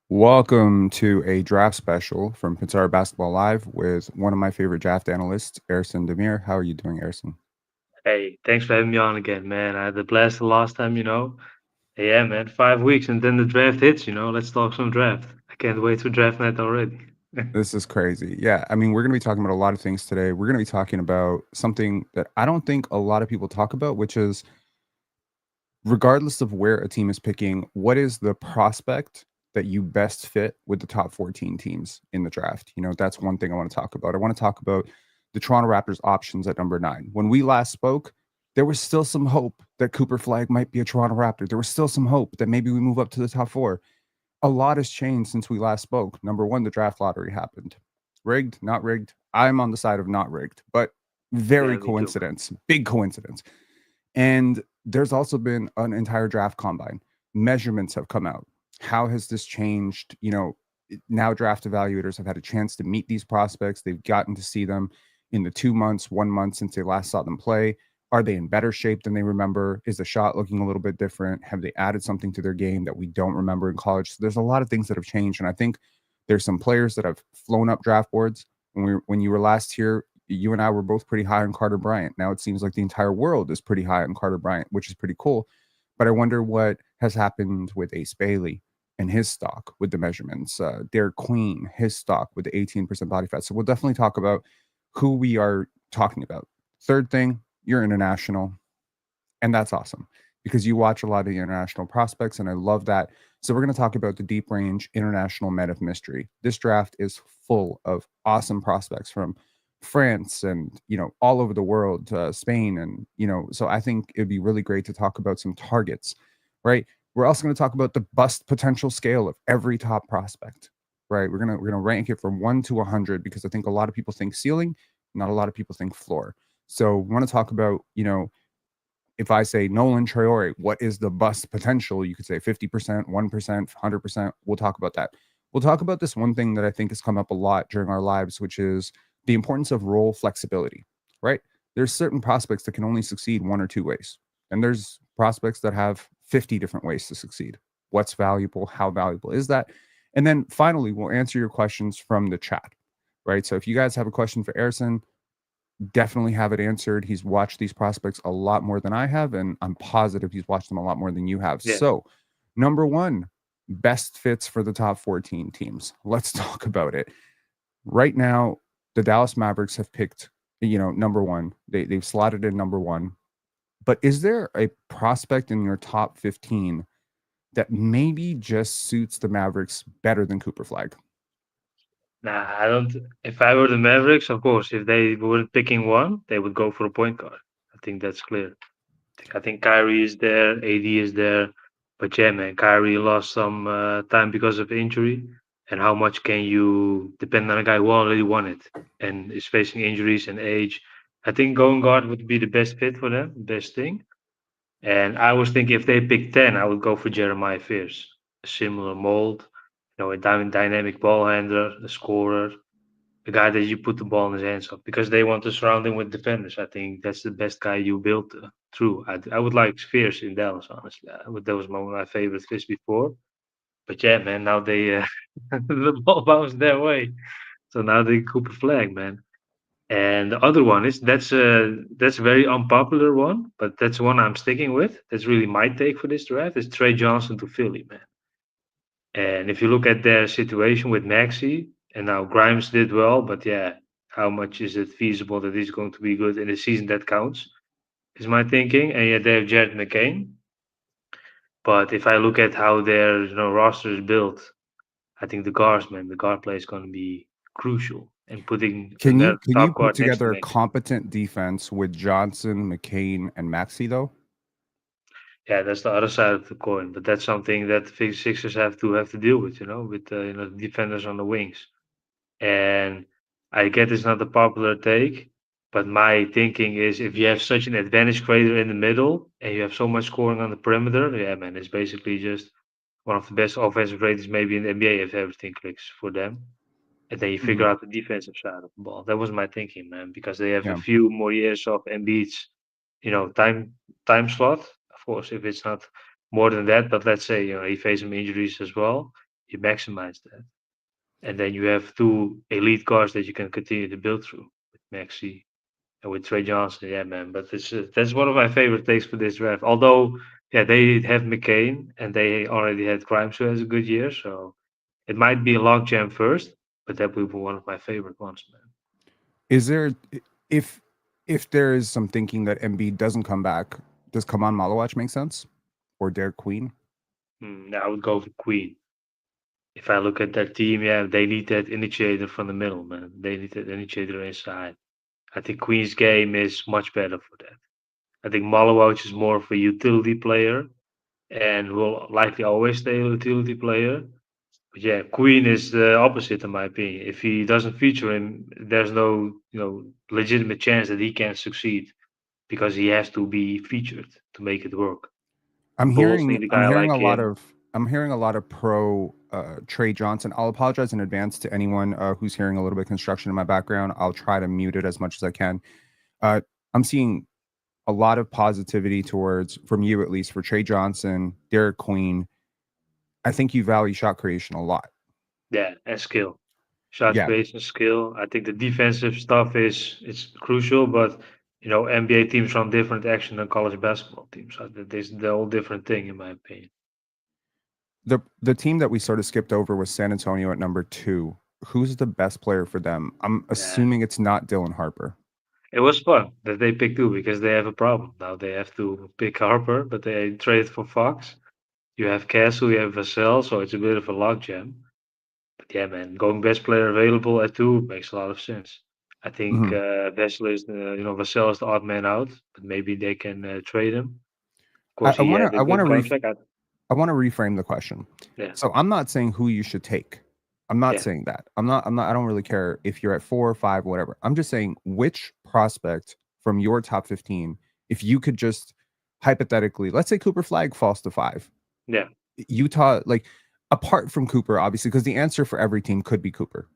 Welcome to a draft special from PENSARE Basketball Live with one of my favorite draft analysts, Ersin Demir. How are you doing, Ersin? Hey, thanks for having me on again, man. I had a blast the last time. Yeah, man, 5 weeks and then the draft hits. Let's talk some draft. I can't wait for draft night already. This is crazy. Yeah, I mean, we're going to be talking about a lot of things today. We're going to be talking about something that I don't think a lot of people talk about, which is regardless of where a team is picking, what is the prospect that you best fit with the top 14 teams in the draft? That's one thing I want to talk about. I want to talk about the Toronto Raptors options at number 9. When we last spoke, there was still some hope that Cooper Flag might be a Toronto Raptor. There was still some hope that maybe we move up to the top 4. A lot has changed since we last spoke. Number 1, the draft lottery happened. Rigged, not rigged. I'm on the side of not rigged, but Yeah, very me too, man. coincidence, big coincidence. And there's also been an entire draft combine. Measurements have come out. How has this changed? Now draft evaluators have had a chance to meet these prospects. They've gotten to see them in the 2 months, 1 month since they last saw them play. Are they in better shape than they remember? Is the shot looking a little bit different? Have they added something to their game that we don't remember in college? So there's a lot of things that have changed. And I think there's some players that have flown up draft boards. When you were last here, you and I were both pretty high on Carter Bryant. Now it seems like the entire world is pretty high on Carter Bryant, which is pretty cool. But I wonder what has happened with Ace Bailey and his stock with the measurements. Derek Queen, his stock with the 18% body fat. So we'll definitely talk about who we are talking about. Third thing, you're international. And that's awesome because you watch a lot of the international prospects, and I love that. So, we're going to talk about the deep range international men of mystery. This draft is full of awesome prospects from France and, all over the world, Spain. And, so I think it'd be really great to talk about some targets, right? We're also going to talk about the bust potential scale of every top prospect, right? We're gonna rank it from 1 to 100 because I think a lot of people think ceiling, not a lot of people think floor. So, we want to talk about, if I say Nolan Traore, what is the bust potential? You could say 50%, 1%, 100%. We'll talk about that. We'll talk about this one thing that I think has come up a lot during our lives, which is the importance of role flexibility, right? There's certain prospects that can only succeed one or two ways. And there's prospects that have 50 different ways to succeed. What's valuable? How valuable is that? And then finally, we'll answer your questions from the chat, right? So if you guys have a question for Erison, definitely have it answered. He's watched these prospects a lot more than I have, and I'm positive he's watched them a lot more than you have. Yeah. So, number one, best fits for the top 14 teams. Let's talk about it. Right now, the Dallas Mavericks have picked, number one. They've slotted in number one. But is there a prospect in your top 15 that maybe just suits the Mavericks better than Cooper Flag? Nah, I don't. If I were the Mavericks, of course, if they were picking one, they would go for a point guard. I think that's clear. I think Kyrie is there, AD is there, but yeah, man, Kyrie lost some time because of injury. And how much can you depend on a guy who already won it and is facing injuries and age? I think going guard would be the best fit for them, best thing. And I was thinking if they pick 10, I would go for Jeremiah Fierce, a similar mold, a dynamic ball handler, a scorer, the guy that you put the ball in his hands of because they want to surround him with defenders. I think that's the best guy you built through. I would like Spears in Dallas, honestly. That was one of my favorite fits before. But yeah, man, now they the ball bounced their way, so now they Cooper Flag, man. And the other one is that's a very unpopular one, but that's one I'm sticking with. That's really my take for this draft. Is Trey Johnson to Philly, man. And if you look at their situation with Maxi, and now Grimes did well, but yeah, how much is it feasible that he's going to be good in a season that counts? Is my thinking. And yeah, they have Jared McCain. But if I look at how their roster is built, I think the guard play is going to be crucial. And putting Can you another can you top put guard next to together a Maxi. competent defense with Johnson, McCain, and Maxey though? Yeah, that's the other side of the coin. But that's something that the Sixers have to deal with, with the defenders on the wings. And I get it's not a popular take, but my thinking is if you have such an advantage creator in the middle and you have so much scoring on the perimeter, yeah, man, it's basically just one of the best offensive ratings maybe in the NBA if everything clicks for them. And then you figure Mhm. out the defensive side of the ball. That was my thinking, man, because they have a Yeah. few more years of Embiid's, time slot. Of course, if it's not more than that, but let's say he faced some injuries as well. you maximize that. And then you have two elite guards that you can continue to build through with Maxi and with Trey Johnson. Yeah, man. But that's one of my favorite takes for this draft. Although, yeah, they have McCain and they already had Grimes, who has a good year. So it might be a logjam first, but that will be one of my favorite ones, man. Is there if if there is some thinking that Embiid doesn't come back, does Kaman Malawach make sense? Or Derek Queen? I would go for Queen. If I look at that team, yeah, they need that initiator from the middle, man. They need that initiator inside. I think Queen's game is much better for that. I think Malawach is more of a utility player and will likely always stay a utility player. But yeah, Queen is the opposite in my opinion. If he doesn't feature him, there's no legitimate chance that he can succeed because he has to be featured to make it work. The Bulls need a I'm guy hearing like a lot him. of pro Trey Johnson. I'll apologize in advance to anyone who's hearing a little bit of construction in my background. I'll try to mute it as much as I can. Uh, I'm seeing a lot of positivity towards, from you at least, for Trey Johnson, Derek Queen. I think you value shot creation a lot. Yeah, and skill. Shot Yeah, creation skill. I think the defensive stuff is it's crucial, but NBA teams run different action than college basketball teams. So that is the whole different thing in my opinion. the team that we sort of skipped over was San Antonio at number 2. Who's the best player for them? I'm Yeah, assuming it's not Dylan Harper. it was fun that they picked two because they have a problem now. They have to pick Harper, but they traded for Fox. You have Castle, you have Vassell, so it's a bit of a logjam. But yeah, man, going best player available at two makes a lot of sense. I think Mhm. Vassell is Vassell is the odd man out, but maybe they can trade him. Of I, course, I he want had to a I want good to contract. I want to reframe the question. Yeah, So I'm not saying who you should take. I'm not yeah, saying that. I don't really care if you're at 4 or 5, whatever. I'm just saying which prospect from your top 15, if you could just hypothetically, let's say Cooper Flag falls to 5. yeah, Utah, like, apart from Cooper, obviously, because the answer for every team could be Cooper.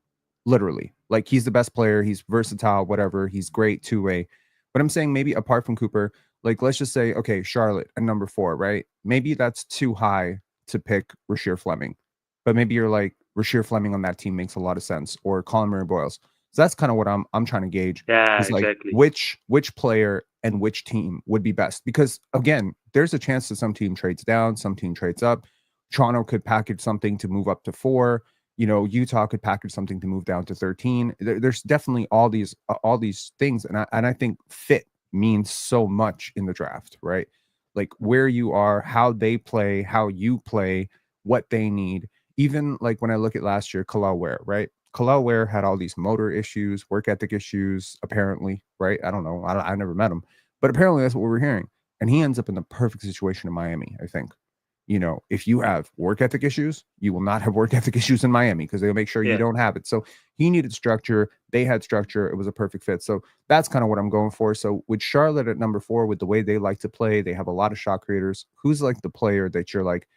Literally. Like, he's the best player, he's versatile, whatever, he's great two-way. But I'm saying maybe apart from Cooper, like, let's just say, okay, Charlotte at number 4, right? Maybe that's too high to pick Rasheer Fleming. But maybe you're like, Rasheer Fleming on that team makes a lot of sense, or Colin Murray Boyles. So that's kind of what I'm trying to gauge, yeah, is like exactly. which player and which team would be best. Because again, there's a chance that some team trades down, some team trades up. Toronto could package something to move up to 4. Utah could package something to move down to 13. There's definitely all these things, and I think fit means so much in the draft, right? Like where you are, how they play, how you play, what they need. Even like when I look at last year, Kalal Ware, right? Kalal Ware had all these motor issues, work ethic issues, apparently, right? I don't know. I never met him, but apparently that's what we're hearing. And he ends up in the perfect situation in Miami, I think. If you have work ethic issues, you will not have work ethic issues in Miami because they'll make sure you Yeah, don't have it. So he needed structure. They had structure. It was a perfect fit. So that's kind of what I'm going for. So with Charlotte at number 4, with the way they like to play, they have a lot of shot creators. Who's like the player that you're like,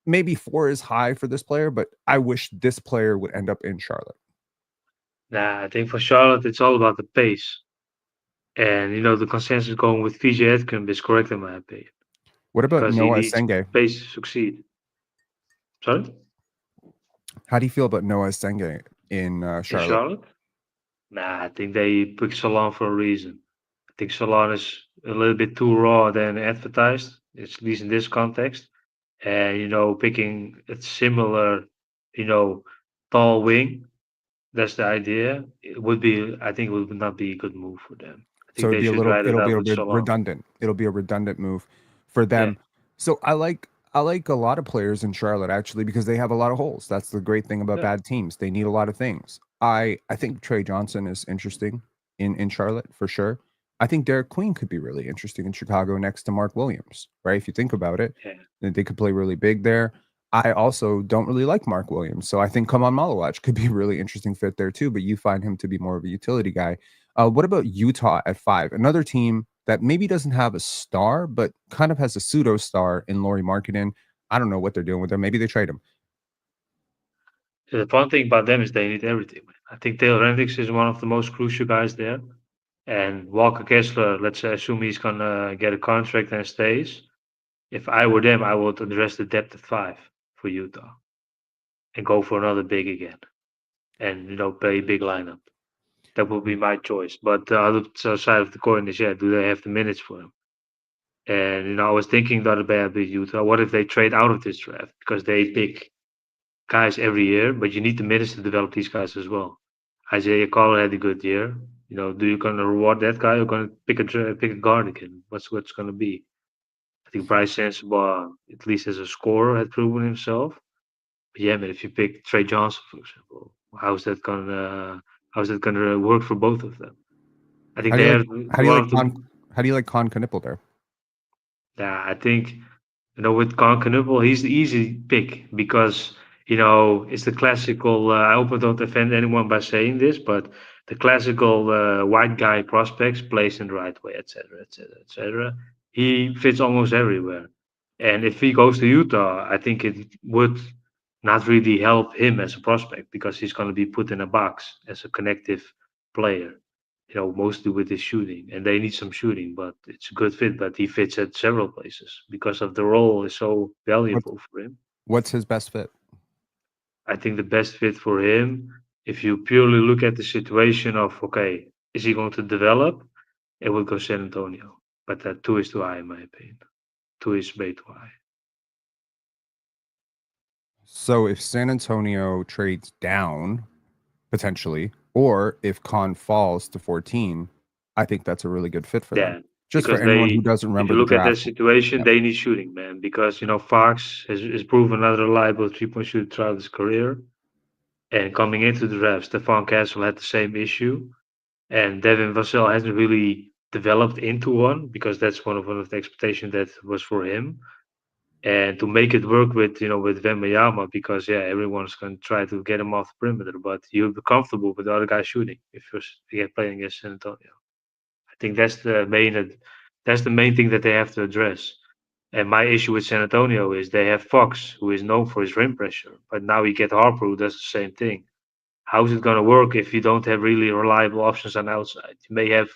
maybe 4 is high for this player, but I wish this player would end up in Charlotte? nah, I think for Charlotte it's all about the pace, and the consensus going with VJ Edgecombe is correct in my opinion What about because he Noah needs Senge? pace to succeed. Sorry, How do you feel about Noah Senge in in Charlotte? Charlotte. Nah, I think they picked Solon for a reason. I think Solon is a little bit too raw than advertised, at least in this context. And picking a similar, you know, tall wing, that's the idea. It would be, I think, it would not be a good move for them. I So think they should ride it it'll be out a with Solon. redundant. It'll be a redundant move for Yeah, them. So I like a lot of players in Charlotte actually because they have a lot of holes. That's the great thing about yeah, bad teams. They need a lot of things. I think Trey Johnson is interesting in Charlotte for sure. I think Derek Queen could be really interesting in Chicago next to Mark Williams, right? If you think about it, yeah. they could play really big there. I also don't really like Mark Williams, so I think Kaman Malawach could be a really interesting fit there too. But you find him to be more of a utility guy. What about Utah at 5? Another team that maybe doesn't have a star, but kind of has a pseudo star in Laurie Markkinen. I don't know what they're doing with him. Maybe they trade him. The fun thing about them is they need everything, man. I think Taylor Hendricks is one of the most crucial guys there. And Walker Kessler, let's assume he's gonna get a contract and stays. If I were them, I would address the depth at 5 for Utah. and go for another big again, and play big lineup. That would be my choice. But the other side of the coin is, yeah, do they have the minutes for him? And I was thinking the other day with Utah, what if they trade out of this draft because they pick guys every year, but you need the minutes to develop these guys as well. Isaiah Collar had a good year. Do you gonna reward that guy or gonna pick a guard again? What's gonna be? I think Bryce Sensabaugh, at least as a scorer, had proven himself. But yeah, man, if you pick Trey Johnson, for example, how's that gonna work for both of them? I think How do you they like are how do you one like of Con the. how do you like Con Knipple there? Yeah, I think with Conquerable, he's the easy pick because it's the classical. I hope I don't offend anyone by saying this, but the classical white guy prospects plays in the right way, etc., etc., etc. He fits almost everywhere, and if he goes to Utah, I think it would not really help him as a prospect because he's going to be put in a box as a connective player, mostly with his shooting, and they need some shooting, but it's a good fit. But he fits at several places because of the role is so What's valuable for him. what's his best fit? I think the best fit for him, if you purely look at the situation of okay, is he going to develop? It would go San Antonio, but that two is too high in my opinion. Two is way too high. So if San Antonio trades down potentially, or if Con falls to 14, I think that's a really good fit for them. Yeah, Just for because anyone who doesn't if you remember the look at that draft. situation, Yeah. they need shooting, man. Because Fox has proven not a reliable 3-point shooter throughout his career. And coming into the draft, Stephon Castle had the same issue, and Devin Vassell hasn't really developed into one because that's one of the expectations that was for him. And to make it work with Wembanyama, because yeah, everyone's going to try to get him off the perimeter, but you'll be comfortable with the other guy shooting if you're playing against San Antonio. I think that's the main thing that they have to address. And my issue with San Antonio is they have Fox, who is known for his rim pressure, but now you get Harper, who does the same thing. How's it going to work if you don't have really reliable options on the outside? You may have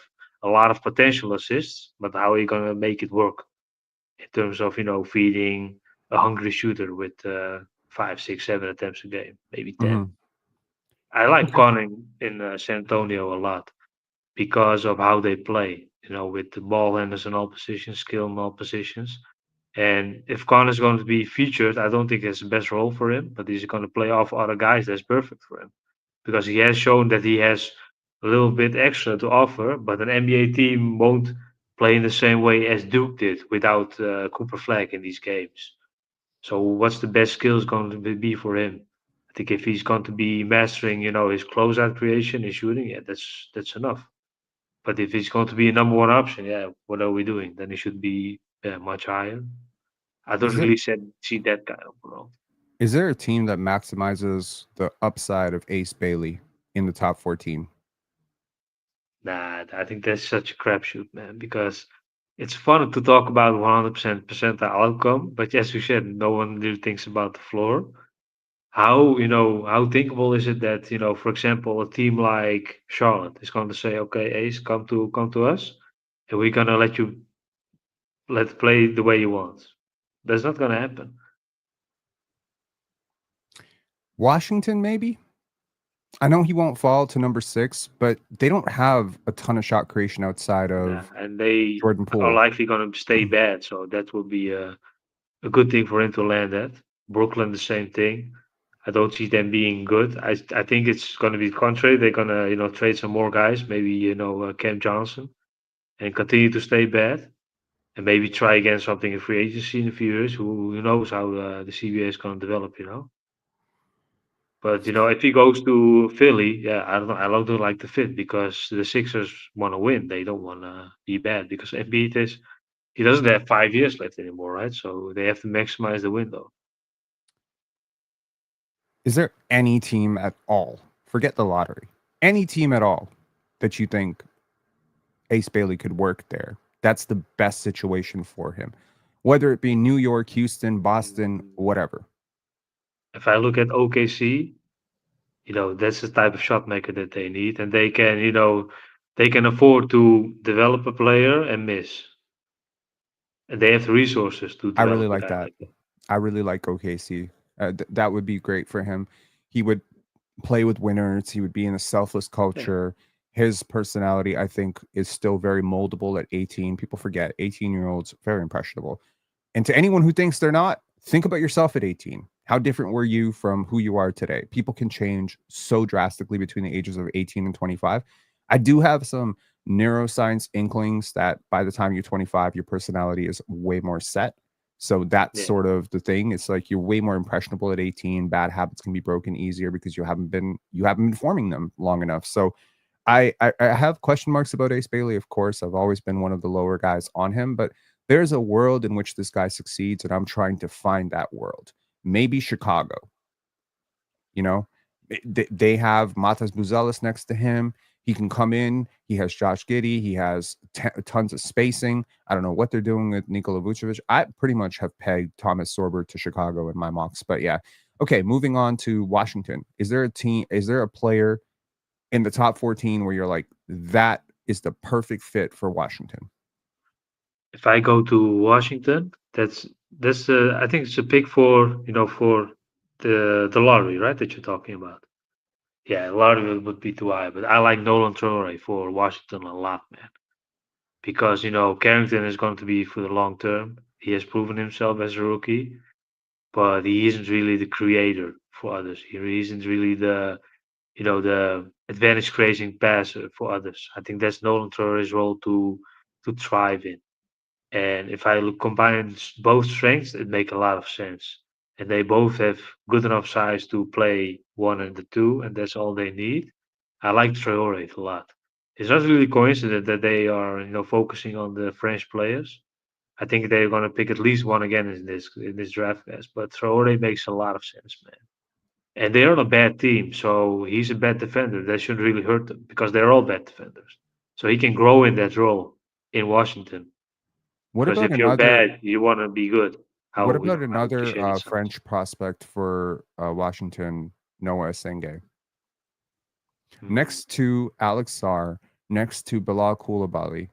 a lot of potential assists, but how are you going to make it work in terms of feeding a hungry shooter with 5, 6, 7 attempts a game, maybe 10? Mhm. I like Okay. Conning in San Antonio a lot because of how they play. With the ball handlers in all positions, skill in all positions. And if Con is going to be featured, I don't think it's the best role for him, but he's going to play off other guys. That's perfect for him because he has shown that he has a little bit extra to offer, but an NBA team won't play in the same way as Duke did without Cooper Flag in these games. So what's the best skills going to be for him? I think if he's going to be mastering, his closeout creation, his shooting, yeah, that's enough. But if he's going to be a number one option, yeah, what are we doing? Then he should be much higher. I don't Is there really see that kind of role. is there a team that maximizes the upside of Ace Bailey in the top 14? Nah, I think that's such a crapshoot, man, because it's fun to talk about 100% percentile outcome, but as you said, no one really thinks about the floor. How thinkable is it that, for example, a team like Charlotte is going to say, okay, Ace, come to us, and we're gonna let play the way you want. That's not gonna happen. Washington, maybe? I know he won't fall to number 6, but they don't have a ton of shot creation outside Nah, of and they Jordan are Poole. likely gonna stay bad, so that would be a good thing for him to land at. Brooklyn, the same thing. I don't see them being good. I think it's going to be contrary. They're going to trade some more guys, maybe Cam Johnson, and continue to stay bad, and maybe try again something in free agency in a few years. Who knows how the CBA is going to develop. But if he goes to Philly, yeah, I don't know. I don't like the fit because the Sixers want to win. They don't want to be bad because Embiid is he doesn't have 5 years left anymore, right? So they have to maximize the window. Is there any team at all, forget the lottery, any team at all that you think Ace Bailey could work there? That's the best situation for him, whether it be New York, Houston, Boston, Mm, whatever. If I look at OKC, that's the type of shot maker that they need, and they can afford to develop a player and miss, and they have the resources to I really develop a like guy that. like that. I really like OKC. That would be great for him. He would play with winners. He would be in a selfless Yeah, culture. His personality, I think, is still very moldable at 18. People forget 18-year-olds, very impressionable. And to anyone who thinks they're not, think about yourself at 18. How different were you from who you are today? People can change so drastically between the ages of 18 and 25. I do have some neuroscience inklings that by the time you're 25, your personality is way more set. So that's yeah. sort of the thing. It's like you're way more impressionable at 18. Bad habits can be broken easier because you haven't been forming them long enough. So I have question marks about Ace Bailey, of course. I've always been one of the lower guys on him, but there's a world in which this guy succeeds, and I'm trying to find that world. Maybe Chicago, you know? They have Matas Buzelis next to him. He can come in. He has Josh Giddey. He has tons of spacing. I don't know what they're doing with Nikola Vucevic. I pretty much have pegged Thomas Sorber to Chicago in my mocks, but yeah. Okay, moving on to Washington. Is there a team? Is there a player in the top 14 where you're like, that is the perfect fit for Washington? If I go to Washington, that's I think it's a pick for for the lottery, right? That you're talking about. Yeah, lottery would be too high, but I like Nolan Traore for Washington a lot, man. Because Carrington is going to be for the long term. He has proven himself as a rookie, but he isn't really the creator for others. He isn't really the advantage creating passer for others. I think that's Nolan Traore's role to thrive in. And if I look combine both strengths, it make a lot of sense. And they both have good enough size to play one and the two, and that's all they need. I like Traore a lot. It's not really coincident that they are, focusing on the French players. I think they're gonna pick at least one again in this draft class. But Traore makes a lot of sense, man. And they're on a bad team, so he's a bad defender. That shouldn't really hurt them because they're all bad defenders. So he can grow in that role in Washington. What Because about if you're another bad, you want to be good. what How about how another cliche it sounds. French prospect for Washington, Noah Senge? Hmm. Next to Alex Sarr, next to Bilal Koulibaly,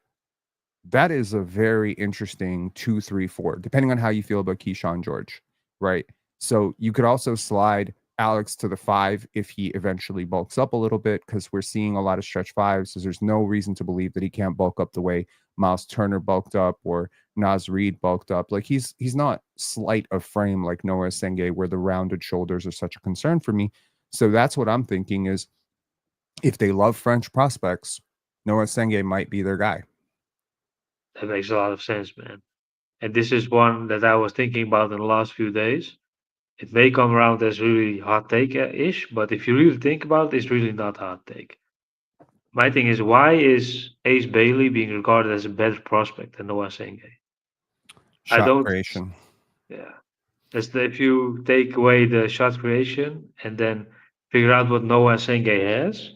that is a very interesting 2-3-4, depending on how you feel about Keyshawn George, right? So you could also slide Alex to the 5 if he eventually bulks up a little bit, because we're seeing a lot of stretch fives. So there's no reason to believe that he can't bulk up the way Miles Turner bulked up or Naz Reid bulked up. Like he's not slight of frame like Noah Senge, where the rounded shoulders are such a concern for me. So that's what I'm thinking is if they love French prospects, Noah Senge might be their guy. That makes a lot of sense, man. And this is one that I was thinking about in the last few days. It may come around as really hot take ish, but if you really think about it, it's really not hot take. My thing is, why is Ace Bailey being regarded as a better prospect than Noah Senge? I Shot don't. creation. Yeah, if you take away the shot creation and then figure out what Noah Senge has,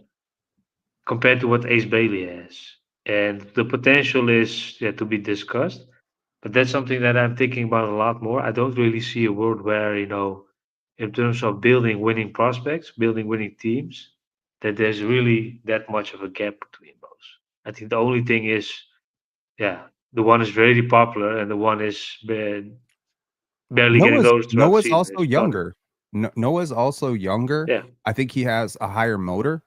compared to what Ace Bailey has. And the potential is to be discussed, but that's something that I'm thinking about a lot more. I don't really see a world where, in terms of building winning prospects, building winning teams, that there's really that much of a gap between those. I think the only thing is, the one is very popular and the one is barely getting Noah's noticed throughout the Noah's season also is the other one. younger. Noah's also younger. Yeah, I think he has a higher motor,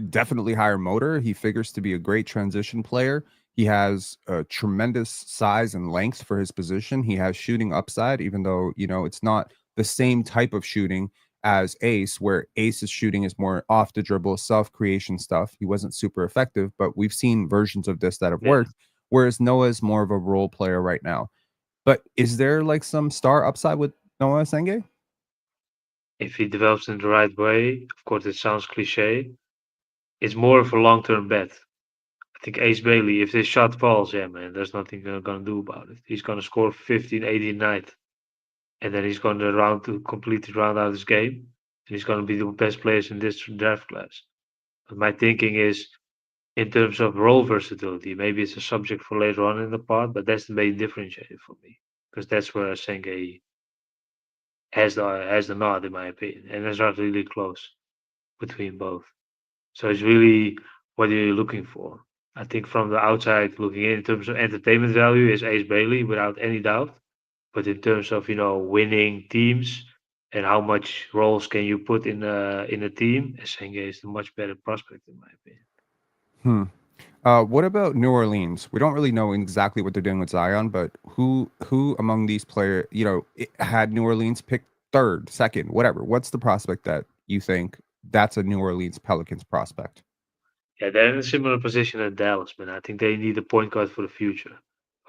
definitely higher motor. He figures to be a great transition player. He has a tremendous size and length for his position. He has shooting upside, even though it's not the same type of shooting as Ace, where Ace's shooting is more off the dribble, self creation stuff. He wasn't super effective, but we've seen versions of this that have yeah. worked. Whereas Noah is more of a role player right now. But is there like some star upside with Noah Senge? If he develops in the right way, of course, it sounds cliche. It's more of a long-term bet. I think Ace Bailey, if this shot falls, yeah, man, there's nothing they're gonna do about it. He's gonna score 15, 18 night, and then he's gonna round to completely round out his game, and he's gonna be the best players in this draft class. But my thinking is, in terms of role versatility, maybe it's a subject for later on in the pod, but that's the main differentiator for me, because that's where Senge has the nod, in my opinion, and it's not really close between both. So it's really what you're looking for. I think from the outside looking in terms of entertainment value is Ace Bailey without any doubt. But in terms of winning teams, and how much roles can you put in a team, Senge is the much better prospect in my opinion. Hmm. What about New Orleans? We don't really know exactly what they're doing with Zion, but who among these players, had New Orleans picked third, second, whatever? What's the prospect that you think that's a New Orleans Pelicans prospect? Yeah, they're in a similar position as Dallas, man. I think they need a point guard for the future.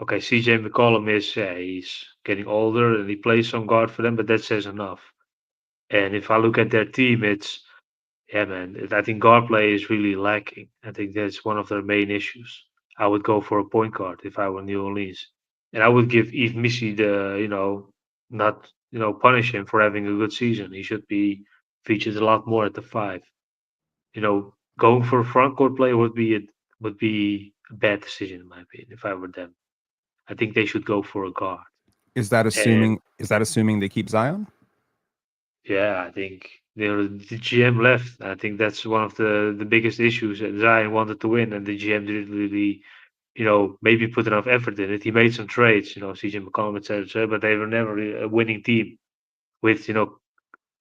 Okay, CJ McCollum is he's getting older and he plays some guard for them, but that says enough. And if I look at their team, it's yeah, man. I think guard play is really lacking. I think that's one of their main issues. I would go for a point guard if I were New Orleans, and I would give Yves Missy the not punish him for having a good season. He should be featured a lot more at the five. Going for a front court player would be a bad decision in my opinion if I were them. I think they should go for a guard. And Is that assuming they keep Zion? yeah, I think the GM left. I think that's one of the biggest issues. And Zion wanted to win, and the GM didn't really, maybe put enough effort in it. He made some trades, CJ McCollum, etc., but they were never really a winning team with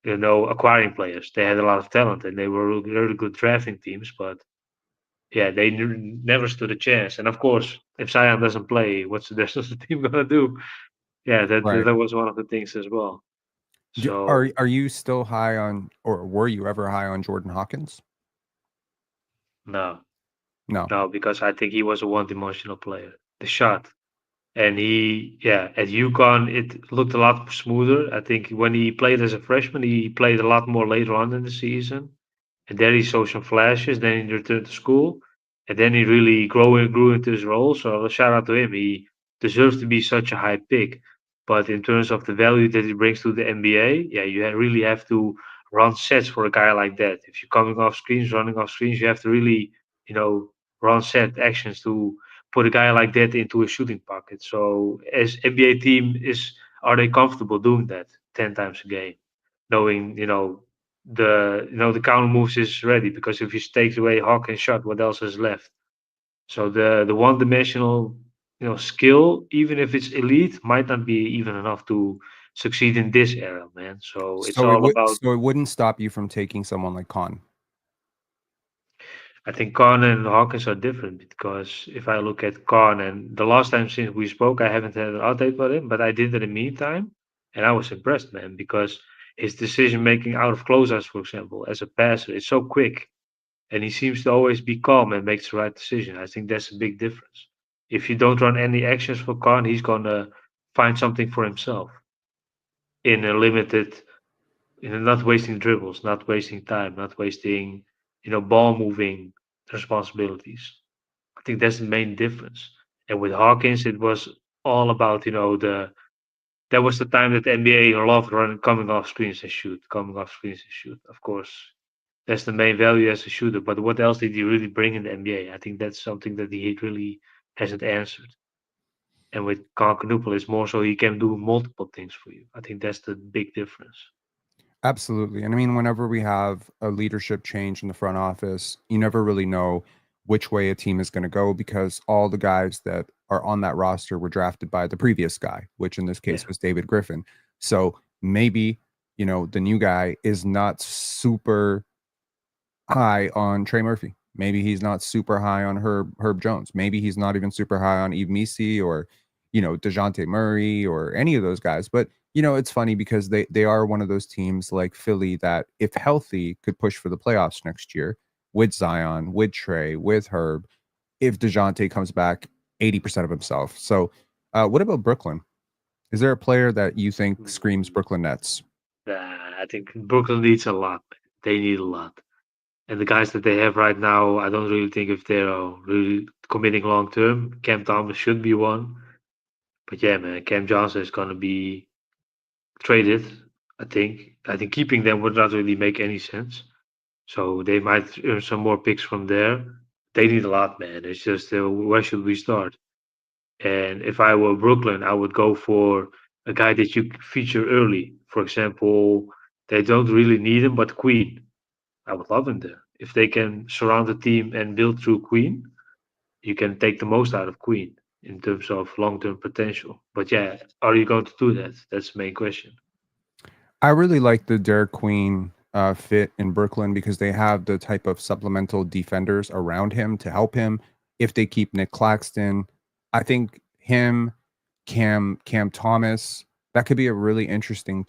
acquiring players. They had a lot of talent, and they were really, really good drafting teams, but yeah, they never stood a chance. And of course, if Zion doesn't play, what's the rest of the team gonna do? Yeah, Right. that was one of the things as well. So Are you still high on, or were you ever high on Jordan Hawkins? no, No. no, because I think he was a one-dimensional player. The shot. And at UConn, it looked a lot smoother. I think when he played as a freshman, he played a lot more later on in the season. And then he saw some flashes. Then he returned to school, and then he really grew into his role. So shout out to him. He deserves to be such a high pick. But in terms of the value that he brings to the NBA, yeah, you really have to run sets for a guy like that. If you're coming off screens, running off screens, you have to really, run set actions to put a guy like that into a shooting pocket. So as NBA team are they comfortable doing that 10 times a game, knowing the counter moves is ready because if you take away Hawkins shot, what else is left? So the one dimensional skill, even if it's elite, might not be even enough to succeed in this era, man. So it's all about. So it wouldn't stop you from taking someone like Khan. I think Khan and Hawkins are different because if I look at Khan and the last time since we spoke, I haven't had an update about him, but I did in the meantime, and I was impressed, man, because his decision making out of closeouts, for example, as a passer, is so quick, and he seems to always be calm and makes the right decision. I think that's a big difference. If you don't run any actions for Khan, he's gonna find something for himself in a limited, not wasting dribbles, not wasting time, not wasting, ball moving responsibilities. I think that's the main difference. And with Hawkins, it was all about, that was the time that the NBA loved running, coming off screens and shoot, coming off screens and shoot. Of course, that's the main value as a shooter. But what else did he really bring in the NBA? I think that's something that he really hasn't answered. And with Khan it's more so he can do multiple things for you. I think that's the big difference. Absolutely. And I mean, whenever we have a leadership change in the front office, you never really know which way a team is going to go because all the guys that are on that roster were drafted by the previous guy, which in this Yeah. case was David Griffin. So maybe, the new guy is not super high on Trey Murphy. Maybe he's not super high on Herb Jones. Maybe he's not even super high on Eve Misi or, DeJounte Murray or any of those guys. But it's funny because they are one of those teams like Philly that, if healthy, could push for the playoffs next year with Zion, with Trey, with Herb, if DeJounte comes back 80% of himself. So what about Brooklyn? Is there a player that you think screams Mm, Brooklyn Nets? I think Brooklyn needs a lot. They need a lot. And the guys that they have right now, I don't really think if they're really committing long term. Cam Thomas should be one. But yeah, man, Cam Johnson is going to be traded, I think. I think keeping them would not really make any sense. So they might earn some more picks from there. They need a lot, man. It's just where should we start? And if I were Brooklyn, I would go for a guy that you feature early. For example, they don't really need him, but Queen. I would love him there. If they can surround the team and build through Queen, you can take the most out of Queen in terms of long term potential. But yeah, are you going to do that? That's the main question. I really like the Derek Queen fit in Brooklyn because they have the type of supplemental defenders around him to help him. If they keep Nick Claxton, I think him, Cam Thomas, that could be a really interesting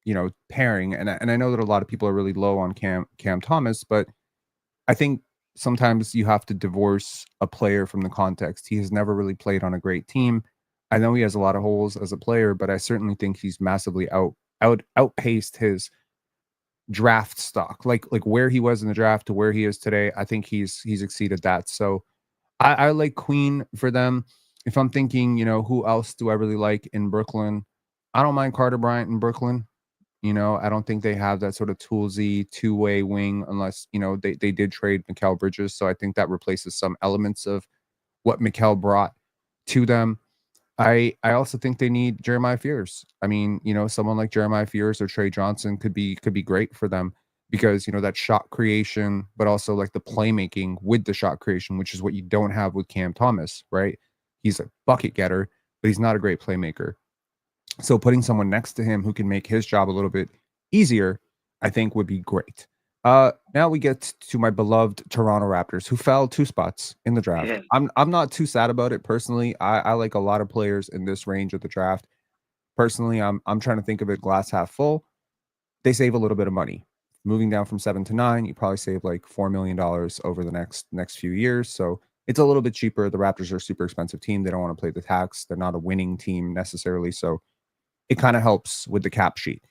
Yeah, pairing. And I know that a lot of people are really low on Cam Thomas, but I think sometimes you have to divorce a player from the context. He has never really played on a great team. I know he has a lot of holes as a player, but I certainly think he's massively outpaced his draft stock. Like where he was in the draft to where he is today, I think he's exceeded that. So I like Queen for them. If I'm thinking, who else do I really like in Brooklyn? I don't mind Carter Bryant in Brooklyn. I don't think they have that sort of toolsy two-way wing unless, they did trade Mikal Bridges. So I think that replaces some elements of what Mikal brought to them. I also think they need Jeremiah Fears. I mean, someone like Jeremiah Fears or Trey Johnson could be great for them because, that shot creation, but also like the playmaking with the shot creation, which is what you don't have with Cam Thomas, right? He's a bucket getter, but he's not a great playmaker. So putting someone next to him who can make his job a little bit easier, I think would be great. Now we get to my beloved Toronto Raptors, who fell 2 spots in the draft. yeah, I'm not too sad about it personally. I like a lot of players in this range of the draft. Personally, I'm trying to think of it glass half full. They save a little bit of money. Moving down from 7 to 9, you probably save like $4 million over the next few years. So it's a little bit cheaper. The Raptors are a super expensive team. They don't want to play the tax. They're not a winning team necessarily. So it kind of helps with the cap sheet.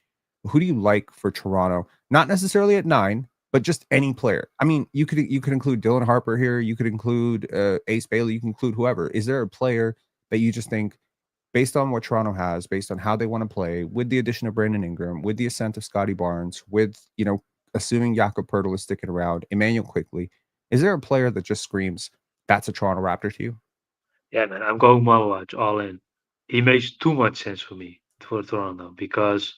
Who do you like for Toronto? Not necessarily at 9, but just any player. I mean, you could include Dylan Harper here. You could include Ace Bailey. You can include whoever. Is there a player that you just think, based on what Toronto has, based on how they want to play, with the addition of Brandon Ingram, with the ascent of Scotty Barnes, with assuming Jakob Pertl is sticking around, Emmanuel Quickly, is there a player that just screams that's a Toronto Raptor to you? yeah, man. I'm going Malwatch all in. He makes too much sense for me for Toronto because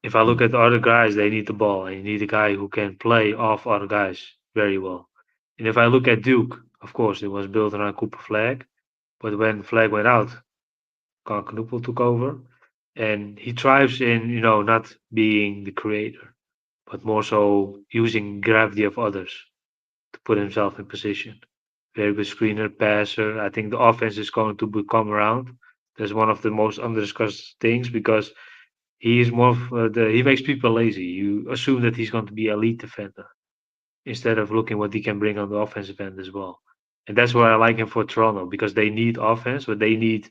if I look at the other guys, they need the ball, and you need a guy who can play off other guys very well. And if I look at Duke, of course, it was built around Cooper Flag, but when Flag went out, Karl Knoepel took over, and he thrives in not being the creator, but more so using gravity of others to put himself in position. Very good screener, passer. I think the offense is going to come around. That's one of the most undiscussed things because he is more of he makes people lazy. You assume that he's going to be elite defender instead of looking what he can bring on the offensive end as well. And that's why I like him for Toronto because they need offense, but they need,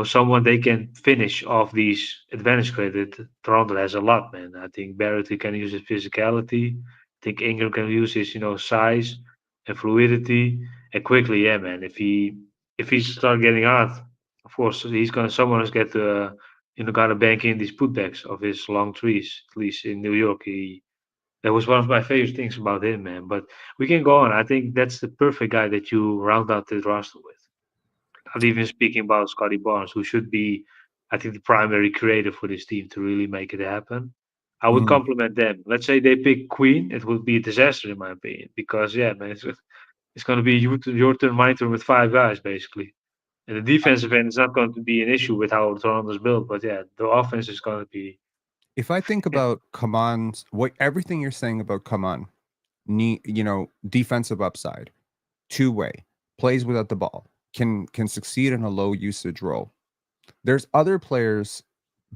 someone they can finish off these advantage credit. Toronto has a lot, man. I think Barrett he can use his physicality. I think Ingram can use his, size and fluidity and quickly. Yeah, man. If he start getting hot, of course someone is get gotta bank in these putbacks of his long trees. At least in New York, that was one of my favorite things about him, man. But we can go on. I think that's the perfect guy that you round out the roster with. Not even speaking about Scotty Barnes, who should be, I think, the primary creator for this team to really make it happen. I would Mhm. compliment them. Let's say they pick Queen, it would be a disaster in my opinion, because yeah, man, it's going to be your turn, my turn with 5 guys basically. And the defensive end is not going to be an issue with how Toronto's built, but yeah, the offense is going to be If I think yeah, about Kaman's, what everything you're saying about Kaman, defensive upside, two-way, plays without the ball, can succeed in a low usage role. There's other players,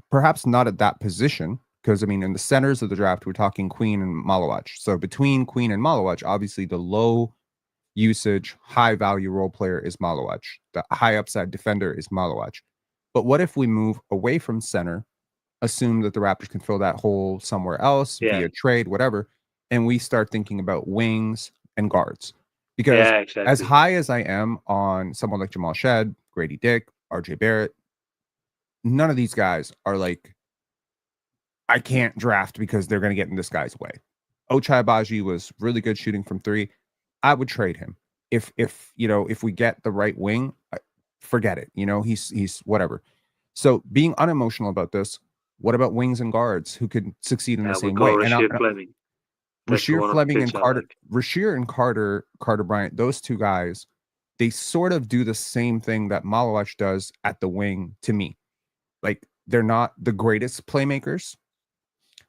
perhaps not at that position, because I mean, in the centers of the draft, we're talking Queen and Malawach. So between Queen and Malawach, obviously the low usage, high value role player is Malawach. The high upside defender is Malawach. But what if we move away from center, assume that the Raptors can fill that hole somewhere else yeah, via trade, whatever, and we start thinking about wings and guards? Because yeah, as exactly. high as I am on someone like Jamal Shed, Grady Dick, RJ Barrett, none of these guys are like, I can't draft because they're going to get in this guy's way. Ochai Baji was really good shooting from three. I would trade him if we get the right wing. Forget it. He's whatever. So being unemotional about this. What about wings and guards who could succeed in the I would same go way? And Rashid Fleming. That's Rasheer one of the Fleming and picks I Carter, like. Rasheer and Carter Bryant, those two guys, they sort of do the same thing that Malawach does at the wing to me. Like they're not the greatest playmakers,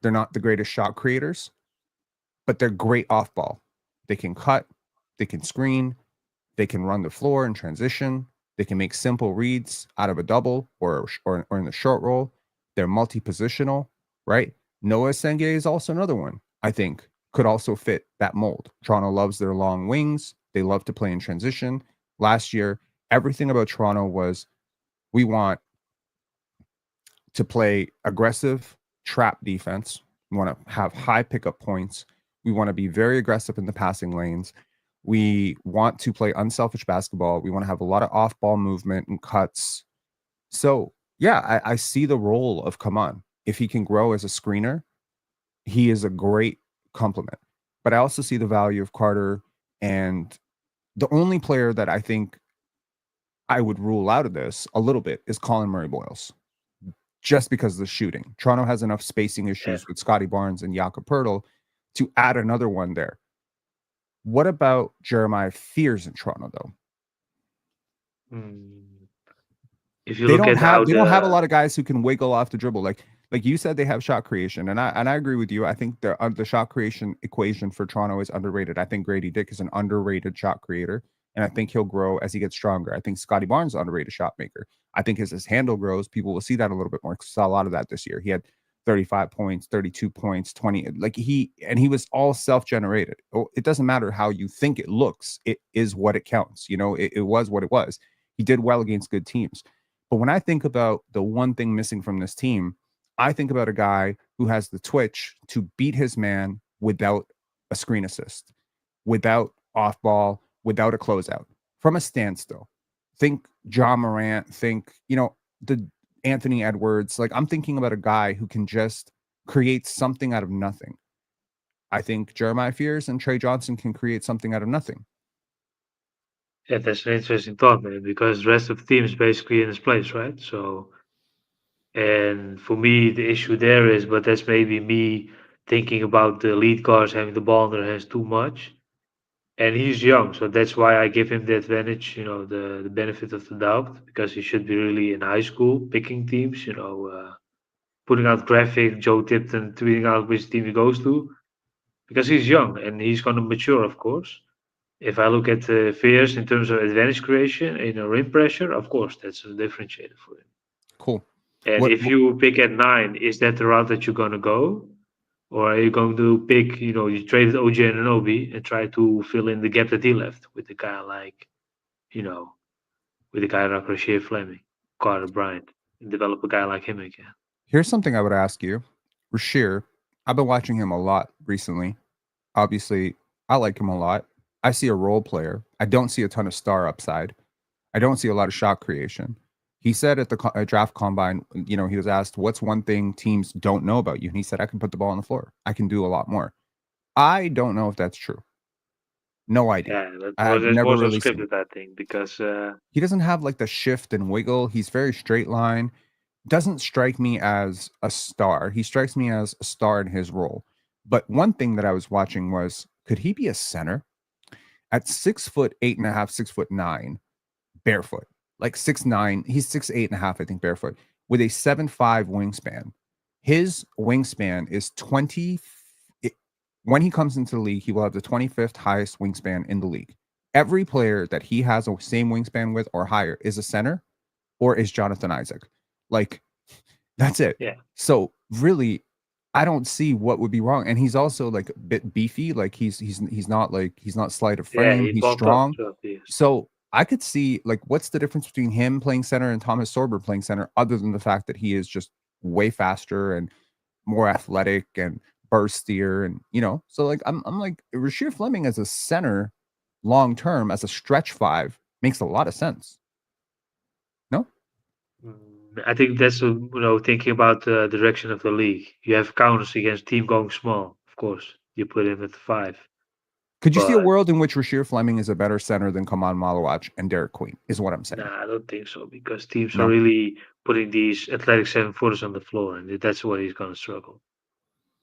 They're not the greatest shot creators, but they're great off ball. They can cut, they can screen, they can run the floor in transition. They can make simple reads out of a double or in the short roll. They're multi-positional, right? Noah Senge is also another one, I think, could also fit that mold. Toronto loves their long wings. They love to play in transition. Last year, everything about Toronto was we want to play aggressive trap defense. We want to have high pickup points. We want to be very aggressive in the passing lanes. We want to play unselfish basketball. We want to have a lot of off ball movement and cuts. So, yeah, I see the role of Kaman. If he can grow as a screener, he is a great complement. But I also see the value of Carter. And the only player that I think I would rule out of this a little bit is Colin Murray Boyles, just because of the shooting. Toronto has enough spacing Yeah. issues with Scotty Barnes and Jakob Pertl to add another one there. What about Jeremiah Fears in Toronto, though? Mm. If you They look don't at how have they don't have a the lot of guys who can wiggle off the dribble. Like you said, they have shot creation, and I agree with you. I think the shot creation equation for Toronto is underrated. I think Grady Dick is an underrated shot creator, and I think he'll grow as he gets stronger. I think Scotty Barnes is an underrated shot maker. I think as his handle grows, people will see that a little bit more. 'Cause we saw a lot of that this year. He had 35 points, 32 points, 20. Like he was all self-generated. It doesn't matter how you think it looks. It is what it counts. It was what it was. He did well against good teams. But when I think about the one thing missing from this team, I think about a guy who has the twitch to beat his man without a screen assist, without off ball, without a closeout, from a standstill. Think John Morant, think, the Anthony Edwards. Like I'm thinking about a guy who can just create something out of nothing. I think Jeremiah Fears and Trey Johnson can create something out of nothing. Yeah, that's an interesting thought, man, because the rest of the team is basically in its place, right? So, and for me, the issue there is, but that's maybe me thinking about the lead guards having the ball in their hands too much. And he's young, so that's why I give him the advantage, the benefit of the doubt, because he should be really in high school picking teams, putting out graphic, Joe Tipton tweeting out which team he goes to, because he's young and he's going to mature, of course. If I look at Fears in terms of advantage creation in a rim pressure, of course, that's a differentiator for him. Cool. And What, if what you pick at 9, is that the route that you're going to go? Or are you going to pick, you traded OJ and Anobi and try to fill in the gap that he left with a guy like, you know, with a guy like Rasheed Fleming, Carter Bryant, and develop a guy like him again? Here's something I would ask you. Rashir, I've been watching him a lot recently. Obviously, I like him a lot. I see a role player. I don't see a ton of star upside. I don't see a lot of shot creation. He said at the draft combine, he was asked, "What's one thing teams don't know about you?" And he said, "I can put the ball on the floor. I can do a lot more." I don't know if that's true. No idea. Yeah, that was I've it's never more so really seen it. scripted, I think, because He doesn't have like the shift and wiggle. He's very straight line. Doesn't strike me as a star. He strikes me as a star in his role. But one thing that I was watching was, could he be a center at 6 foot 8.5, 6'9", barefoot, like 6'9"? He's 6'8.5", I think, barefoot, with a 7'5" wingspan. His wingspan is 20. When he comes into the league, he will have the 25th highest wingspan in the league. Every player that he has the same wingspan with or higher is a center or is Jonathan Isaac. Like, that's it. yeah, So really, I don't see what would be wrong. And he's also like a bit beefy. Like he's not slight of yeah, frame. he He's bumped up strong. throughout the years. So I could see like what's the difference between him playing center and Thomas Sorber playing center, other than the fact that he is just way faster and more athletic and burstier, and so like I'm like Rasheed Fleming as a center long term as a stretch five makes a lot of sense. No? I think that's thinking about the direction of the league. You have counters against team going small, of course. You put him at 5, Could you see a but world in which Rasheed Fleming is a better center than Kaman Malawach and Derek Queen, is what I'm saying. nah, I don't think so because teams are No. really putting these athletic 7-footers on the floor, and that's where he's going to struggle.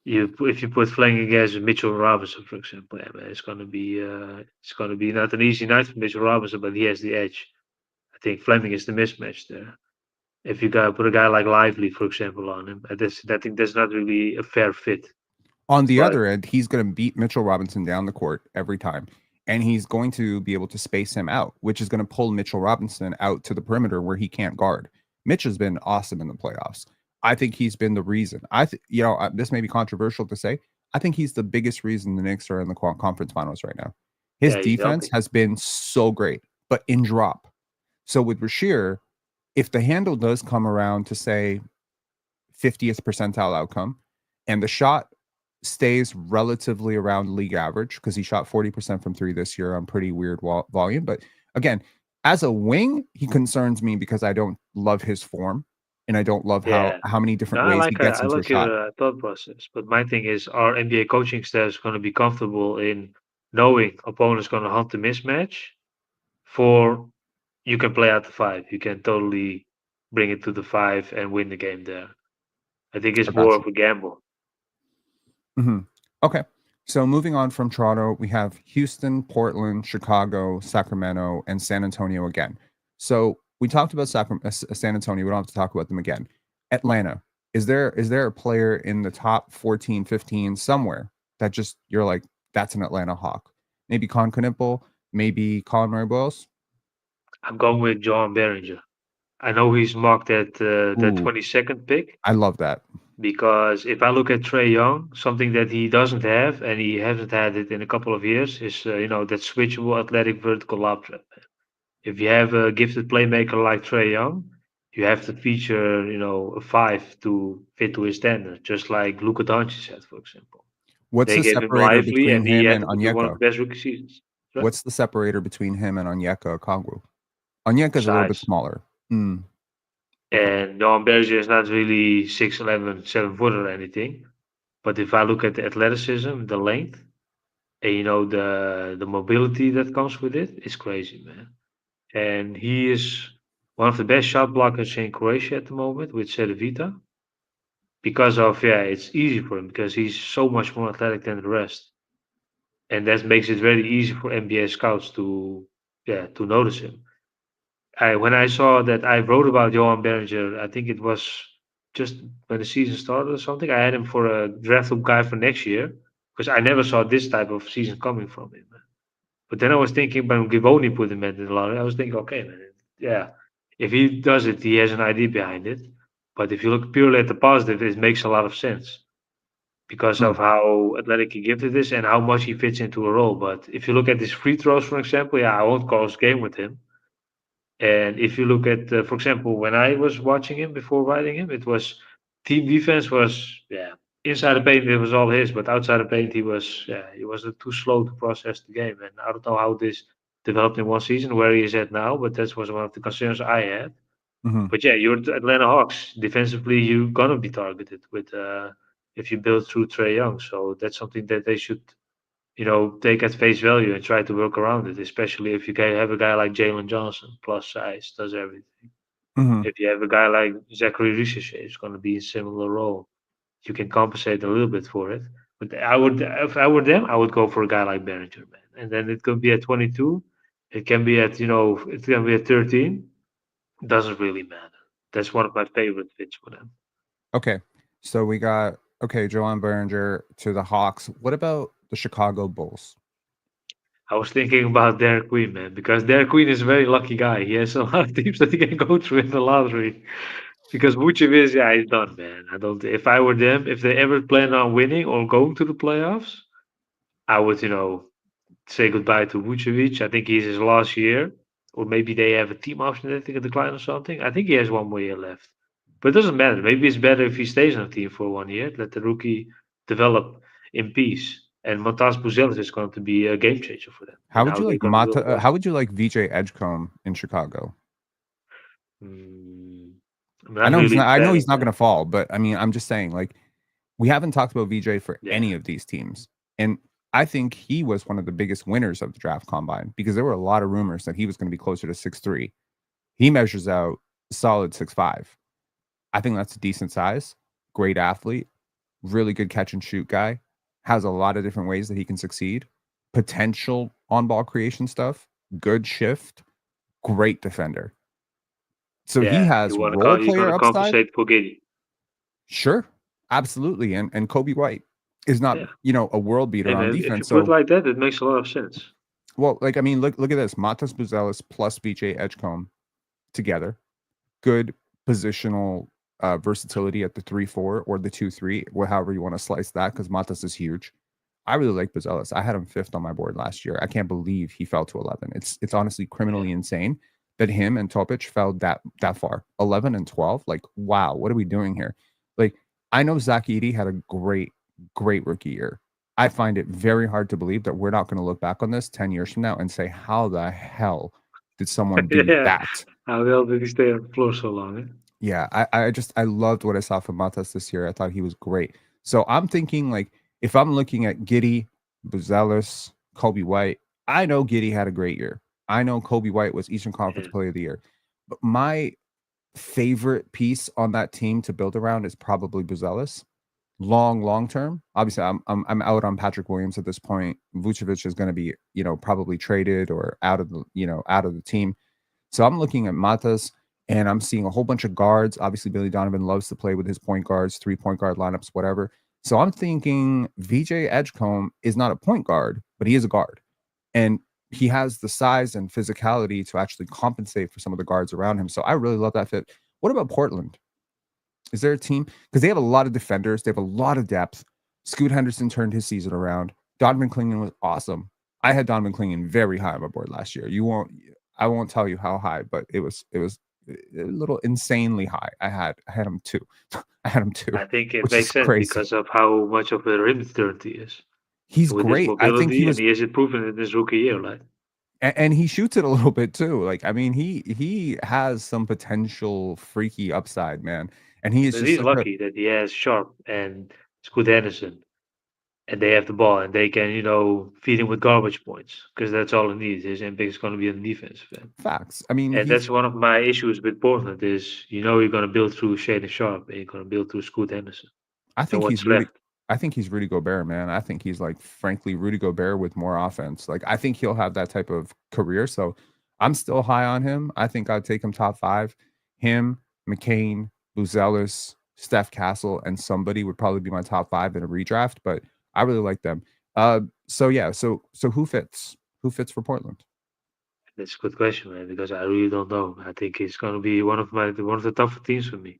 If you put Fleming against Mitchell Robinson, for example, yeah, man, it's going to be not an easy night for Mitchell Robinson, but he has the edge. I think Fleming is the mismatch there. If you got put a guy like Lively, for example, on him, I think that's not really a fair fit. On the But other end, he's going to beat Mitchell Robinson down the court every time. And he's going to be able to space him out, which is going to pull Mitchell Robinson out to the perimeter where he can't guard. Mitch has been awesome in the playoffs. I think he's been the reason. This may be controversial to say. I think he's the biggest reason the Knicks are in the conference finals right now. His yeah, he's defense healthy. has been so great, but in drop. So with Rasheer, if the handle does come around to say 50th percentile outcome and the shot stays relatively around league average because he shot 40% from three this year on pretty weird volume. But again, as a wing, he concerns me because I don't love his form and I don't love Yeah. how many No, different ways he gets I into a like shot. your thought process. But my thing is, our NBA coaching staff is going to be comfortable in knowing opponents going to hunt the mismatch. For you can play out the five. You can totally bring it to the five and win the game there. I think I it's more got of a gamble. you. Okay. So moving on from Toronto, we have Houston, Portland, Chicago, Sacramento, and San Antonio again. So we talked about San Antonio. We don't have to talk about them again. Atlanta. Is there a player in the top 14, 15 somewhere that just you're like, that's an Atlanta Hawk? Maybe Con Knipple, maybe Colin Murray Boyles? I'm going with John Berenger. I know he's marked at the Ooh, 22nd pick I love that. because if I look at Trey Young, something that he doesn't have and he hasn't had it in a couple of years is that switchable athletic vertical lob trap. If you have a gifted playmaker like Trey Young, you have to feature a five to fit to his standard, just like Luka Doncic had, for example. What's They the gave him separator Lively, between and he him had and to be one of the Onyeka? best rookie seasons. Right? What's the separator between him and Onyeka Okongwu? Onyeka's a little bit Size. smaller. Mm, okay. And Noam Berger is not really 6'11", 7 foot or anything. But if I look at the athleticism, the length, and the mobility that comes with it, it's crazy, man. And he is one of the best shot blockers in Croatia at the moment with Cedevita. Because of it's easy for him because he's so much more athletic than the rest, and that makes it very easy for NBA scouts to notice him. When I saw that I wrote about Johan Berenger, I think it was just when the season started or something. I had him for a draftable guy for next year because I never saw this type of season coming from him. But then I was thinking when Givoni put him in the lottery, I was thinking, okay, man, yeah, if he does it, he has an idea behind it. But if you look purely at the positive, it makes a lot of sense because Mm, of how athletic he gifted is and how much he fits into a role. But if you look at his free throws, for example, yeah, I won't cause game with him. And if you look at, for example, when I was watching him before writing him, it was team defense was inside the paint it was all his, but outside the paint he was too slow to process the game. And I don't know how this developed in one season where he is at now, but that was one of the concerns I had. mhm, But yeah, you're the Atlanta Hawks. Defensively, you're gonna be targeted with if you build through Trey Young. So that's something that they should, take at face value and try to work around it. Especially if you can have a guy like Jalen Johnson, plus size, does everything. mhm, If you have a guy like Zachary Ricochet, it's gonna be a similar role. You can compensate a little bit for it. But if I were them, I would go for a guy like Behringer, man. And then it could be at 22. It can be it can be at 13. Doesn't really matter. That's one of my favorite fits for them. okay. So we got Joanne Berenger to the Hawks. What about the Chicago Bulls? I was thinking about Derek Queen, man, because Derek Queen is a very lucky guy. He has a lot of teams that he can go through in the lottery. Because Vucevic, yeah, he's done, man. I don't. If I were them, if they ever plan on winning or going to the playoffs, I would, say goodbye to Vucevic. I think he's his last year, or maybe they have a team option that they can decline or something. I think he has one more year left, but it doesn't matter. Maybe it's better if he stays on the team for 1 year. Let the rookie develop in peace. And Montas Buzelis is going to be a game changer for them How and would how you they're like going to build How basketball. would you like VJ Edgecombe in Chicago? Mm, I'm not really a I know fan he's of not that. going to fall, but I mean, I'm just saying, like, we haven't talked about VJ for Yeah, any of these teams, and I think he was one of the biggest winners of the draft combine because there were a lot of rumors that he was going to be closer to 6'3". He measures out solid 6'5". I think that's a decent size, great athlete, really good catch and shoot guy, has a lot of different ways that he can succeed, potential on ball creation stuff, good shift, great defender. So he Yeah, has role you're player gonna upside. compensate for Giddy. Sure, absolutely. And Kobe White is not, Yeah. a world beater Hey on man, if you defense. put it So, like that, it makes a lot of sense. well, like I mean, look at this: Matas Buzelis plus VJ Edgecombe together. Good positional versatility at the 3-4 or the 2-3, however you want to slice that, because Matas is huge. I really like Buzelis. I had him fifth on my board last year. I can't believe he fell to 11. It's honestly Yeah. criminally insane that him and Topic fell that far. 11 and 12. Like, wow, what are we doing here? Like, I know Zach Edey had a great rookie year. I find it very hard to believe that we're not going to look back on this 10 years from now and say, how the hell did someone do Yeah. that? How the hell did he stay on the floor so long? Eh? Yeah, I loved what I saw from Matas this year. I thought he was great. So I'm thinking, like, if I'm looking at Giddy, Buzelis, Kobe White, I know Giddy had a great year. I know Kobe White was Eastern Conference Yeah. Player of the Year. But my favorite piece on that team to build around is probably Buzelis. Long term. Obviously, I'm out on Patrick Williams at this point. Vucevic is going to be, probably traded or out of the team. So I'm looking at Matas and I'm seeing a whole bunch of guards. Obviously, Billy Donovan loves to play with his point guards, 3 point guard lineups, whatever. So I'm thinking VJ Edgecombe is not a point guard, but he is a guard. And he has the size and physicality to actually compensate for some of the guards around him. So I really love that fit. What about Portland? Is there a team? Because they have a lot of defenders, they have a lot of depth. Scoot Henderson turned his season around. Donovan Clingan was awesome. I had Donovan Clingan very high on my board last year. I won't tell you how high, but it was a little insanely high. I had him two. I had him two, I think it which makes is sense crazy. because of how much of a rim threat he is. He's With his great. I think he mobility, and was, he has it proven in his rookie year, like. and he shoots it a little bit too. Like, I mean, he has some potential freaky upside, man. And he is But just he's such a lucky that he has Sharp and Scoot Henderson, and they have the ball, and they can, feed him with garbage points because that's all he needs. His impact is going to be on the defensive end. facts. I mean, And that's one of my issues with Portland is, you're going to build through Shaden Sharp and you're going to build through Scoot Henderson. I And think he's what's Rudy. left? I think he's Rudy Gobert, man. I think he's like, frankly, Rudy Gobert with more offense. Like, I think he'll have that type of career. So I'm still high on him. I think I'd take him top five. Him, McCain, Buzelis, Steph Castle, and somebody would probably be my top five in a redraft. But I really like them. So yeah. So who fits? Who fits for Portland? That's a good question, man, because I really don't know. I think it's going to be one of the tougher teams for me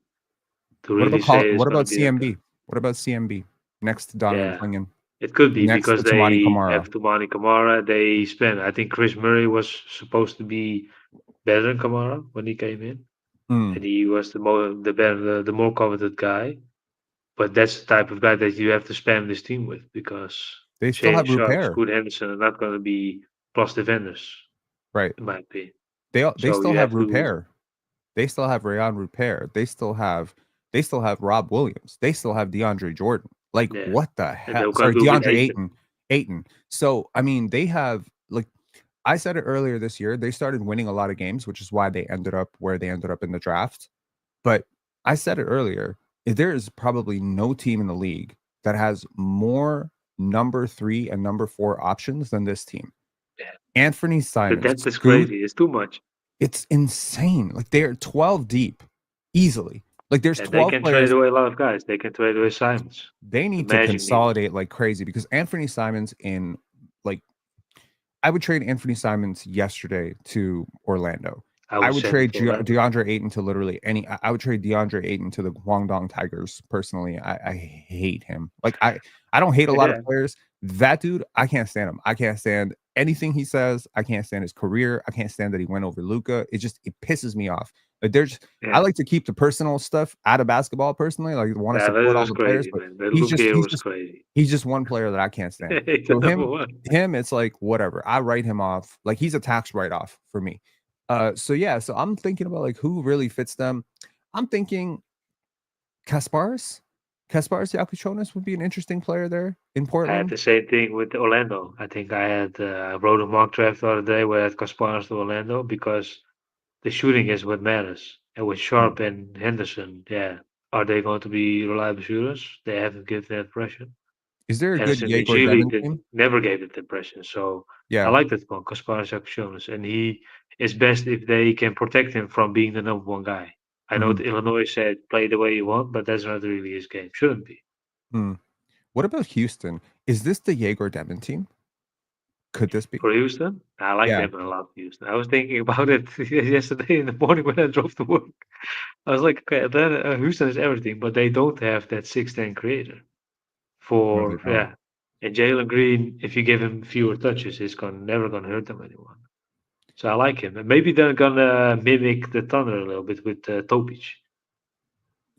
to really say it's What going to about be that guy. CMB? What about CMB next to Donovan Yeah, Clingan? it could be Next because to Tamani they Kamara? have Tumani Kamara. They spent. I think Chris Murray was supposed to be better than Kamara when he came in, Mm. and he was the better, the more coveted guy. But that's the type of guy that you have to spam this team with because They still Shaden have Sharp, Rupert, Scoot Henderson are not going to be plus defenders, right? in my opinion. They So still you have have to, Rupert. They still have Rayon Rupert. They still have Rob Williams. They still have DeAndre Jordan. Like, yeah. what the And hell? they're going Sorry, to do with DeAndre Aiton. Ayton. Ayton. So I mean, they have, like, I said it earlier this year. They started winning a lot of games, which is why they ended up where they ended up in the draft. But I said it earlier. There is probably no team in the league that has more number 3 and number 4 options than this team. Yeah. Anthony The Simons, depth is Scoot, crazy. It's too much. it's insane. Like, they're 12 deep easily. Like, there's And they 12 can trade players. away a lot of guys. They can trade away Simons. They The need to Magic need him. consolidate like crazy because Anthony Simons in, like, I would trade Anthony Simons yesterday to Orlando. I I would would send him trade to Orlando. DeAndre Ayton to literally any. I would trade DeAndre Ayton to the Guangdong Tigers. Personally, I hate him. Like, I don't hate a lot of Yeah. players. That dude, I can't stand him. I can't stand anything he says. I can't stand his career. I can't stand that he went over Luca. It pisses me off. Like, I Yeah. like to keep the personal stuff out of basketball personally. Like, I want to Yeah, that support all was the players, crazy, but man. That he's look just here he's was just crazy. he's just one player that I can't stand. He's the So number one. it's like whatever. I write him off. Like, he's a tax write off for me. So yeah, so I'm thinking about, like, who really fits them. I'm thinking Kasparis. Kasparis Yakuchonis would be an interesting player there in I had Portland. the same thing with Orlando. I think I wrote a mock draft the other day where I had Kasparas to Orlando because the shooting is what matters. And with Mm. Sharp and Henderson, yeah, are they going to be reliable shooters? They haven't given that impression. Is there a good Ersin Yegor Demir Demir did team? never gave that impression. So I Yeah. like that one, Kasparas Jonas, and he is best if they can protect him from being the number one guy. I know Mhm. that Illinois said play the way you want, but that's not really his game. Shouldn't be. Hmm. What about Houston? Is this the Yegor Demir team? Could this be? For Houston, I like Yeah. them a lot. Houston. I was thinking about it yesterday in the morning when I drove to work. I was like, okay, then Houston is everything, but they don't have that 6'10" creator. No, they For don't. yeah, and Jalen Green, if you give him fewer touches, he's gonna never gonna hurt them anyone. So I like him, and maybe they're gonna mimic the Thunder a little bit with Topic.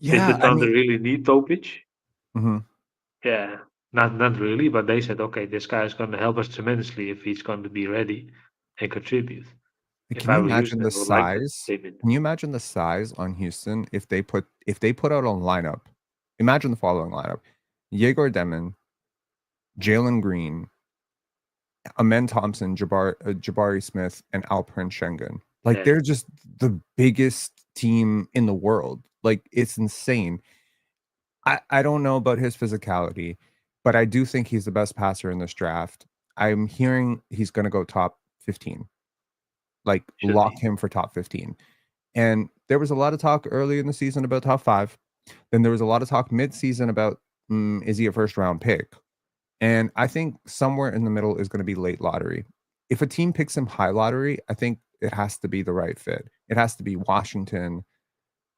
Did the Yeah, I Thunder mean, really need Topic? mhm. Yeah, not really, but they said, okay, this guy is gonna help us tremendously if he's going to be ready and contribute. If Can I you were imagine Houston, the I would like that size? statement. Can you imagine the size on Houston if they put out a lineup? Imagine the following lineup: Yegor Demir, Jalen Green, Amen Thompson, Jabari Smith, and Alperen Schengen. Like Yeah, they're just the biggest team in the world. Like it's insane. I don't know about his physicality, but I do think he's the best passer in this draft. I'm hearing he's going to go top 15. Like should lock be. him for top 15. And there was a lot of talk early in the season about top 5. Then there was a lot of talk mid-season about is he a first round pick? And I think somewhere in the middle is going to be late lottery. If a team picks him high lottery, I think it has to be the right fit. It has to be Washington,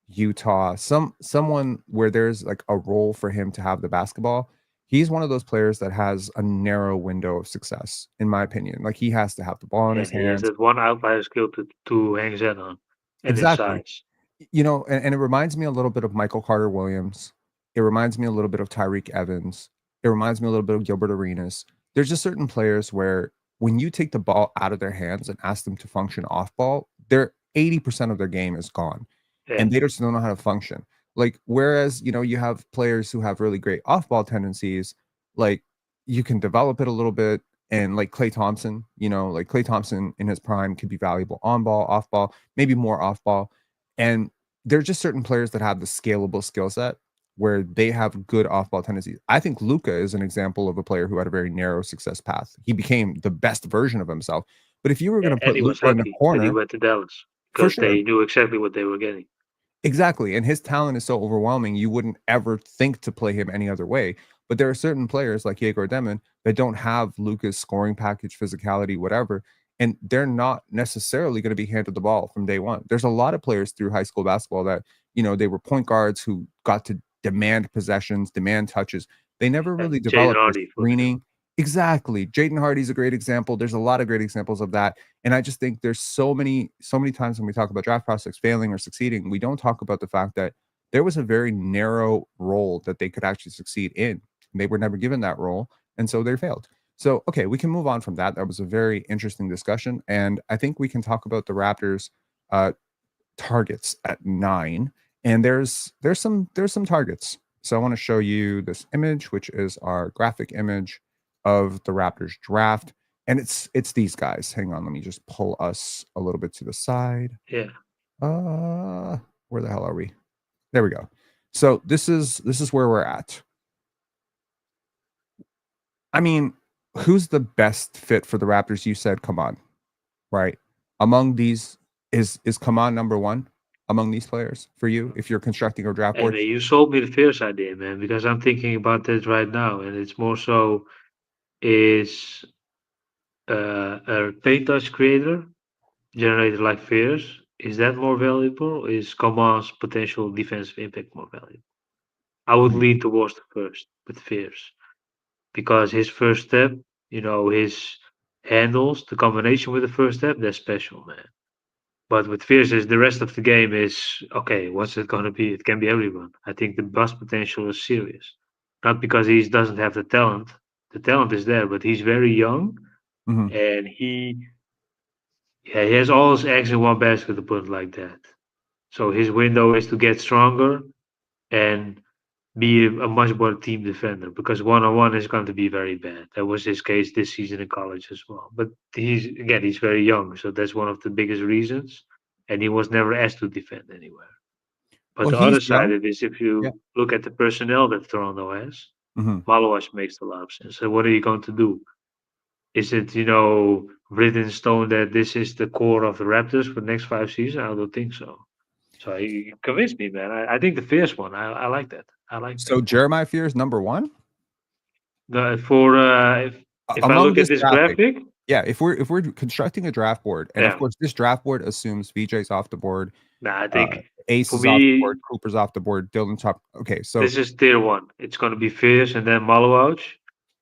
Utah, someone where there's like a role for him to have the basketball. He's one of those players that has a narrow window of success, in my opinion. Like he has to have the ball in Yeah, his he has hands. that one outlier skill to hang his head on, and his Exactly. size. You know, and it reminds me a little bit of Michael Carter Williams. It reminds me a little bit of Tyreek Evans. It reminds me a little bit of Gilbert Arenas. There's just certain players where when you take the ball out of their hands and ask them to function off ball, their 80% of their game is gone. Yeah, And they just don't know how to function. Like, whereas, you know, you have players who have really great off ball tendencies, like you can develop it a little bit. And like Clay Thompson, you know, like Clay Thompson in his prime could be valuable on ball, off ball, maybe more off ball. And there's just certain players that have the scalable skill set where they have good off-ball tendencies. I think Luca is an example of a player who had a very narrow success path. He became the best version of himself. But if you were yeah, going to and put he was Luca in the happy that he corner, went to Dallas for because sure. they knew exactly what they were getting. Exactly, and his talent is so overwhelming, you wouldn't ever think to play him any other way. But there are certain players like Yegor Demir that don't have Luka's scoring package, physicality, whatever, and they're not necessarily going to be handed the ball from day one. There's a lot of players through high school basketball that, you know, they were point guards who got to demand possessions, demand touches. They never really Jaden developed their Hardy, for screening. example. Exactly. Jaden Hardy's a great example. There's a lot of great examples of that. And I just think there's so many times when we talk about draft prospects failing or succeeding, we don't talk about the fact that there was a very narrow role that they could actually succeed in. They were never given that role, and so they failed. So, okay, we can move on from that. That was a very interesting discussion, and I think we can talk about the Raptors' uh, targets at 9. And there's some targets. So I want to show you this image, which is our graphic image of the Raptors draft. And it's these guys. Hang on, let me just pull us a little bit to the side. Yeah, Uh where the hell are we? There we go. So this is where we're at. I mean, who's the best fit for the Raptors? You said come on, right? Among these is come on number one among these players for you if you're constructing a draft and board? you sold me the Fierce idea, man, because I'm thinking about that right now, and it's more so is a paint touch creator generated like Fierce. Is that more valuable? Is Coman's potential defensive impact more valuable? I would Hmm. lean towards the first with Fierce because his first step, his handles, the combination with the first step, that's special, man. But with Fierce, is the rest of the game is okay. What's it gonna be? It can be everyone. I think the bust potential is serious, not because he doesn't have the talent. The talent is there, but he's very young Hmm. and he has all his eggs in one basket to put it like that. So his window is to get stronger and be a much better team defender because one on one is going to be very bad. That was his case this season in college as well. But he's very young, so that's one of the biggest reasons. And he was never asked to defend anywhere. But Well, the he's other side young. of it is if Yeah. you look at the personnel that Toronto has, Mhm. Malowash makes a lot of sense. So what are you going to do? Is it, written in stone that this is the core of the Raptors for the next 5 seasons? I don't think so. So you convinced me, man. I think the fierce one. I like that. I like that. So Jeremiah Fear is number 1? For if I Among look at this this graphic. graphic, Yeah, if we're constructing a draft board, and of yeah. course this draft board assumes VJ's off the board, Nah, I uh, think Ace for is off the board, me, Cooper's off the board, Dylan's top. Okay, so this is tier one. It's going to be fierce and then Malowouch.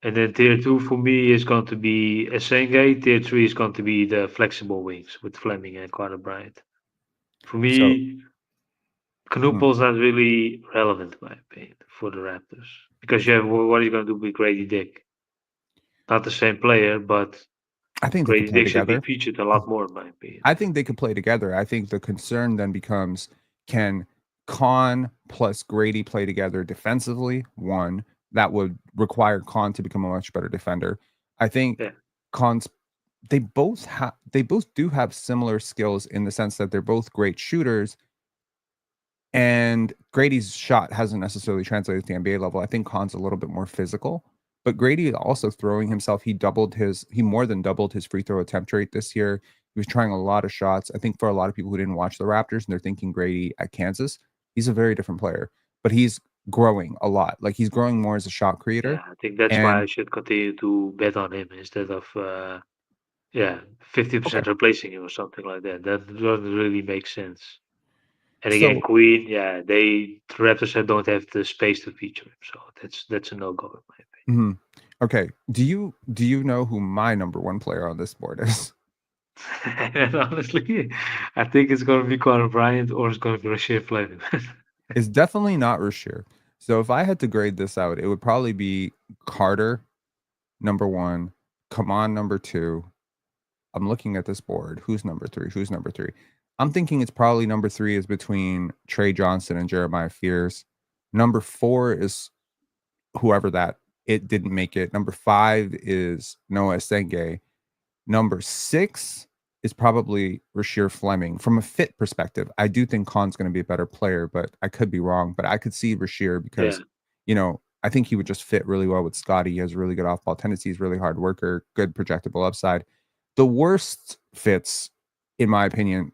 And then tier two for me is going to be Esenge. Tier three is going to be the flexible wings with Fleming and Carter Bryant. For so me, mhm. Knoopel's not really relevant, in my opinion, for the Raptors. Because you have what are you going to do with Grady Dick? Not the same player, but I think they could Grady play Dick should be together. featured a lot more, in my opinion. I think they could play together. I think the concern then becomes, can Khan plus Grady play together defensively? One, that would require Khan to become a much better defender. I think Yeah, Khan's they both do have similar skills in the sense that they're both great shooters, and Grady's shot hasn't necessarily translated to the NBA level. I think Khan's a little bit more physical, but Grady also throwing himself. He more than doubled his free throw attempt rate this year. He was trying a lot of shots. I think for a lot of people who didn't watch the Raptors and they're thinking Grady at Kansas, he's a very different player, but he's growing a lot. Like he's growing more as a shot creator. yeah. I think that's why I And should continue to bet on him instead of yeah, okay, 50% replacing him or something like that. That doesn't really make sense. And again, so Queen, yeah, the Raptors don't have the space to feature him, so that's a no go in my mhm. Okay, do you know who my number one player on this board is? opinion. And honestly, I think it's gonna be Conor Bryant or it's gonna be Rasheed Fleming. It's definitely not Rasheer. So if I had to grade this out, it would probably be Carter number 1, Come on number 2. I'm looking at this board. Who's number 3? Who's number 3? I'm thinking it's probably number 3 is between Trey Johnson and Jeremiah Fears. Number 4 is whoever that it didn't make it. Number 5 is Noah Senge. Number 6 is probably Rasheer Fleming. From a fit perspective, I do think Khan's gonna be a better player, but I could be wrong. But I could see Rasheer Yeah, because, I think he would just fit really well with Scotty. He has really good off-ball tendencies, really hard worker, good projectable upside. The worst fits, in my opinion,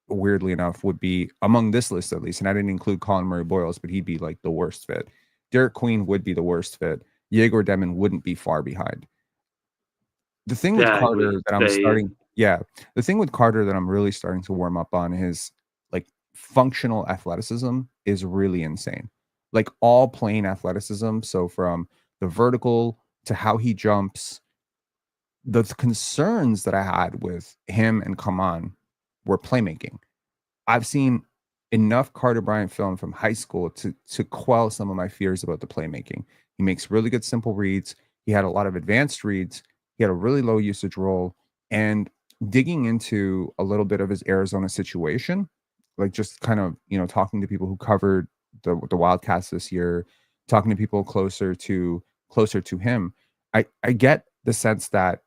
weirdly enough, would be among this list at least, and I didn't include Colin Murray Boyles, but he'd be like the worst fit. Derek Queen would be the worst fit. Yegor Demon wouldn't be far behind. The thing with yeah, I agree. Carter that I'm They, starting yeah, the thing with Carter that I'm really starting to warm up on is, like, functional athleticism is really insane. Like, all plane athleticism, so from the vertical to how he jumps, the concerns that I had with him and Kaman were playmaking. I've seen enough Carter Bryant film from high school to quell some of my fears about the playmaking. He makes really good simple reads. He had a lot of advanced reads. He had a really low usage role. And digging into a little bit of his Arizona situation, like just kind of, talking to people who covered the Wildcats this year, talking to people closer to him, I get the sense that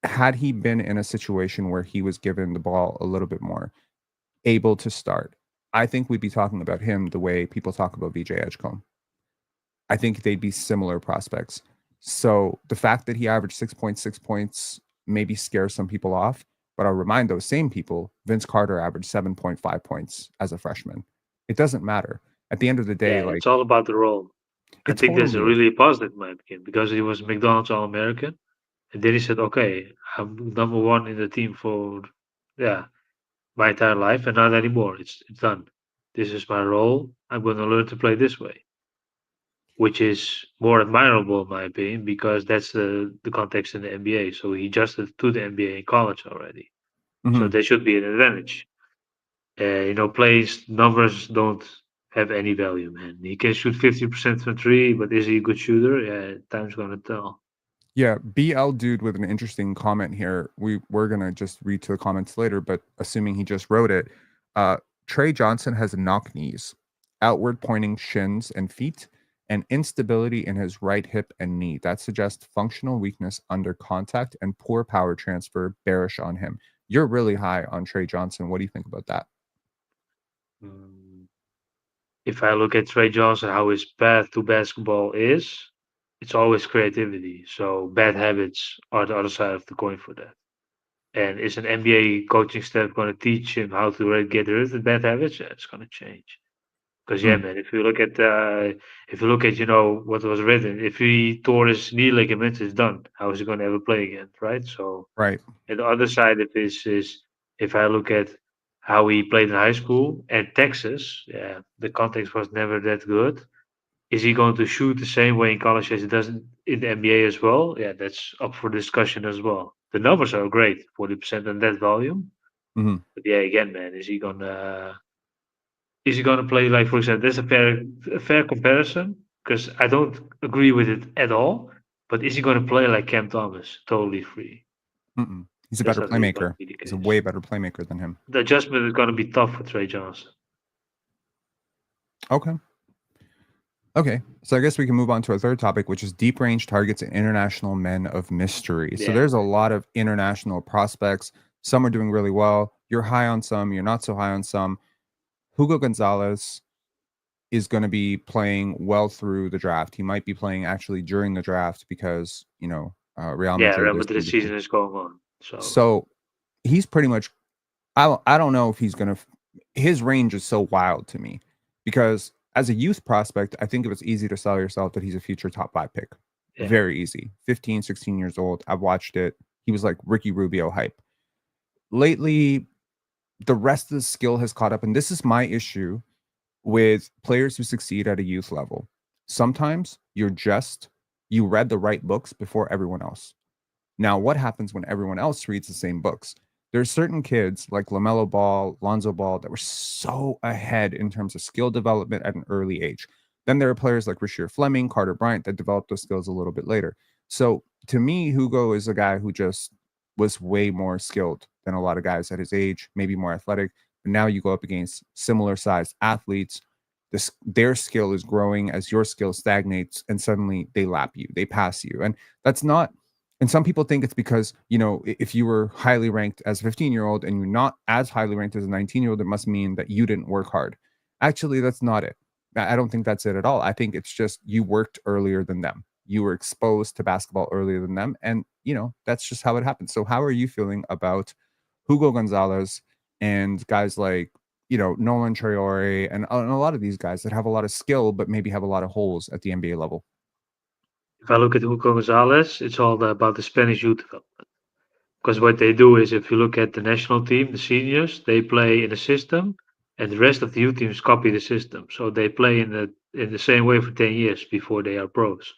had he been in a situation where he was given the ball a little bit more, able to start, I think we'd be talking about him the way people talk about VJ Edgecombe. I think they'd be similar prospects. So the fact that he averaged 6.6 points maybe scares some people off, but I'll remind those same people Vince Carter averaged 7.5 points as a freshman. It doesn't matter. At the end of the day, yeah, like, it's all about the role. I it think that's a totally is. really positive in my opinion because he was McDonald's All American, and then he said, "Okay, I'm number one in the team for yeah my entire life, and not anymore. It's done. This is my role. I'm going to learn to play this way." Which is more admirable in my opinion because that's the context in the NBA. So he adjusted to the NBA in college already. So Mhm. there should be an advantage. Plays numbers don't have any value, man. He can shoot 50% from three, but is he a good shooter? Yeah, time's gonna tell. Yeah, BL dude with an interesting comment here. We're gonna just read to the comments later, but assuming he just wrote it, uh, Trey Johnson has knock knees, outward pointing shins and feet, and instability in his right hip and knee. That suggests functional weakness under contact and poor power transfer, bearish on him. You're really high on Trey Johnson. What do you think about that? Mm, If I look at Trey Johnson, how his path to basketball is, it's always creativity. So bad habits are the other side of the coin for that. And is an NBA coaching staff going to teach him how to get rid of the bad habits? Yeah, it's going to change. Because yeah, Mm, man, if you look at what was written, if he tore his knee ligaments, it's done. How is he going to ever play again, right? So right. and the other side of this is if I look at how he played in high school at Texas, yeah, the context was never that good. Is he going to shoot the same way in college as he does in the NBA as well? Yeah, that's up for discussion as well. The numbers are great, 40% on that volume. Hmm. But yeah, again, man, is he gonna play like, for example, there's a fair comparison because I don't agree with it at all. But is he gonna play like Cam Thomas, totally free? Mm-mm. He's a That's better not really gonna playmaker. be the He's a case. way better playmaker than him. The adjustment is gonna be tough for Trey Johnson. Okay. Okay. So I guess we can move on to a third topic, which is deep range targets and international men of mystery. So Yeah, there's a lot of international prospects. Some are doing really well. You're high on some, you're not so high on some. Hugo Gonzalez is going to be playing well through the draft. He might be playing actually during the draft because, Real yeah. Madrid Real is Madrid going to be. season is going on, so So he's pretty much I don't know if he's gonna. His range is so wild to me because as a youth prospect, I think it was easy to sell yourself that he's a future top 5 pick. yeah. Very easy. 15, 16 years old. I've watched it. He was like Ricky Rubio hype. Lately, the rest of the skill has caught up, and this is my issue with players who succeed at a youth level. Sometimes you read the right books before everyone else. Now, what happens when everyone else reads the same books? There's certain kids like LaMelo Ball, Lonzo Ball that were so ahead in terms of skill development at an early age. Then there are players like Rasheer Fleming, Carter Bryant that developed those skills a little bit later. So to me, Hugo is a guy who just was way more skilled than a lot of guys at his age, maybe more athletic. But now you go up against similar sized athletes. Their skill is growing as your skill stagnates, and suddenly they lap you, they pass you. And that's not and some people think it's because, if you were highly ranked as a 15-year-old and you're not as highly ranked as a 19-year-old, it must mean that you didn't work hard. Actually, that's not it. I don't think that's it at all. I think it's just you worked earlier than them. You were exposed to basketball earlier than them. And, that's just how it happens. So, how are you feeling about Hugo Gonzalez and guys like, Nolan Traore and a lot of these guys that have a lot of skill, but maybe have a lot of holes at the NBA level? If I look at Hugo Gonzalez, it's all about the Spanish youth development. Because what they do is, if you look at the national team, the seniors, they play in a system, and the rest of the youth teams copy the system. So they play in the same way for 10 years before they are pros.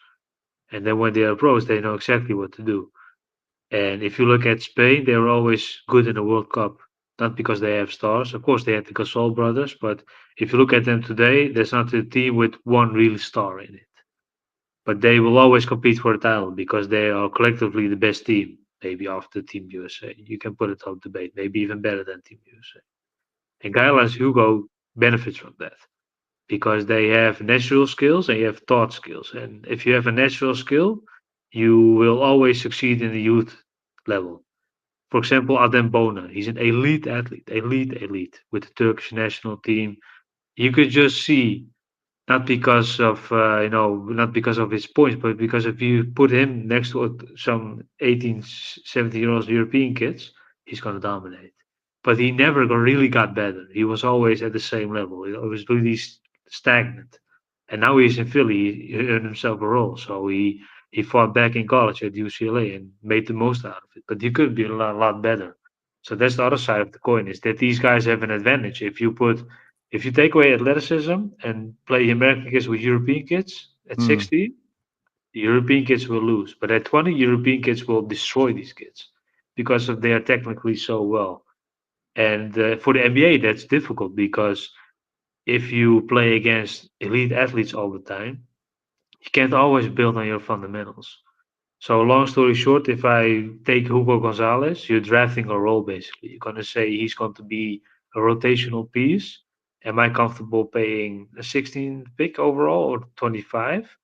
And then when they are pros, they know exactly what to do. And if you look at Spain, they were always good in the World Cup, not because they have stars. Of course, they had the Gasol brothers, but if you look at them today, there's not a team with one real star in it. But they will always compete for the title because they are collectively the best team. Maybe after Team USA, you can put it up debate. Maybe even better than Team USA. And Guy Hugo benefits from that because they have natural skills and you have taught skills. And if you have a natural skill, you will always succeed in the youth level. For example, Adem Bona, he's an elite athlete, elite with the Turkish national team. You could just see not because of not because of his points, but because if you put him next to some 18, 17-year-old European kids, he's going to dominate. But he never really got better. He was always at the same level. It was really stagnant. And now he's in Philly. He earned himself a role. So he fought back in college at UCLA and made the most out of it. But he could be a lot better. So that's the other side of the coin, is that these guys have an advantage. If you take away athleticism and play American kids with European kids at Mm, 16, the European kids will lose. But at 20, European kids will destroy these kids because they are technically so well. And for the NBA, that's difficult because if you play against elite athletes all the time, you can't always build on your fundamentals. So long story short, if I take Hugo Gonzalez, you're drafting a role basically. You're gonna say he's going to be a rotational piece. Am I comfortable paying a 16 pick overall or 25?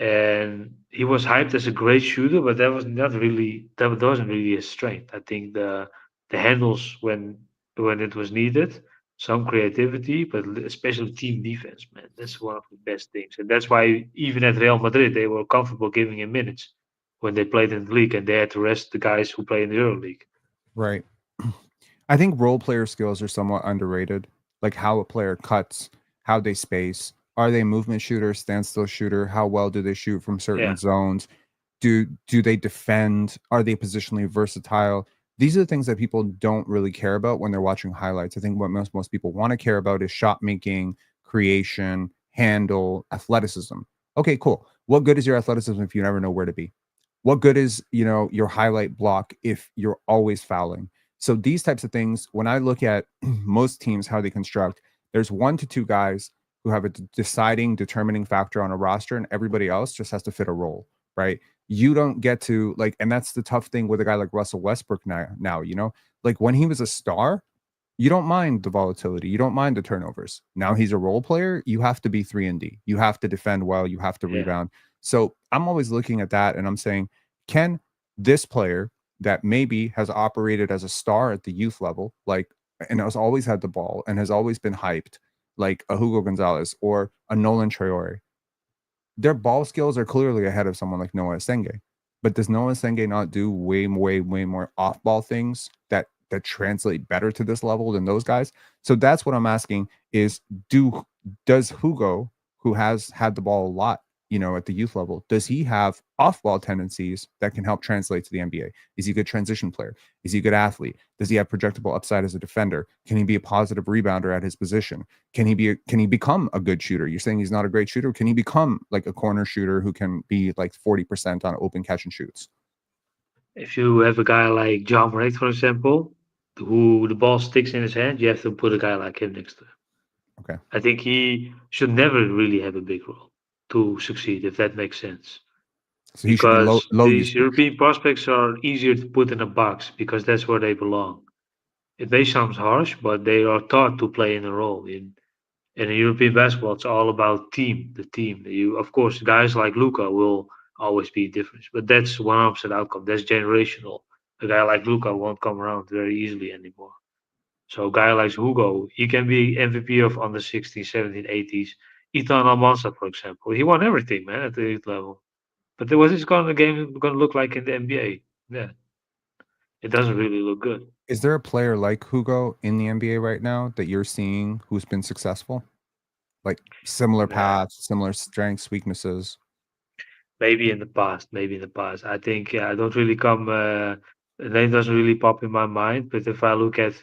And he was hyped as a great shooter, but that wasn't really his strength. I think the handles when it was needed. some creativity, but especially team defense, man. That's one of the best things. And that's why even at Real Madrid, they were comfortable giving him minutes when they played in the league and they had to rest the guys who play in the EuroLeague. Right. I think role player skills are somewhat underrated. Like how a player cuts, how they space. Are they a movement shooter, standstill shooter? How well do they shoot from Yeah. certain zones? Do they defend? Are they positionally versatile? These are the things that people don't really care about when they're watching highlights. I think what most people want to care about is shot making, creation, handle, athleticism. Okay, cool. What good is your athleticism if you never know where to be? What good is, your highlight block if you're always fouling? So these types of things, when I look at most teams, how they construct, there's 1 to 2 guys who have a deciding, determining factor on a roster, and everybody else just has to fit a role, right? You don't get to like, and that's the tough thing with a guy like Russell Westbrook now, like when he was a star, you don't mind the volatility, you don't mind the turnovers. Now he's a role player, you have to be 3 and D. You have to defend well, you have to Yeah. rebound. So I'm always looking at that and I'm saying, can this player that maybe has operated as a star at the youth level, like, and has always had the ball and has always been hyped, like a Hugo Gonzalez or a Nolan Traore, their ball skills are clearly ahead of someone like Noah Senge. But does Noah Senge not do way more off ball things that translate better to this level than those guys? So that's what I'm asking is does Hugo, who has had the ball a lot, at the youth level, does he have off ball tendencies that can help translate to the NBA? Is he a good transition player? Is he a good athlete? Does he have projectable upside as a defender? Can he be a positive rebounder at his position? Can he become a good shooter? You're saying he's not a great shooter. Can he become like a corner shooter who can be like 40% on open catch and shoots? If you have a guy like John Morant, for example, who the ball sticks in his hand, you have to put a guy like him next to him. Okay. I think he should never really have a big role to succeed, if that makes sense. So he should be low Because low these usage. European prospects are easier to put in a box because that's where they belong. It may sound harsh, but they are taught to play in a role. In European basketball, it's all about the team. You, of course, guys like Luca will always be different, but that's 100% outcome. That's generational. A guy like Luca won't come around very easily anymore. So a guy like Hugo, he can be MVP of under 16, 17, 80s. Ethan Almanza, for example, he won everything, man, at the elite level. But what is going the game going to look like in the NBA? Yeah, it doesn't really look good. Is there a player like Hugo in the NBA right now that you're seeing who's been successful? Like similar Nah, paths, similar strengths, weaknesses? maybe in the past, maybe in the past. I think yeah, I don't really come. The name doesn't really pop in my mind. But if I look at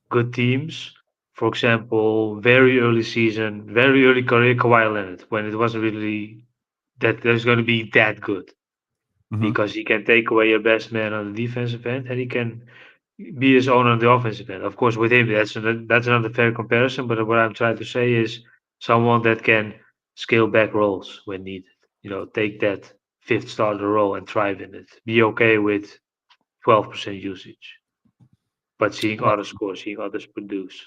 good teams, for example, very early season, very early career, Kawhi Leonard, when it wasn't really that there's going to be that good Hmm. because he can take away your best man on the defensive end and he can be his own on the offensive end. Of course, with him, that's another fair comparison. But what I'm trying to say is someone that can scale back roles when needed. Take that fifth starter role and thrive in it. Be okay with 12% usage, but seeing Well, others score, seeing others produce.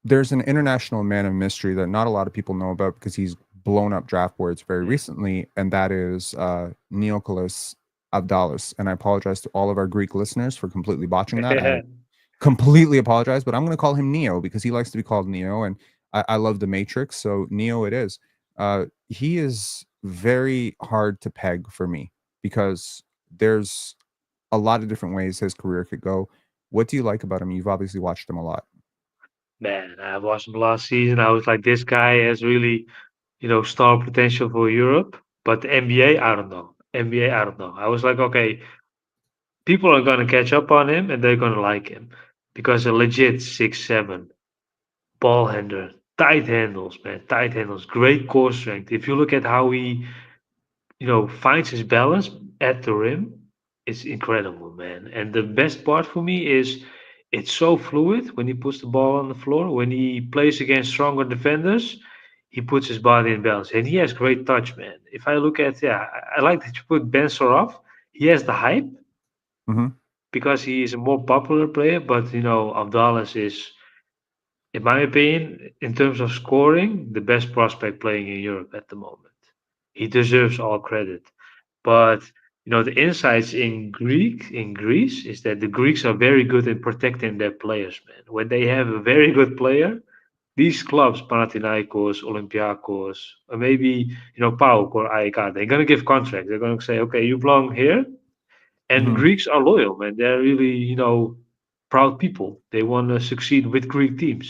there's an international man of mystery that not a lot of people know about because he's blown up draft boards very Yeah. recently, and that is Neokolis Abdalos. And I apologize to all of our Greek listeners for completely botching that. I completely apologize, but I'm going to call him Neo because he likes to be called Neo, and I love the Matrix, so Neo it is. He is very hard to peg for me because there's a lot of different ways his career could go. What do you like about him? You've obviously watched him a lot. Man, I watched him last season. I was like, this guy has really, star potential for Europe. But the NBA, I don't know. NBA, I don't know. I was like, okay, people are going to catch up on him and they're going to like him because a legit 6'7" ball handler, tight handles, man, tight handles, great core strength. If you look at how he, finds his balance at the rim, it's incredible, man. And the best part for me is it's so fluid when he puts the ball on the floor. When he plays against stronger defenders, he puts his body in balance, and he has great touch, man. If I look at, yeah, I like that you put Ben Soroff. He has the hype Hmm. because he is a more popular player, but Abdallah is, in my opinion, in terms of scoring, the best prospect playing in Europe at the moment. He deserves all credit. But The insights in Greece is that the Greeks are very good in protecting their players, man. When they have a very good player, these clubs, Panathinaikos, Olympiacos, or maybe PAOK or AEK, they're gonna give contracts. They're gonna say, okay, you belong here, and Hmm. Greeks are loyal, man. They're really, proud people. They want to succeed with Greek teams.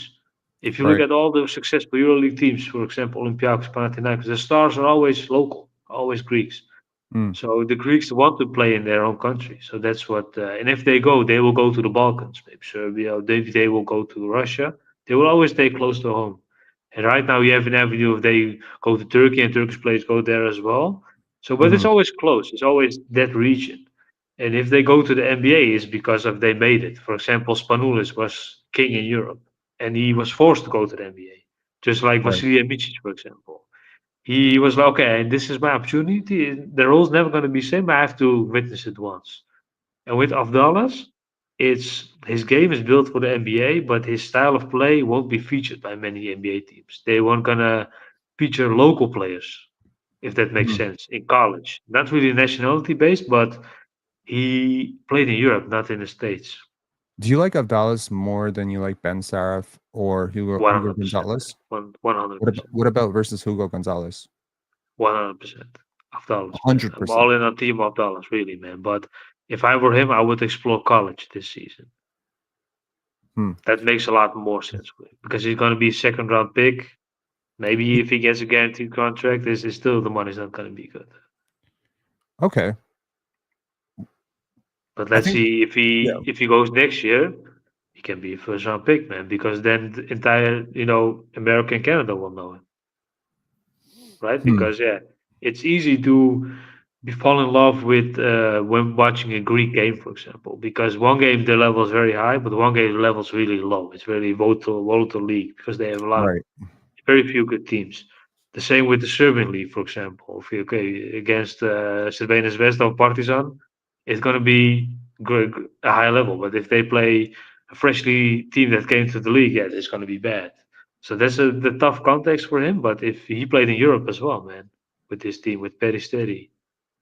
If you look Right. at all the successful EuroLeague teams, for example, Olympiacos, Panathinaikos, the stars are always local, always Greeks. Mm. So the Greeks want to play in their own country. So that's what, and if they go, they will go to the Balkans, maybe Serbia, maybe they will go to Russia. They will always stay close to home. And right now you have an avenue if they go to Turkey and Turkish players go there as well. So, but it's Hmm. always close. It's always that region. And if they go to the NBA, it's because of they made it. For example, Spanoulis was king in Europe, and he was forced to go to the NBA, just like Right. Vasilij Micic, for example. He was like, okay, and this is my opportunity. The role's never going to be same. I have to witness it once. And with Avdalas, it's his game is built for the NBA, but his style of play won't be featured by many NBA teams. They weren't gonna feature local players, if that makes Mhm. sense, in college. Not really nationality based, but he played in Europe, not in the States. Do you like Abdallas more than you like Ben Saraf or Hugo 100%, man. Gonzalez? One hundred percent. What about versus Hugo Gonzalez? 100%. Avdalas, man. I'm 100%. all in on team Avdalas, really, man. But if I were him, I would explore college this season. Hmm. That makes a lot more sense for him because he's going to be a second round pick. Maybe if he gets a guaranteed contract, this is still the money's not going to be good. Okay. But I let's think, see if yeah. he goes next year, he can be a first round pick, man. Because then the entire America and Canada will know him, right? Hmm. Because yeah, it's easy to fall in love with when watching a Greek game, for example. Because one game the level is very high, but one game the level is really low. It's very volatile league because they have a lot of Right. very few good teams. The same with the Serbian league, for example. If you okay against Crvena Zvezda or Partizan, it's going to be a high level. But if they play a freshly team that came to the league, yeah, it's going to be bad. So that's the tough context for him. But if he played in Europe as well, man, with his team with Peristeri,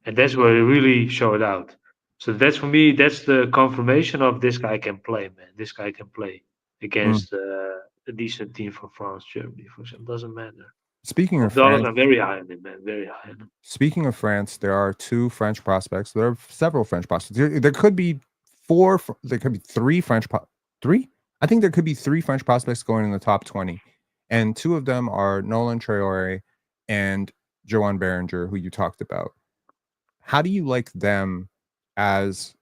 and that's where he really showed out. So that's for me. That's the confirmation of this guy can play, man. This guy can play Hmm. against a decent team from France, Germany, for example. Doesn't matter. Speaking of Of dollars, France, I'm very high on him, man. Very high on him. there are two French prospects. There are several French prospects. There could be four. There could be three three. I think there could be three French prospects going in the top 20, and two of them are Nolan Traore and Joan Berenger, who you talked about. How do you like them as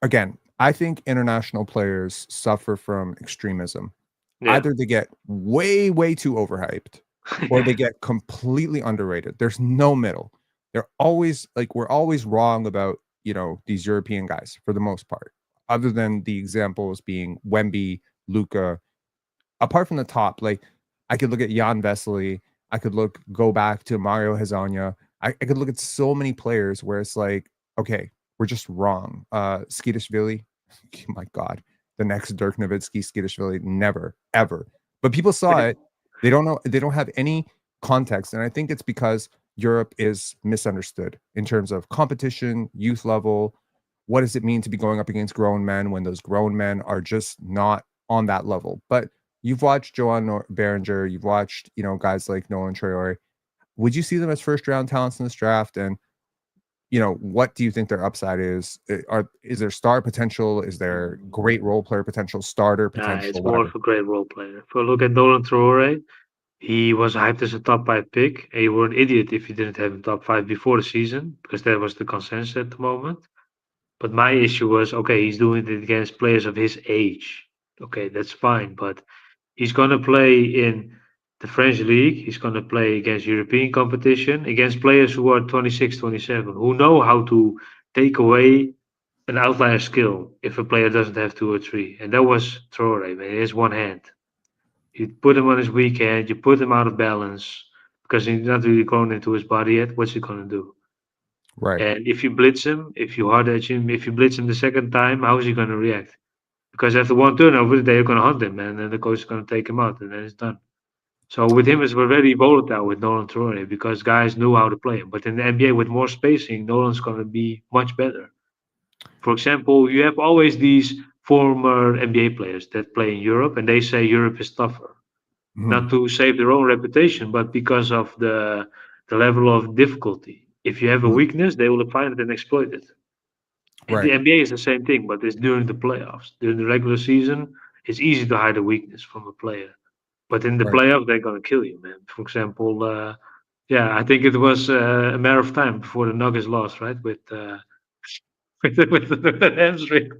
again? I think international players suffer from extremism. Yeah, Either they get way too overhyped or they yeah, get completely underrated. There's no middle. They're always like we're always wrong about, these European guys for the most part. Other than the examples being Wemby, Luca, apart from the top, like I could look at Jan Vesely, I could go back to Mario Hezonja. I could look at so many players where it's like, okay, we're just wrong. Skidishvili, my God, the next Dirk Nowitzki, Skidishvili, never, ever. But people saw it. They don't know, they don't have any context. And I think it's because Europe is misunderstood in terms of competition, youth level. What does it mean to be going up against grown men when those grown men are just not on that level? But you've watched Berenger, you've watched, guys like Nolan Traore. Would you see them as first round talents in this draft? And, what do you think their upside is? Is there star potential? Is there great role player potential, starter it's potential, more whatever? of a great role player. If we look at Nolan Traore, he was hyped as a top five pick, and you were an idiot if you didn't have him top five before the season, because that was the consensus at the moment. But my issue was, okay, he's doing it against players of his age. Okay, that's fine, but he's going to play in the French league. He's going to play against European competition, against players who are 26, 27, who know how to take away an outlier skill if a player doesn't have two or three. And that was Traore, man. He has one hand. You put him on his weak hand, you put him out of balance because he's not really grown into his body yet. What's he going to do? Right. And if you blitz him, if you hard edge him, if you blitz him the second time, how is he going to react? Because after one turnover, they're going to hunt him, man, and the coach is going to take him out, and then it's done. So with him, it's very volatile with Nolan Traore because guys knew how to play him. But in the NBA with more spacing, Nolan's going to be much better. For example, you have always these former NBA players that play in Europe, and they say Europe is tougher, Mhm. not to save their own reputation, but because of the level of difficulty. If you have a Mhm. weakness, they will find it and exploit it. And the Right. NBA is the same thing, but it's during the playoffs. During the regular season, it's easy to hide a weakness from a player. But in the Right. playoff, they're gonna kill you, man. For example, yeah, I think it was a matter of time before the Nuggets lost, right? With with the hamstring.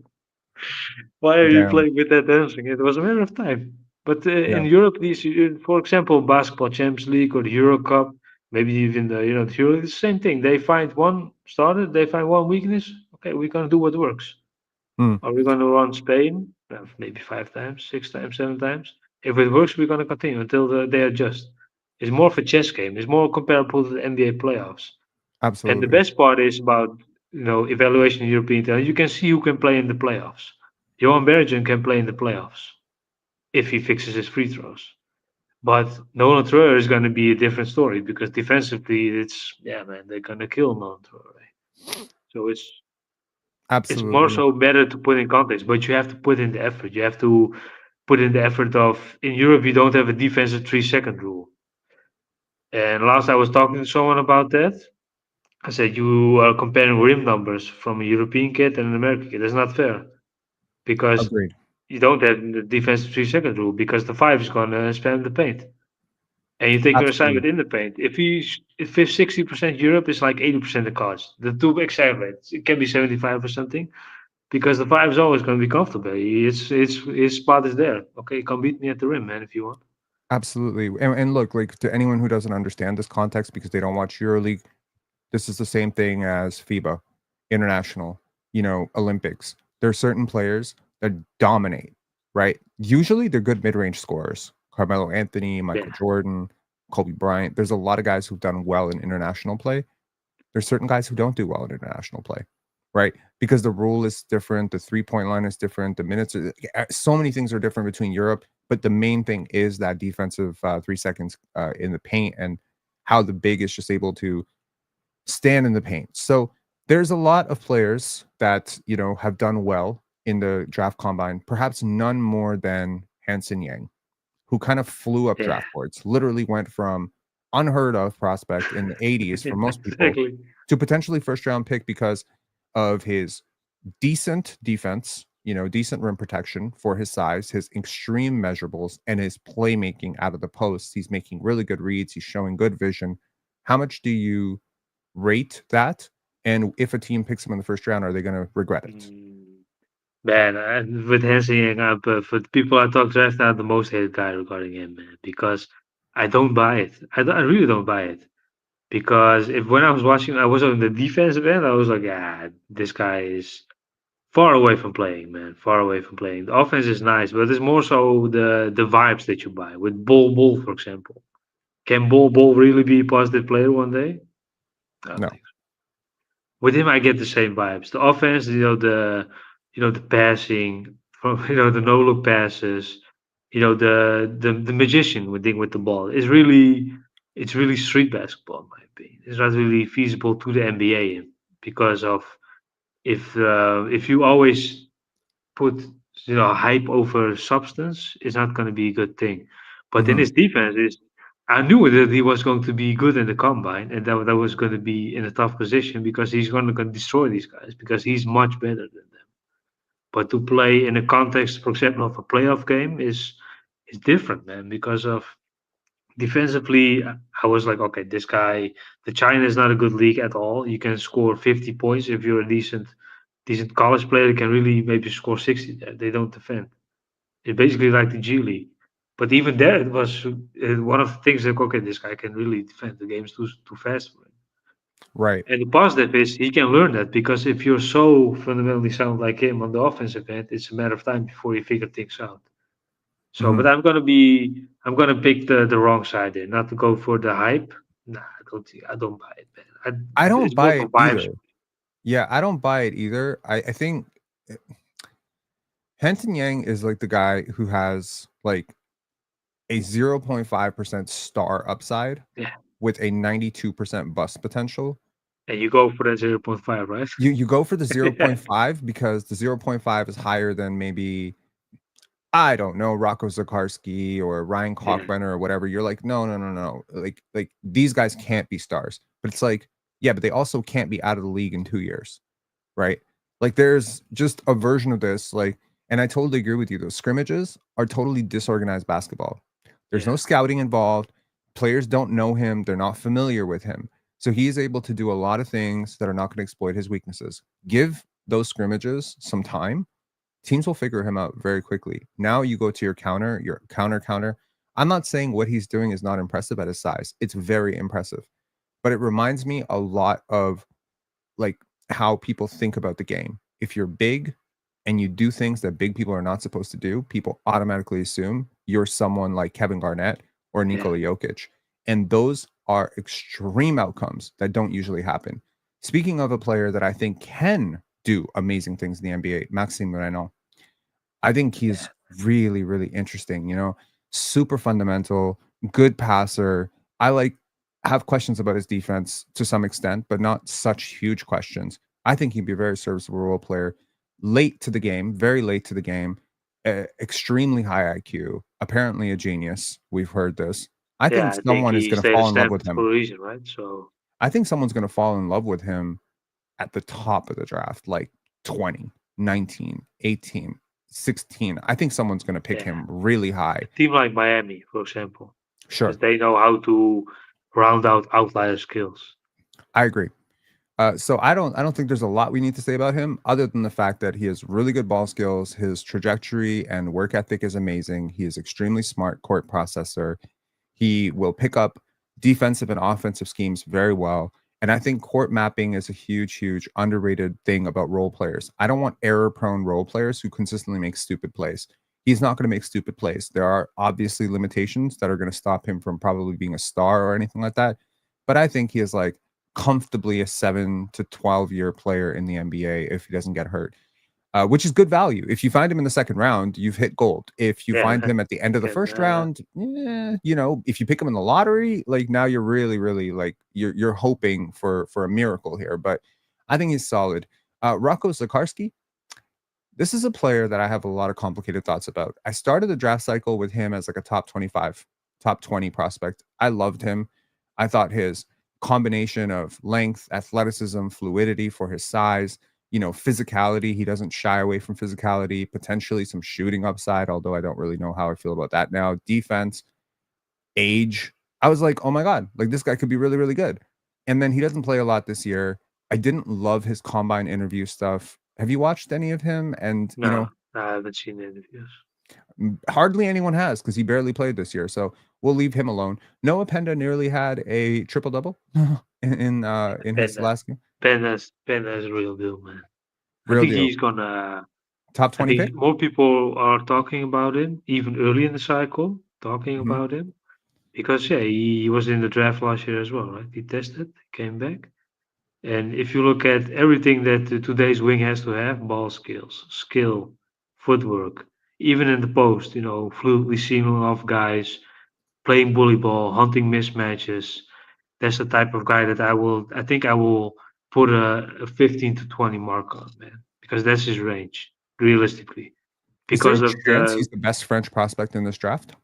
Why are you Damn. playing with that hamstring? It was a matter of time. But Yeah. in Europe, these, for example, basketball Champions League or the Euro Cup, maybe even the the Euro, it's the same thing. They find one starter, they find one weakness. Okay, we're gonna do what works. Mm. Are we gonna run Spain? Maybe 5 times, 6 times, 7 times. If it works, we're gonna continue until they adjust. It's more of a chess game. It's more comparable to the NBA playoffs. And the Absolutely. best part is about evaluation in European talent. You can see who can play in the playoffs. Johan Bergen can play in the playoffs if he fixes his free throws. But Nolan Troyer is going to be a different story because defensively, it's yeah, man, they're going to kill Nolan Troyer. So it's more Absolutely. so better to put in context, but you have to put in the effort. You have to put in the effort of in Europe you don't have a defensive 3 second rule. And last I was talking to someone about that. I said you are comparing rim numbers from a European kid and an American kid. That's not fair because Agreed. you don't have the defensive 3 second rule because the five is gonna spam the paint. And you take your Absolutely. assignment in the paint. If he's 60% Europe, it's like 80% the college. The two exaggerates. It can be 75 or something because the five is always going to be comfortable. It's his spot is there. Okay, come beat me at the rim, man, if you want. Absolutely. And look, like to anyone who doesn't understand this context because they don't watch EuroLeague, this is the same thing as FIBA, international, Olympics. There are certain players that dominate, right? Usually they're good mid-range scorers. Carmelo Anthony, Yeah, Michael Jordan, Kobe Bryant. There's a lot of guys who've done well in international play. There's certain guys who don't do well in international play, right? Because the rule is different, the three-point line is different, the minutes are so many things are different between Europe, but the main thing is that defensive 3 seconds in the paint and how the big is just able to stand in the paint. So there's a lot of players that have done well in the draft combine, perhaps none more than Hanson Yang, who kind of flew up yeah, draft boards, literally went from unheard of prospect in the 80s for most people exactly. to potentially first round pick because of his decent defense, decent rim protection for his size, his extreme measurables, and his playmaking out of the post. He's making really good reads. He's showing good vision. How much do you rate that? And if a team picks him in the first round, are they going to regret it? Mm, Man, with Hensing up for the people I talk draft, I'm the most hated guy regarding him, man, because I don't buy it. I really don't buy it. Because if when I was watching, I was on the defensive end, I was like, yeah, this guy is far away from playing, man. Far away from playing. The offense is nice, but it's more so the vibes that you buy. With Bull, for example, can Bull really be a positive player one day? I don't No. think so. With him, I get the same vibes. The offense, the passing from the no look passes, the magician with the ball is really it's really street basketball in my opinion. It's not really feasible to the NBA because of if you always put hype over substance is not going to be a good thing. But in Mhm. his defense, is I knew that he was going to be good in the combine, and that was going to be in a tough position because he's going to destroy these guys because he's much better than them. But to play in a context, for example, of a playoff game is different, man, because of defensively. I was like, okay, this guy, the China is not a good league at all. You can score 50 points if you're a decent college player. You can really maybe score 60 there. They don't defend. It's basically like the G League. But even there, it was one of the things that okay, this guy can really defend. The game's too fast for him. Right. And the positive is he can learn that because if you're so fundamentally sound like him on the offensive end, it's a matter of time before you figure things out. So, Mhm. but I'm gonna pick the wrong side there, not to go for the hype. Nah, I don't buy it, man. I don't It's more buy for it vibes. either. Yeah, I don't buy it either. I think Henson Yang is like the guy who has like a 0.5% star upside Yeah, with a 92% bust potential. and you go for that 0.5, right? You go for the Yeah, 0.5 because the zero point 0.5 is higher than maybe, I don't know, Rocco Zikarsky or Ryan yeah, Kalkbrenner or whatever. You're like, "No, no, no, no. Like, these guys can't be stars." But it's like, yeah, but they also can't be out of the league in 2 years, right? Like, there's just a version of this, like, and I totally agree with you, those scrimmages are totally disorganized basketball. There's no yeah, scouting involved. Players don't know him, they're not familiar with him. So he's able to do a lot of things that are not gonna exploit his weaknesses. Give those scrimmages some time, teams will figure him out very quickly. Now you go to your counter. I'm not saying what he's doing is not impressive at his size. It's very impressive. But it reminds me a lot of like how people think about the game. If you're big and you do things that big people are not supposed to do, people automatically assume you're someone like Kevin Garnett or yeah, Nikola Jokic. And those are extreme outcomes that don't usually happen. Speaking of a player that I think can do amazing things in the NBA, Maxime Moreno. I think yeah, he's really, really interesting, super fundamental, good passer. I like have questions about his defense to some extent, but not such huge questions. I think he'd be a very serviceable role player. Late to the game, very late to the game, extremely high IQ, apparently a genius. We've heard this. I think yeah. I think someone is he going to stayed at fall in love with Stanford him. for a reason, right? So I think someone's going to fall in love with him at the top of the draft, like 20, 19, 18, 16. I think someone's going to pick yeah, him really a high. team like Miami, for example, because Sure. they know how to round out outlier skills. I agree. So I don't think there's a lot we need to say about him other than the fact that he has really good ball skills. His trajectory and work ethic is amazing. He is extremely smart court processor. He will pick up defensive and offensive schemes very well. And I think court mapping is a huge, huge underrated thing about role players. I don't want error prone role players who consistently make stupid plays. He's not going to make stupid plays. There are obviously limitations that are going to stop him from probably being a star or anything like that. But I think he is like comfortably a 7 to 12 year player in the NBA if he doesn't get hurt, which is good value. If you find him in the second round, you've hit gold. If you find Yeah, him at the end you of the can. first round, if you pick him in the lottery, like now you're really, really like you're hoping for a miracle here. But I think he's solid. Rocco Zikarsky, this is a player that I have a lot of complicated thoughts about. I started the draft cycle with him as like a top 25, top 20 prospect. I loved him. I thought his combination of length, athleticism, fluidity for his size, physicality, he doesn't shy away from physicality, potentially some shooting upside, although I don't really know how I feel about that now. Defense, age. I was like, "Oh my god, like this guy could be really, really good." And then he doesn't play a lot this year. I didn't love his combine interview stuff. Have you watched any of him? And, No, I haven't seen the interviews. hardly anyone has because he barely played this year. So we'll leave him alone. Noah Penda nearly had a triple double in his Panda, last game. Panda is a real deal, man. I Real think deal. he's gonna. Top I 20 pick. think more people are talking about him, even early in the cycle, talking Mhm. about him. Because yeah, he was in the draft last year as well, right? He tested, came back. And if you look at everything that today's wing has to have, ball skills, skill, footwork, even in the post, fluently sealing off guys, playing bully ball, hunting mismatches. That's the type of guy that I think I will put a 15 to 20 mark on, man, because that's his range, realistically. Is there Because a of chance the, he's the best French prospect in this draft?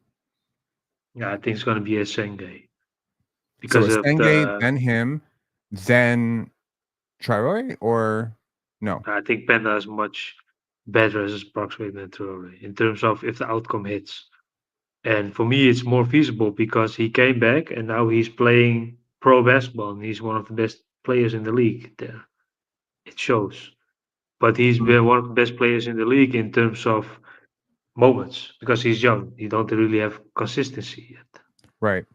yeah, I think it's going to be a Senge. So Because of Asenge, the, then him, then Traore, or no? I think Panda is much better as a proximate than Traore in terms of if the outcome hits. And for me, it's more feasible because he came back and now he's playing pro basketball and he's one of the best players in the league there. It shows. But he's Mm, been one of the best players in the league in terms of moments because he's young. He don't really have consistency yet. right.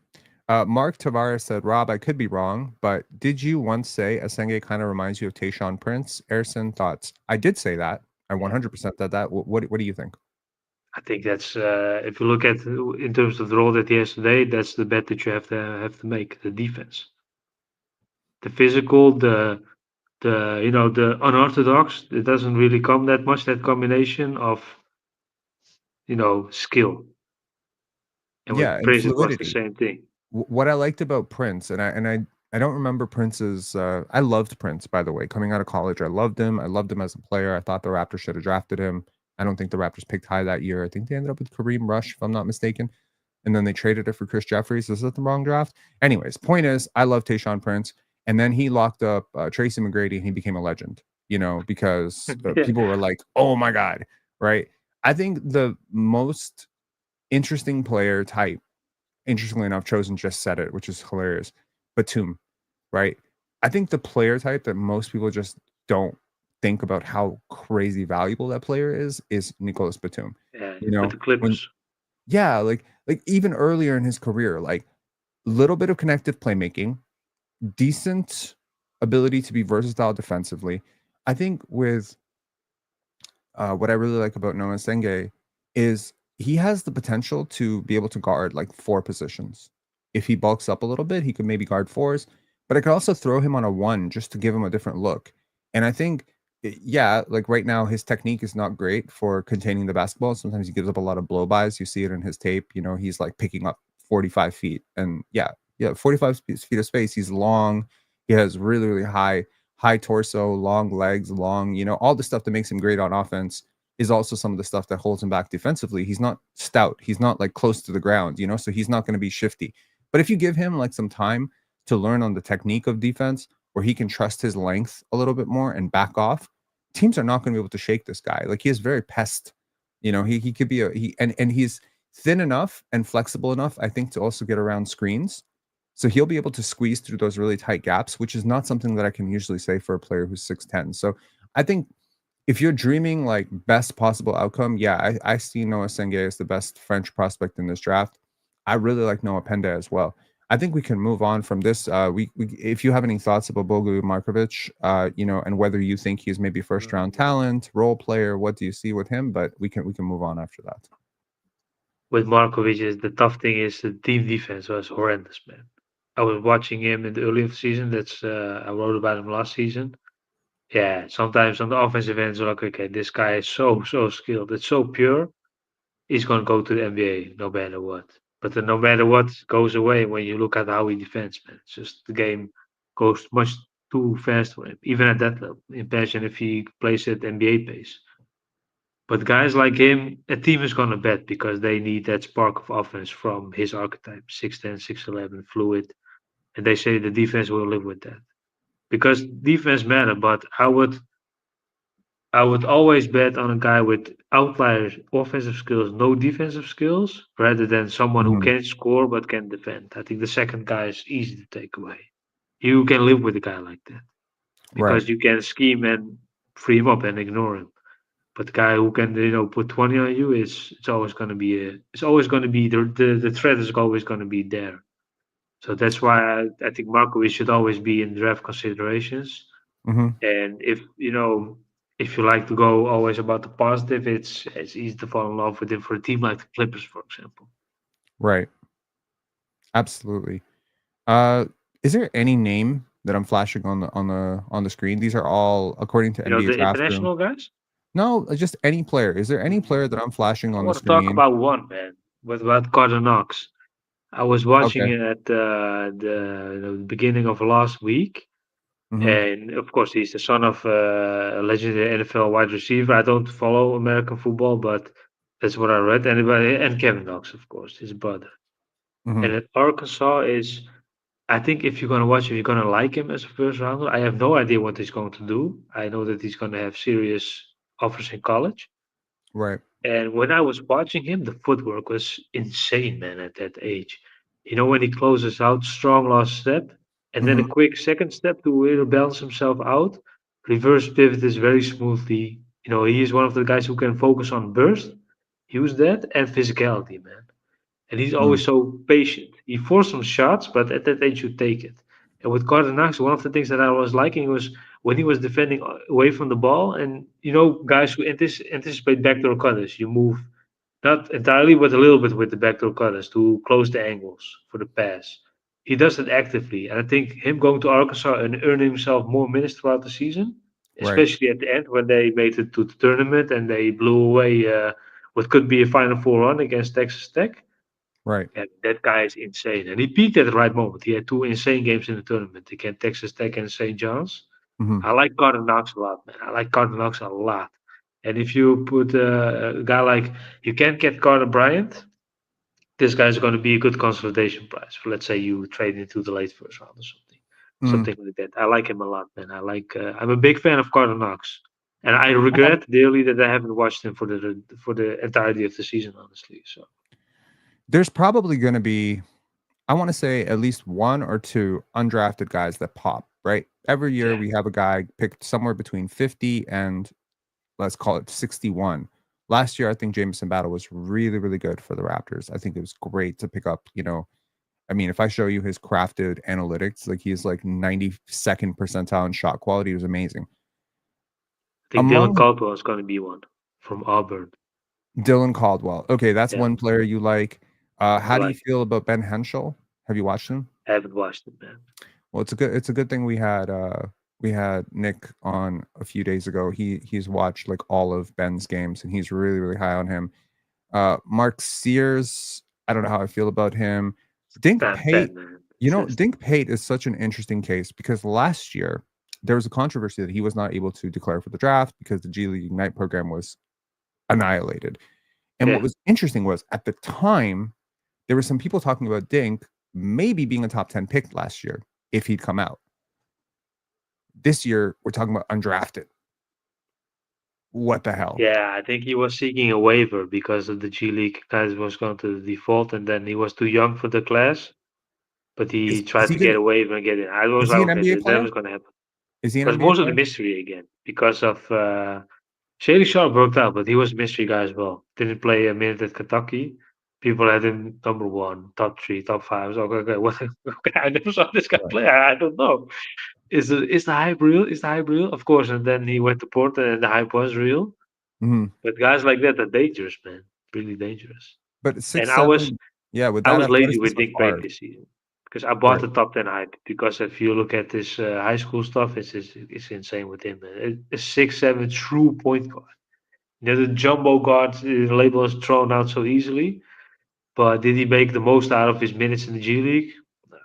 Mark Tavares said, Rob, I could be wrong, but did you once say Asenge kind of reminds you of Tayshaun Prince? Ersin, thoughts? I did say that. I Yeah. 100% said that. What do you think? I think that's if you look at in terms of the role that he has today, that's the bet that you have to make the defense, the physical, the unorthodox. It doesn't really come that much that combination of skill. And Yeah, with and Prince, it was the fluidity. same thing. What I liked about Prince, and I don't remember Prince's. I loved Prince, by the way. Coming out of college, I loved him. I loved him as a player. I thought the Raptors should have drafted him. I don't think the Raptors picked high that year. I think they ended up with Kareem Rush, if I'm not mistaken, and then they traded it for Chris Jeffries. Is that the wrong draft? Anyways, point is, I love Tayshaun Prince, and then he locked up Tracy McGrady, and he became a legend. Because Yeah, people were like, "Oh my god!" Right? I think the most interesting player type, interestingly enough, Chosen just said it, which is hilarious. Batum, right? I think the player type that most people just don't think about how crazy valuable that player is Nicolas Batum. yeah, You with know, the when Clippers. yeah, like even earlier in his career, like little bit of connective playmaking, decent ability to be versatile defensively. I think with what I really like about Noah Senge is he has the potential to be able to guard like four positions. If he bulks up a little bit, he could maybe guard fours, but I could also throw him on a one just to give him a different look. And I think, yeah, like right now, his technique is not great for containing the basketball. Sometimes he gives up a lot of blow-bys. You see it in his tape. He's like picking up 45 feet. And yeah, 45 feet of space. He's long. He has really, really high torso, long legs, all the stuff that makes him great on offense is also some of the stuff that holds him back defensively. He's not stout. He's not like close to the ground, so he's not going to be shifty. But if you give him like some time to learn on the technique of defense where he can trust his length a little bit more and back off, teams are not going to be able to shake this guy. Like he is very pest. He could be and he's thin enough and flexible enough, I think, to also get around screens. So he'll be able to squeeze through those really tight gaps, which is not something that I can usually say for a player who's 6'10". So I think if you're dreaming like best possible outcome, yeah, I see Noah Senge as the best French prospect in this draft. I really like Noah Penda as well. I think we can move on from this. If you have any thoughts about Bogu Markovic, and whether you think he's maybe first round Mm, talent, role player, what do you see with him? But we can move on after that. With Markovic, is the tough thing is the team defense was horrendous, man. I was watching him in the early of the season. That's I wrote about him last season. Yeah, sometimes on the offensive end, it's like, okay, this guy is so skilled. It's so pure. He's gonna go to the NBA no matter what. But then no matter what goes away when you look at how he defends, man. It's just the game goes much too fast for him, even at that level. Imagine if he plays at NBA pace. But guys like him, a team is gonna bet because they need that spark of offense from his archetype, 6'10", 6'11", fluid, and they say the defense will live with that. Because defense matter, but I would always bet on a guy with outliers offensive skills, no defensive skills, rather than someone who Mhm. can score but can defend. I think the second guy is easy to take away. You can live with a guy like that Right. because you can scheme and free him up and ignore him. But the guy who can put 20 on you is it's always going to be the threat is always going to be there. So that's why I think Markovic should always be in draft considerations. Mhm. And if you like to go always about the positive, it's easy to fall in love with him for a team like the Clippers, for example. Right. Absolutely. Uh, is there any name that I'm flashing on the screen? These are all according to You know, NBA the Draft Room. international guys. No, just any player. Is there any player that I'm flashing I on the want to talk screen? about one man, with about Carter Knox. I was watching Okay. it at the beginning of last week, Mhm. and of course he's the son of a legendary NFL wide receiver. I don't follow American football, but that's what I read. And Kevin Knox, of course, his brother. And Mhm. at Arkansas is I think if you're gonna watch him, you're gonna like him as a first rounder. I have no idea what he's going to do. I know that he's gonna have serious offers in college. Right. And when I was watching him, the footwork was insane, man, at that age. You know, when he closes out, strong last step, and then a Mhm. quick second step to really balance himself out. Reverse pivot is very smoothly. You know, he is one of the guys who can focus on burst, use that, and physicality, man. And he's Mm. always so patient. He forced some shots, but at that age, you take it. And with Carter Knox, one of the things that I was liking was when he was defending away from the ball. And, guys who anticipate backdoor cutters, you move not entirely, but a little bit with the backdoor cutters to close the angles for the pass. He does it actively. And I think him going to Arkansas and earning himself more minutes throughout the season, Right. especially at the end when they made it to the tournament and they blew away what could be a Final Four run against Texas Tech. Right. And that guy is insane. And he peaked at the right moment. He had two insane games in the tournament against Texas Tech and St. John's. Mhm. I like Gardner Knox a lot, man. I like Gardner Knox a lot. And if you put a guy like, you can't get Gardner Bryant, this guy's going to be a good consolidation price. For, let's say you trade into the late first round or something, Mm. something like that. I like him a lot, man. I like. I'm a big fan of Gardner Knox, and I I have regret dearly that I haven't watched him for the entirety of the season, honestly. So there's probably gonna be, I wanna say, at least 1 or 2 undrafted guys that pop, right? Every year, yeah, we have a guy picked somewhere between 50 and, let's call it, 61. Last year, I think Jamison Battle was really, really good for the Raptors. I think it was great to pick up, I mean, if I show you his crafted analytics, like, he's, like, 92nd percentile in shot quality, it was amazing. I think Dylan Among Caldwell is going to be one from Auburn. Dylan Caldwell. Okay, that's Yeah, one player you like. I How do you like. feel about Ben Henschel? Have you watched him? I haven't watched it, man. Well, it's a good thing we had Nick on a few days ago. He's watched like all of Ben's games and he's really, really high on him. Mark Sears, I don't know how I feel about him. Dink Fan, Pate, man. It's just Dink Pate is such an interesting case because last year there was a controversy that he was not able to declare for the draft because the G League Ignite program was annihilated. And what yeah, was interesting was at the time, there were some people talking about Dink maybe being a top 10 pick last year if he'd come out. This year, we're talking about undrafted. What the hell? yeah. I think he was seeking a waiver because of the G League guys was going to default, and then he was too young for the class. But Is he is tried he to get gonna a waiver and get in. I was is he like, an okay, NBA that player? was going to happen. Is he an But NBA most of the player? mystery again because of Shady Sharp worked out, but he was a mystery guy as well. Didn't play a minute at Kentucky. People had him number one, top three, top five. I was like, okay, what? Okay, I never saw this guy Right. play. I don't know. Is the hype real? Is the hype real? Of course. And then he went to Portland, and the hype was real. Mhm. But guys like that are dangerous, man. Really dangerous. But And 6'7", yeah, with I that was lazy with athleticism, it's Dick Pate hard. this season because I bought Right. the top 10 hype. Because if you look at this high school stuff, it's insane with him. Man. A 6'7" true point guard. The jumbo guard label is thrown out so easily, but did he make the most out of his minutes in the G League? No.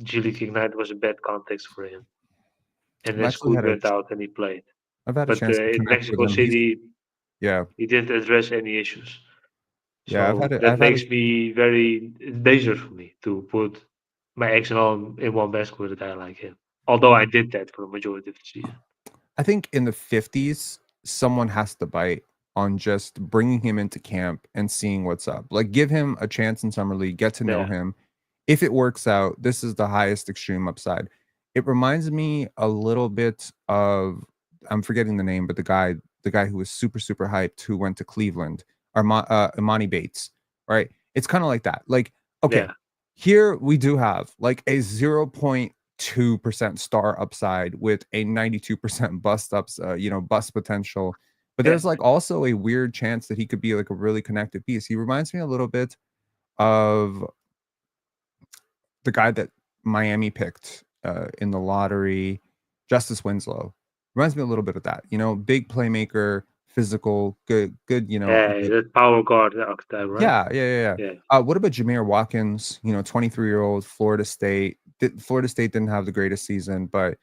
G League Ignite was a bad context for him, and I've then actually school had a went out and he played. I've had a But chance to in connect with Mexico him. City, Yeah. he didn't address any issues. Yeah, I've had So a that I've had a makes me very dangerous for me to put my eggs in one basket with a guy like him. Although I did that for the majority of the season. I think in the 50s, someone has to bite on just bringing him into camp and seeing what's up. Like, give him a chance in summer league, get to know Yeah, him. If it works out, this is the highest extreme upside. It reminds me a little bit of, I'm forgetting the name, but the guy who was super super hyped who went to Cleveland, Imani Bates, right? It's kind of like that. Like, okay, yeah, here we do have like a 0.2% star upside with a 92% bust potential. But yeah, there's like also a weird chance that he could be like a really connected piece. He reminds me a little bit of the guy that Miami picked in the lottery, Justice Winslow. Reminds me a little bit of that. Big playmaker, physical, good. yeah. That power guard archetype, right? Yeah, yeah, yeah, yeah. Yeah. What about Jameer Watkins? 23-year-old Florida State. Florida State didn't have the greatest season, but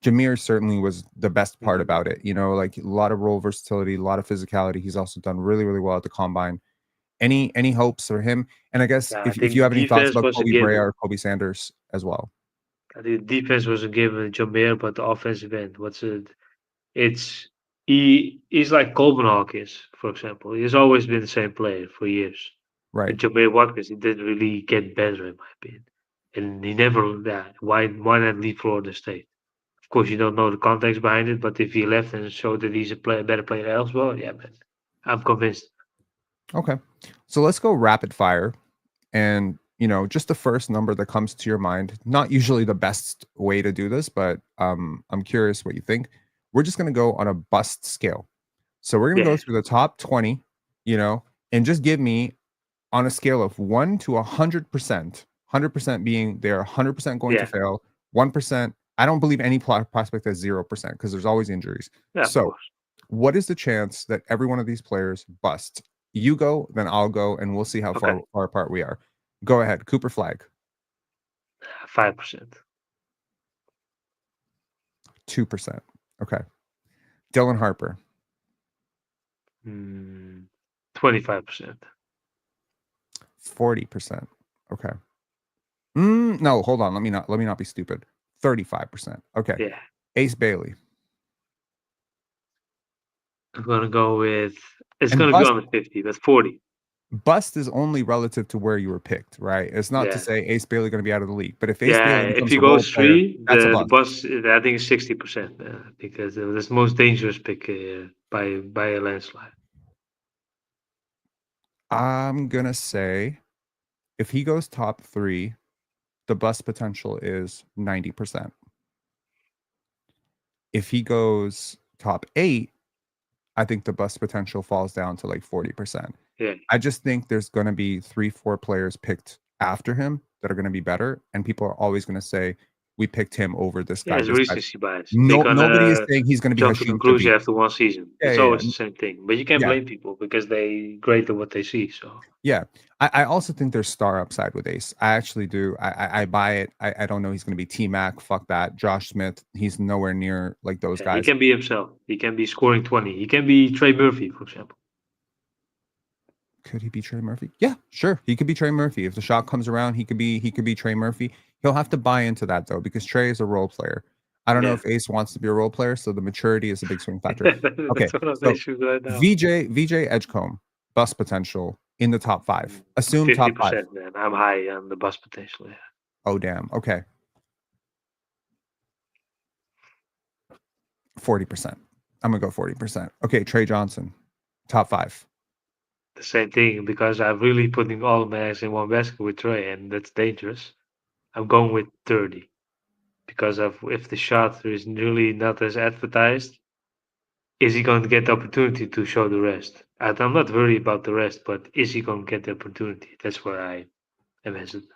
Jameer certainly was the best part Mhm. about it. Like a lot of role versatility, a lot of physicality. He's also done really, really well at the combine. Any hopes for him? And I guess Yeah, I if think you the have any thoughts defense about was a Kobe Brea given. or Kobe Sanders as well, I think the defense was a given. Jameer, but the offensive end, what's it? He's like Coleman Hawkins, for example. He's always been the same player for years. right? But Jameer Watkins, he didn't really get better in my opinion. And he never that. Why not leave Florida State? Of course you don't know the context behind it, but if he left and showed that he's a better player elsewhere, yeah man. I'm convinced. Okay, so let's go rapid fire. And just the first number that comes to your mind, not usually the best way to do this, but I'm curious what you think. We're just going to go on a bust scale. So we're going to go Yeah, through the top 20, and just give me on a scale of 1 to 100%, 100% being they're 100% going to yeah, fail, 1%, I don't believe any prospect has 0% because there's always injuries. yeah, of So course. what is the chance that every one of these players bust? You go, then I'll go, and we'll see how Okay. far apart we are. Go ahead. Cooper Flag, 5%. 2%. Okay. Dylan Harper, 25%. 40%. Okay. No, hold on. Let me not be stupid. 35%. Okay. Yeah. Ace Bailey. I'm gonna go with it's And gonna be under 50, but 40. bust is only relative to where you were picked, right? It's not to Yeah. say Ace Bailey going to be out of the league, but if Ace Yeah, Bailey if becomes he a role goes player, 3, that's a the bust. bus I think is 60%. I think that's the most dangerous pick by a landslide. I'm gonna say if he goes top 3, the bust potential is 90%. If he goes top 8, I think the bust potential falls down to like 40%. Yeah. I just think there's going to be 3, 4 players picked after him that are going to be better, and people are always going to say, "We picked him over this Yeah, guy." it's This guy. recency bias. They're No, nobody is gonna saying he's going to be jump to Hashim conclusion Thabit. after one season. Yeah, It's yeah, always yeah, the same thing. But you can't yeah, blame people because they grade what they see. So yeah. I also think there's star upside with Ace. I actually do. I buy it. I don't know he's going to be T Mac. Fuck that. Josh Smith. He's nowhere near like those yeah, he guys. can be himself. He can be scoring 20. He can be Trey Murphy, for example. Could he be Trey Murphy? Yeah, sure. He could be Trey Murphy. If the shot comes around, he could be Trey Murphy. He'll have to buy into that though, because Trey is a role player. I don't know Yeah. if Ace wants to be a role player, so the maturity is a big swing factor. Okay, That's one of the so issues right now. VJ Edgecombe, bust potential in the top 5. Assume top 5. 50%, man. I'm high on the bus potential. Yeah. Oh damn. Okay. 40%. I'm gonna go 40%. Okay, Trey Johnson, top 5. The same thing because I'm really putting all my eggs in one basket with Trey, and that's dangerous. I'm going with 30 because of if the shot is really not as advertised, is he going to get the opportunity to show the rest? And I'm not worried about the rest, but is he going to get the opportunity? That's where I am hesitant.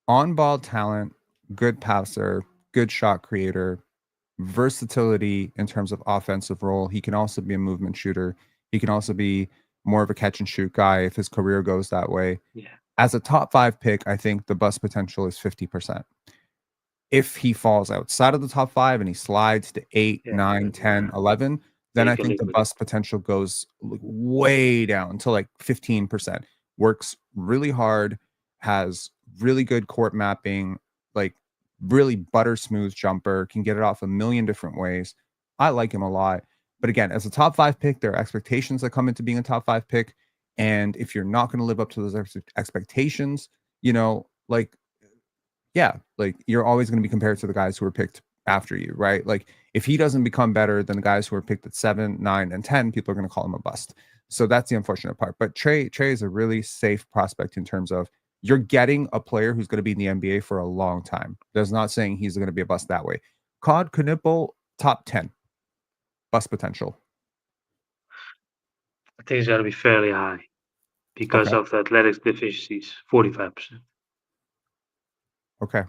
On ball talent, good passer, good shot creator, versatility in terms of offensive role. He can also be a movement shooter. He can also be more of a catch and shoot guy if his career goes that way. Yeah, As a top 5 pick, I think the bust potential is 50%. If he falls outside of the top 5 and he slides to 8, yeah, 9, 10, 11, yeah, then you I can think live the with it. bust potential goes like way down to like 15%. Works really hard, has really good court mapping, like really butter smooth jumper, can get it off a million different ways. I like him a lot. But again, as a top 5 pick, there are expectations that come into being a top 5 pick. And if you're not going to live up to those expectations, like yeah, like you're always going to be compared to the guys who were picked after you, right? Like if he doesn't become better than the guys who were picked at 7, 9, and 10, people are going to call him a bust. So that's the unfortunate part. But Trey is a really safe prospect in terms of you're getting a player who's going to be in the NBA for a long time. That's not saying he's going to be a bust that way. Cod Knipple, top 10, bust potential. I think it's got to be fairly high because Okay. of the athletics deficiencies. 45%. Okay.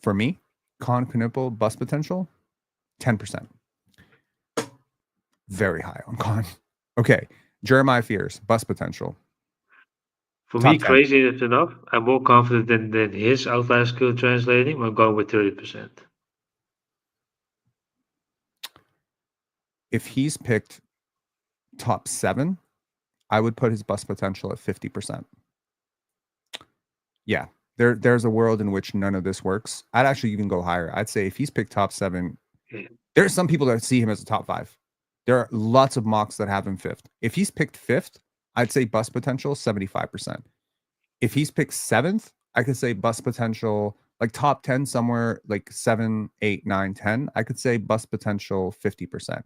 For me, Con Knipple, bust potential, 10%. Very high on Con. Okay. Jeremiah Fears, bust potential, For me, top 10. crazy enough, I'm more confident than his outlier skill translating. I'm going with 30%. If he's picked top 7, I would put his bust potential at 50%. Yeah. There's a world in which none of this works. I'd actually even go higher. I'd say if he's picked top 7, Yeah. there's some people that see him as a top 5. There are lots of mocks that have him 5th. If he's picked 5th, I'd say bust potential 75%. If he's picked 7th, I could say bust potential like top 10 somewhere like 7, 8, 9, 10. I could say bust potential 50%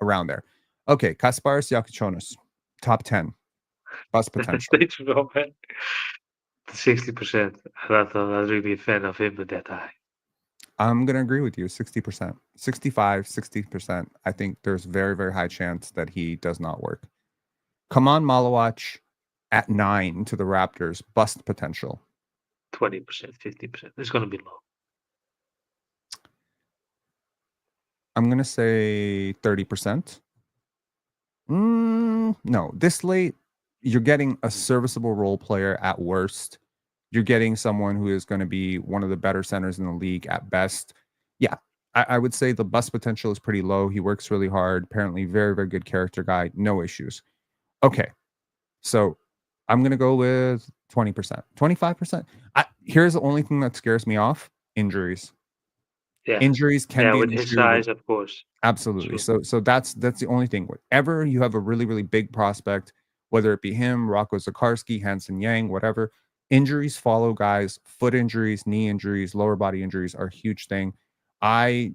around there. Okay, Kasparis Yakichonis, top 10, bust potential. Thanks, bro, man. 60%. I'm not really a fan of him, but that high. I'm going to agree with you 60%, 65, 60%. I think there's very, very high chance that he does not work. Kaman Malawach at 9 to the Raptors, bust potential. 20%, 50%. It's going to be low. I'm going to say 30%. No, this late, you're getting a serviceable role player at worst. you're getting someone who is going to be one of the better centers in the league at best. Yeah, I would say the bust potential is pretty low. He works really hard. Apparently, very, very good character guy. No issues. Okay, so I'm going to go with 20%, 25%. Here's the only thing that scares me off: injuries. Yeah. Injuries can Yeah, be an with his issue with size, of course. absolutely. True. So that's the only thing. Whenever you have a really, really big prospect, whether it be him, Rocco Zakarsky, Hanson Yang, whatever, injuries follow guys. Foot injuries, knee injuries, lower body injuries are a huge thing. I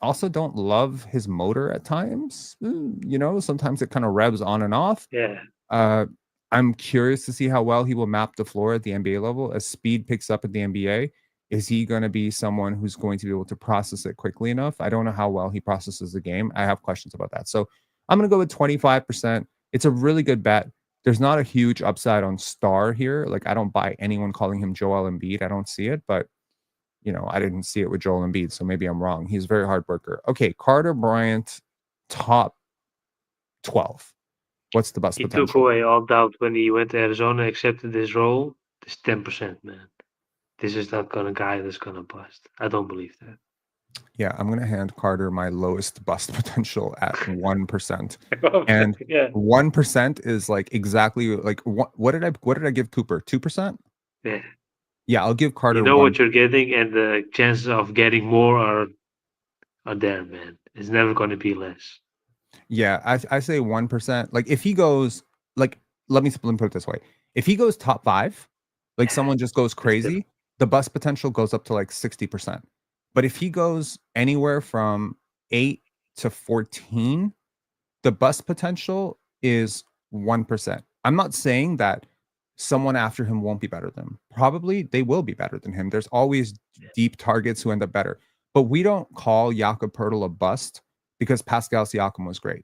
also don't love his motor at times. Sometimes it kind of revs on and off. Yeah. Uh, I'm curious to see how well he will map the floor at the NBA level. As speed picks up at the NBA, is he going to be someone who's going to be able to process it quickly enough? I don't know how well he processes the game. I have questions about that. So I'm going to go with 25%. It's a really good bet. There's not a huge upside on star here. Like, I don't buy anyone calling him Joel Embiid. I don't see it, but I didn't see it with Joel Embiid, so maybe I'm wrong. He's a very hard worker. Okay, Carter Bryant, top 12. What's the best He took potential? away all doubt when he went to Arizona, accepted this role. This 10%, man. This is not gonna guy that's gonna bust. I don't believe that. Yeah, I'm gonna hand Carter my lowest bust potential at 1%. Okay, And yeah. 1% is like exactly like what did I give Cooper? 2%? Yeah. Yeah, I'll give You Carter know one. what you're getting, and the chances of getting more are there, man. It's never gonna be less. Yeah, I say 1%. Like if he goes like let me put it this way. If he goes top 5, like Yeah, someone just goes that's different. crazy, the bust potential goes up to like 60%. But if he goes anywhere from 8 to 14, the bust potential is 1%. I'm not saying that someone after him won't be better than him. Probably they will be better than him. There's always deep targets who end up better. But we don't call Jakob Poeltl a bust because Pascal Siakam was great.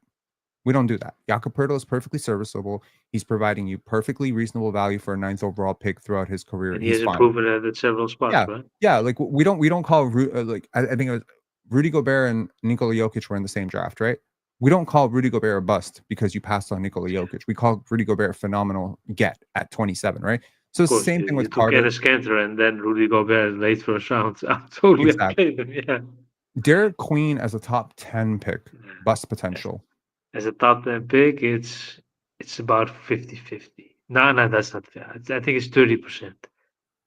We don't do that. Jakob Poeltl is perfectly serviceable. He's providing you perfectly reasonable value for a ninth overall pick throughout his career. And he He's has fine. improved it at several spots, Yeah, right? yeah. Like we don't call like I think it was Rudy Gobert and Nikola Jokic were in the same draft, right? We don't call Rudy Gobert a bust because you passed on Nikola Jokic. We call Rudy Gobert a phenomenal get at 27, right? So Of it's the course, same thing you with took Carter. Enes Kanter and then Rudy Gobert late first round. I'm totally Exactly. okay with yeah. Derek Queen as a top 10 pick, Yeah. bust As, potential. as a top 10 pick, it's about 50-50. No, that's not fair. I think it's 30%.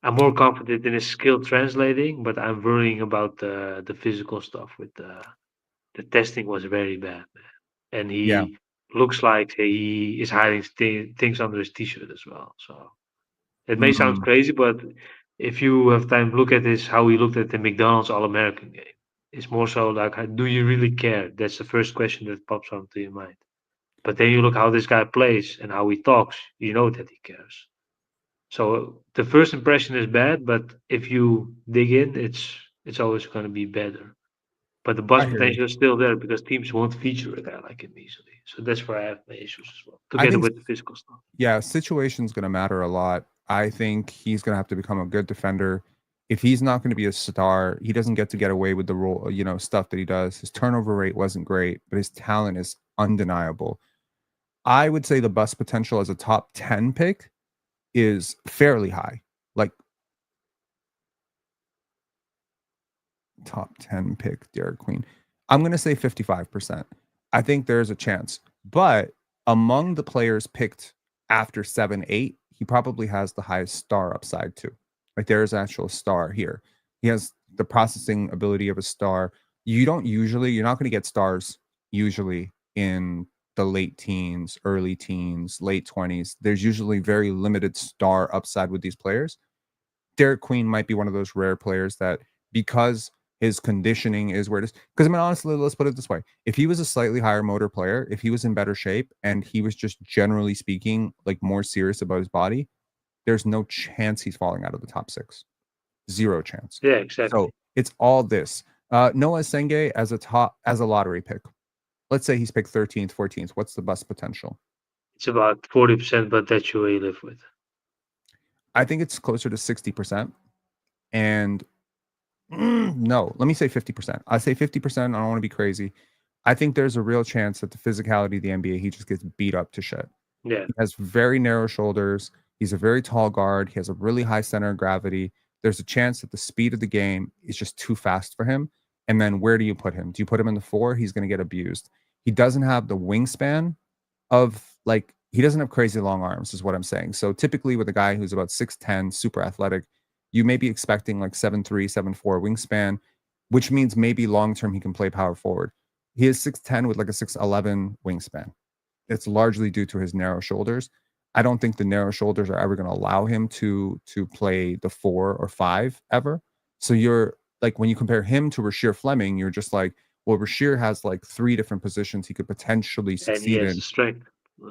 I'm more confident in his skill translating, but I'm worrying about the physical stuff with the testing was very bad, man. And Yeah. he looks like he is hiding things under his t-shirt as well. So it may sound Mm, crazy, but if you have time, look at this how he looked at the McDonald's All-American game. It's more so like, do you really care? That's the first question that pops onto your mind. But then you look how this guy plays and how he talks, you know that he cares. So the first impression is bad, but if you dig in, it's always going to be better. But the I buzz hear you. potential is still there because teams won't feature a guy like him easily. So that's where I have my issues as well, I together think with the physical stuff. yeah, situation's going to matter a lot. I think he's going to have to become a good defender. If he's not going to be a star, he doesn't get away with the role, stuff that he does. His turnover rate wasn't great, but his talent is undeniable. I would say the bust potential as a top 10 pick is fairly high. Like top 10 pick, Derek Queen. I'm going to say 55%. I think there's a chance. But among the players picked after 7, 8, he probably has the highest star upside too. Like there's actual star here. He has the processing ability of a star. You're not going to get stars usually in the late teens, early teens, late 20s. There's usually very limited star upside with these players. Derek Queen might be one of those rare players that because his conditioning is where it is. Because I mean, honestly, let's put it this way: if he was a slightly higher motor player, if he was in better shape, and he was just generally speaking like more serious about his body, there's no chance he's falling out of the top 6. Zero chance. Yeah, exactly. So it's all this. Noah Senge as a lottery pick. Let's say he's picked 13th, 14th. What's the bust potential? It's about 40%, but that's you way live with. I think it's closer to 60%. And no, let me say 50%. I say 50%. I don't want to be crazy. I think there's a real chance that the physicality of the NBA, he just gets beat up to shit. Yeah. He has very narrow shoulders. He's a very tall guard. He has a really high center of gravity. There's a chance that the speed of the game is just too fast for him. And then where do you put him? Do you put him in the four? He's going to get abused. He doesn't have the wingspan of like he doesn't have crazy long arms, is what I'm saying. So typically with a guy who's about 6'10, super athletic, you may be expecting like 7'3, 7'4 wingspan, which means maybe long term he can play power forward. He is 6'10 with like a 6'11 wingspan. It's largely due to his narrow shoulders. I don't think the narrow shoulders are ever going to allow him to play the 4 or 5 ever. So you're like when you compare him to Rasheer Fleming, you're just like, well, Rasheer has like 3 different positions he could potentially And he succeed has the in, strength.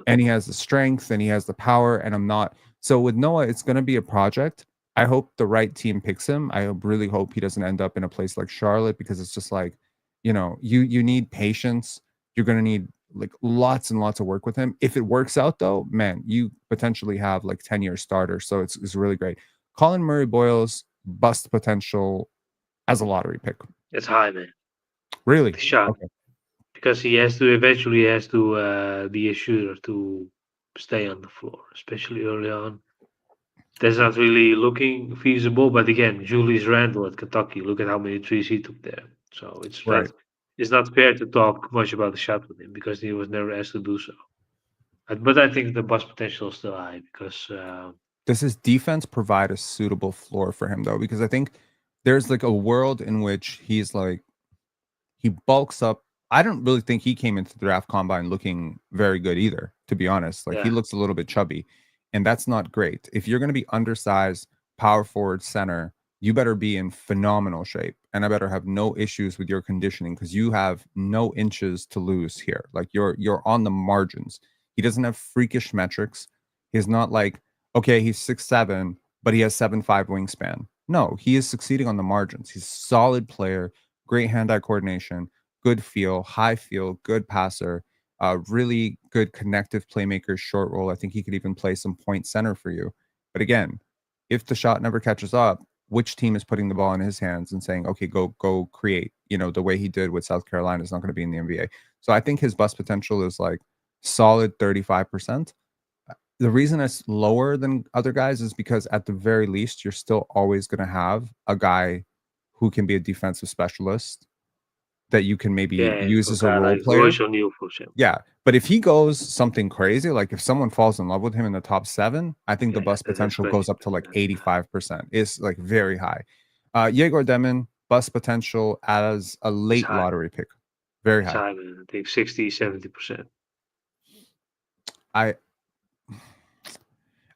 and he has the strength and he has the power, and I'm not. So with Noah, it's going to be a project. I hope the right team picks him. Really hope he doesn't end up in a place like Charlotte, because it's just like, you need patience. You're going to need like lots and lots of work with him. If it works out though, man, you potentially have like 10-year starter. So it's really great. Colin Murray Boyle's bust potential as a lottery pick. It's high, man. Really? The shot. Okay. Because he has to eventually has to be a shooter to stay on the floor, especially early on. That's not really looking feasible. But again, Julius Randle at Kentucky, look at how many threes he took there. So Right. it's not fair to talk much about the shot with him because he was never asked to do so. But I think the bust potential is still high because Does his defense provide a suitable floor for him though? Because I think there's like a world in which he's like he bulks up. I don't really think he came into the draft combine looking very good either, to be honest. Like he yeah, looks a little bit chubby, and that's not great. If you're going to be undersized, power forward, center, you better be in phenomenal shape, and I better have no issues with your conditioning because you have no inches to lose here. Like you're on the margins. He doesn't have freakish metrics. He's not like okay, he's 6'7", but he has 7'5" wingspan. No, he is succeeding on the margins. He's a solid player, great hand-eye coordination, good high feel, good passer, really good connective playmaker, short roll. I think he could even play some point center for you. But again, if the shot never catches up, which team is putting the ball in his hands and saying, "Okay, go create"? The way he did with South Carolina is not going to be in the NBA. So I think his bust potential is like solid 35%. The reason it's lower than other guys is because at the very least, you're still always going to have a guy who can be a defensive specialist that you can maybe yeah, use for a as a guy role like player. Royce O'Neal, for example. Yeah. But if he goes something crazy, like if someone falls in love with him in the top 7, I think the Yeah, bust that's potential goes crazy. up to like 85%. It's like very high. Yegor Demon, bust potential as a It's late high. lottery pick. Very It's high. high, man. I think 60, 70%. I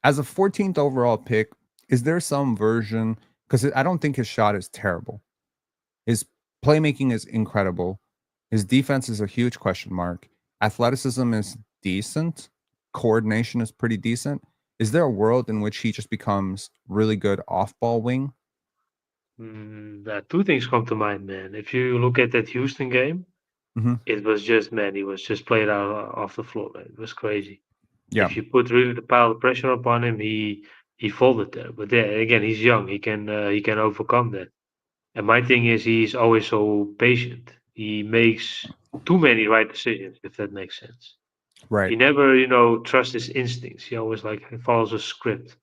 as a 14th overall pick, is there some version because I don't think his shot is terrible. His playmaking is incredible. His defense is a huge question mark. Athleticism is decent. Coordination is pretty decent. Is there a world in which he just becomes really good off-ball wing? Two things come to mind, man. If you look at that Houston game, Mhm. it was just, man, he was just played out off the floor, man. It was crazy. Yeah, If you put really the pile of pressure upon him, he folded there. But then again, he's young. He can overcome that. And my thing is, he's always so patient. He makes too many right decisions, if that makes sense. right. He never, trusts his instincts. He always like follows a script.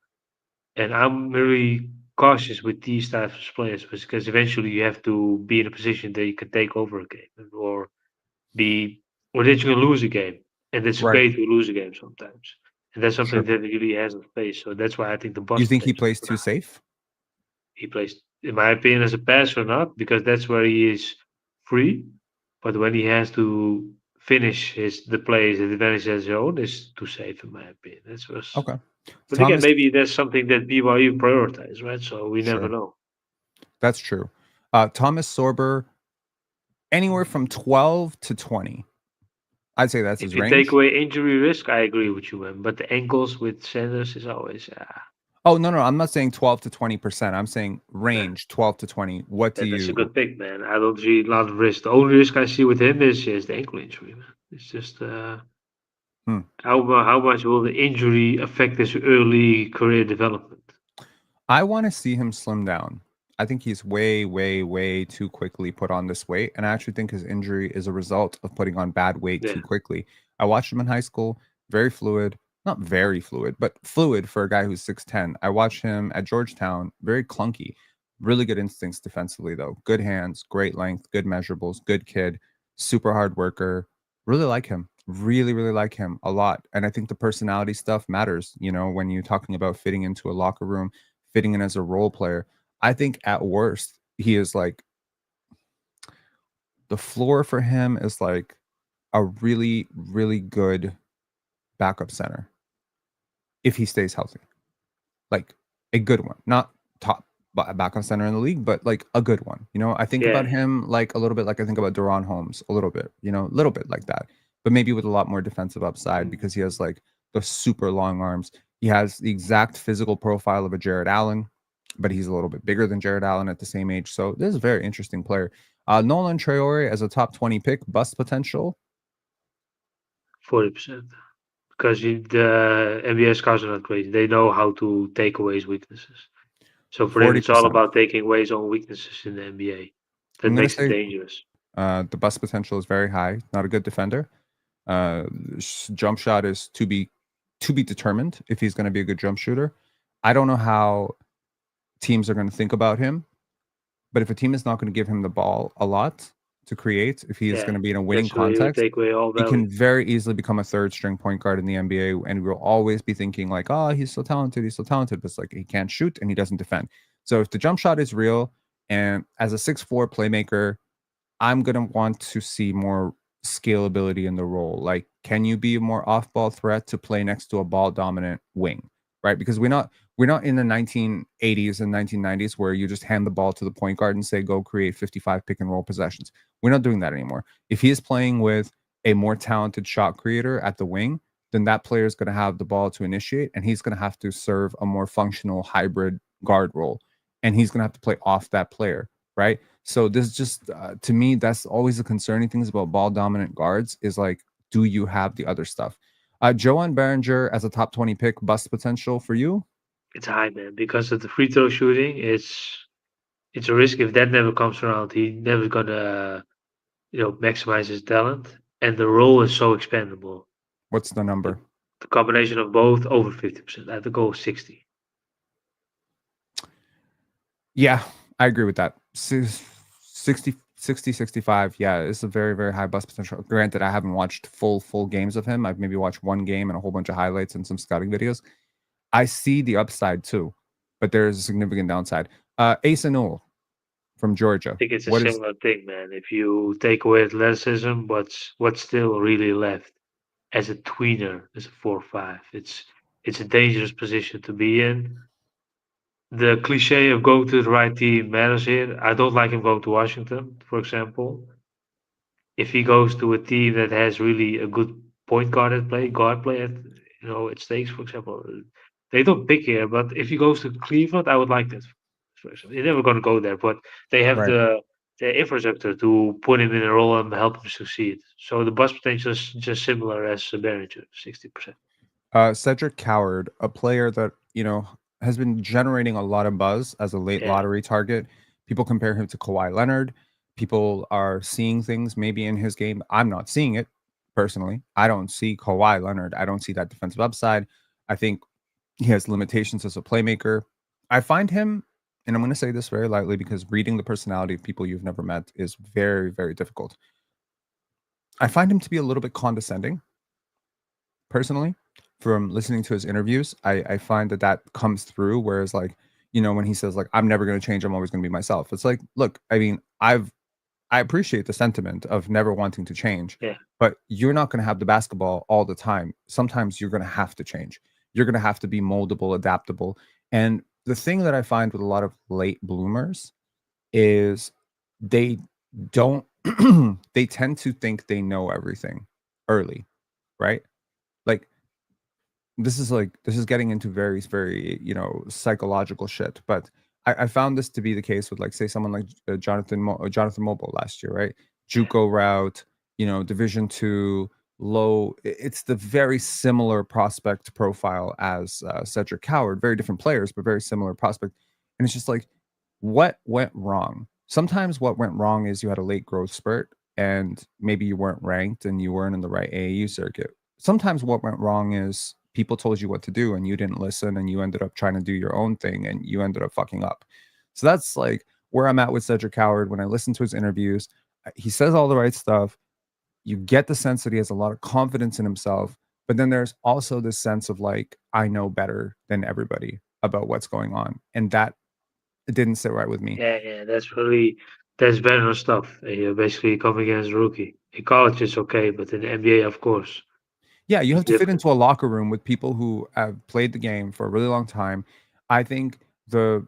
And I'm really cautious with these types of players because eventually you have to be in a position that you can take over a game or be or that you can lose a game. And it's Right. okay to lose a game sometimes. And that's something Sure. that he really hasn't faced. So that's why I think the You bust think he potential is plays so too high. safe? He plays, in my opinion, as a passer not because that's where he is free. But when he has to finish the plays that advantage his own is too safe in my opinion. That's was Okay. but again, Thomas, maybe that's something that BYU prioritize, right? So we never sure. know. That's true. Thomas Sorber, anywhere from 12 to 20. I'd say that's If his you take range. away injury risk, I agree with you, man. But the ankles with Sanders is always Oh, no, no, I'm not saying 12 to 20%. I'm saying yeah, range 12 to 20. What do that's a you good pick, man. I don't see a lot of risk. The only risk I see with him is the ankle injury, man. It's just hmm. how much will the injury affect his early career development? I want to see him slim down. I think he's way, way, way too quickly put on this weight. And I actually think his injury is a result of putting on bad weight Yeah, too quickly. I watched him in high school, very fluid, not very fluid, but fluid for a guy who's 6'10". I watched him at Georgetown, very clunky. Really good instincts defensively, though. Good hands, great length, good measurables, good kid, super hard worker. Really like him. Really, really like him a lot. And I think the personality stuff matters, when you're talking about fitting into a locker room, fitting in as a role player. I think at worst, he is like the floor for him is like a really, really good backup center if he stays healthy. Like a good one, not top backup center in the league, but like a good one. I think Yeah, about him like a little bit like I think about Deron Holmes a little bit, a little bit like that, but maybe with a lot more defensive upside because he has like the super long arms. He has the exact physical profile of a Jared Allen, but he's a little bit bigger than Jared Allen at the same age. So this is a very interesting player. Nolan Traore as a top 20 pick, bust potential, 40%. Because the NBA scouts are not crazy. They know how to take away his weaknesses. So for him, it's all 40%. about taking away his own weaknesses in the NBA. That I'm going to makes him say dangerous. the bust potential is very high. Not a good defender. Uh, Jump shot is to be determined if he's going to be a good jump shooter. I don't know how teams are going to think about him, but if a team is not going to give him the ball a lot to create, if he is Yeah, going to be in a winning that's where you context, take away all he value. can very easily become a third string point guard in the NBA, and we'll always be thinking like, "Oh, he's so talented, he's so talented," but it's like he can't shoot and he doesn't defend. So if the jump shot is real, and as a 6'4" playmaker, I'm gonna want to see more scalability in the role. Like, can you be a more off-ball threat to play next to a ball-dominant wing, right? Because we're not in the 1980s and 1990s where you just hand the ball to the point guard and say, "Go create 55 pick and roll possessions." We're not doing that anymore. If he is playing with a more talented shot creator at the wing, then that player is going to have the ball to initiate, and he's going to have to serve a more functional hybrid guard role, and he's going to have to play off that player, right? So this just to me, that's always the concerning things about ball dominant guards is like, do you have the other stuff? Joan Berenger as a top 20 pick, bust potential for you? It's high, man, because of the free throw shooting. It's a risk if that never comes around. He never gonna maximize his talent, and the role is so expandable. What's the The, number? the combination of both over 50%. I have to go 60. Yeah, I agree with that. 60, 65. Yeah, it's a very, very high bust potential. Granted, I haven't watched full games of him. I've maybe watched one game and a whole bunch of highlights and some scouting videos. I see the upside too, but there's a significant downside. Ace Newell from I Georgia. think it's a What is similar thing, man. If you take away athleticism, what's still really left as a tweener, as a 4-5? It's a dangerous position to be in. The cliche of going to the right team matters here. I don't like him going to Washington, for example. If he goes to a team that has really a good point guard at play, guard play at stakes, for example, they don't pick here. But if he goes to Cleveland, I would like that. For example, he's never going to go there, but they have right? the infrastructure to put him in a role and help him succeed. So the bust potential is just similar as Behringer, 60%. Cedric Coward, a player that has been generating a lot of buzz as a late Yeah, lottery target. People compare him to Kawhi Leonard. People are seeing things maybe in his game. I'm not seeing it personally. I don't see Kawhi Leonard. I don't see that defensive upside. I think he has limitations as a playmaker. I find him, and I'm going to say this very lightly because reading the personality of people you've never met is very, very difficult. I find him to be a little bit condescending personally from listening to his interviews. I find that comes through, whereas like when he says like I'm never going to change, I'm always going to be myself. It's like, look, I mean, I appreciate the sentiment of never wanting to change, yeah, but you're not going to have the basketball all the time. Sometimes you're going to have to change. You're going to have to be moldable, adaptable. And the thing that I find with a lot of late bloomers is they don't they tend to think they know everything early, right? Like this is getting into very very psychological shit, but I found this to be the case with like say someone like Jonathan Mobile last year, right? yeah. JUCO route, Division 2 low. It's the very similar prospect profile as Cedric Coward, very different players but very similar prospect. And it's just like, what went wrong? Sometimes what went wrong is you had a late growth spurt and maybe you weren't ranked and you weren't in the right AAU circuit. Sometimes what went wrong is people told you what to do and you didn't listen and you ended up trying to do your own thing and you ended up fucking up. So that's like where I'm at with Cedric Howard. When I listen to his interviews, he says all the right stuff. You get the sense that he has a lot of confidence in himself, but then there's also this sense of like, I know better than everybody about what's going on. And that didn't sit right with me. Yeah, yeah, that's veteran stuff. You're basically coming against a rookie. In college, it's okay, but in the NBA, of course, Yeah, you it's have to fit different. into a locker room with people who have played the game for a really long time. I think the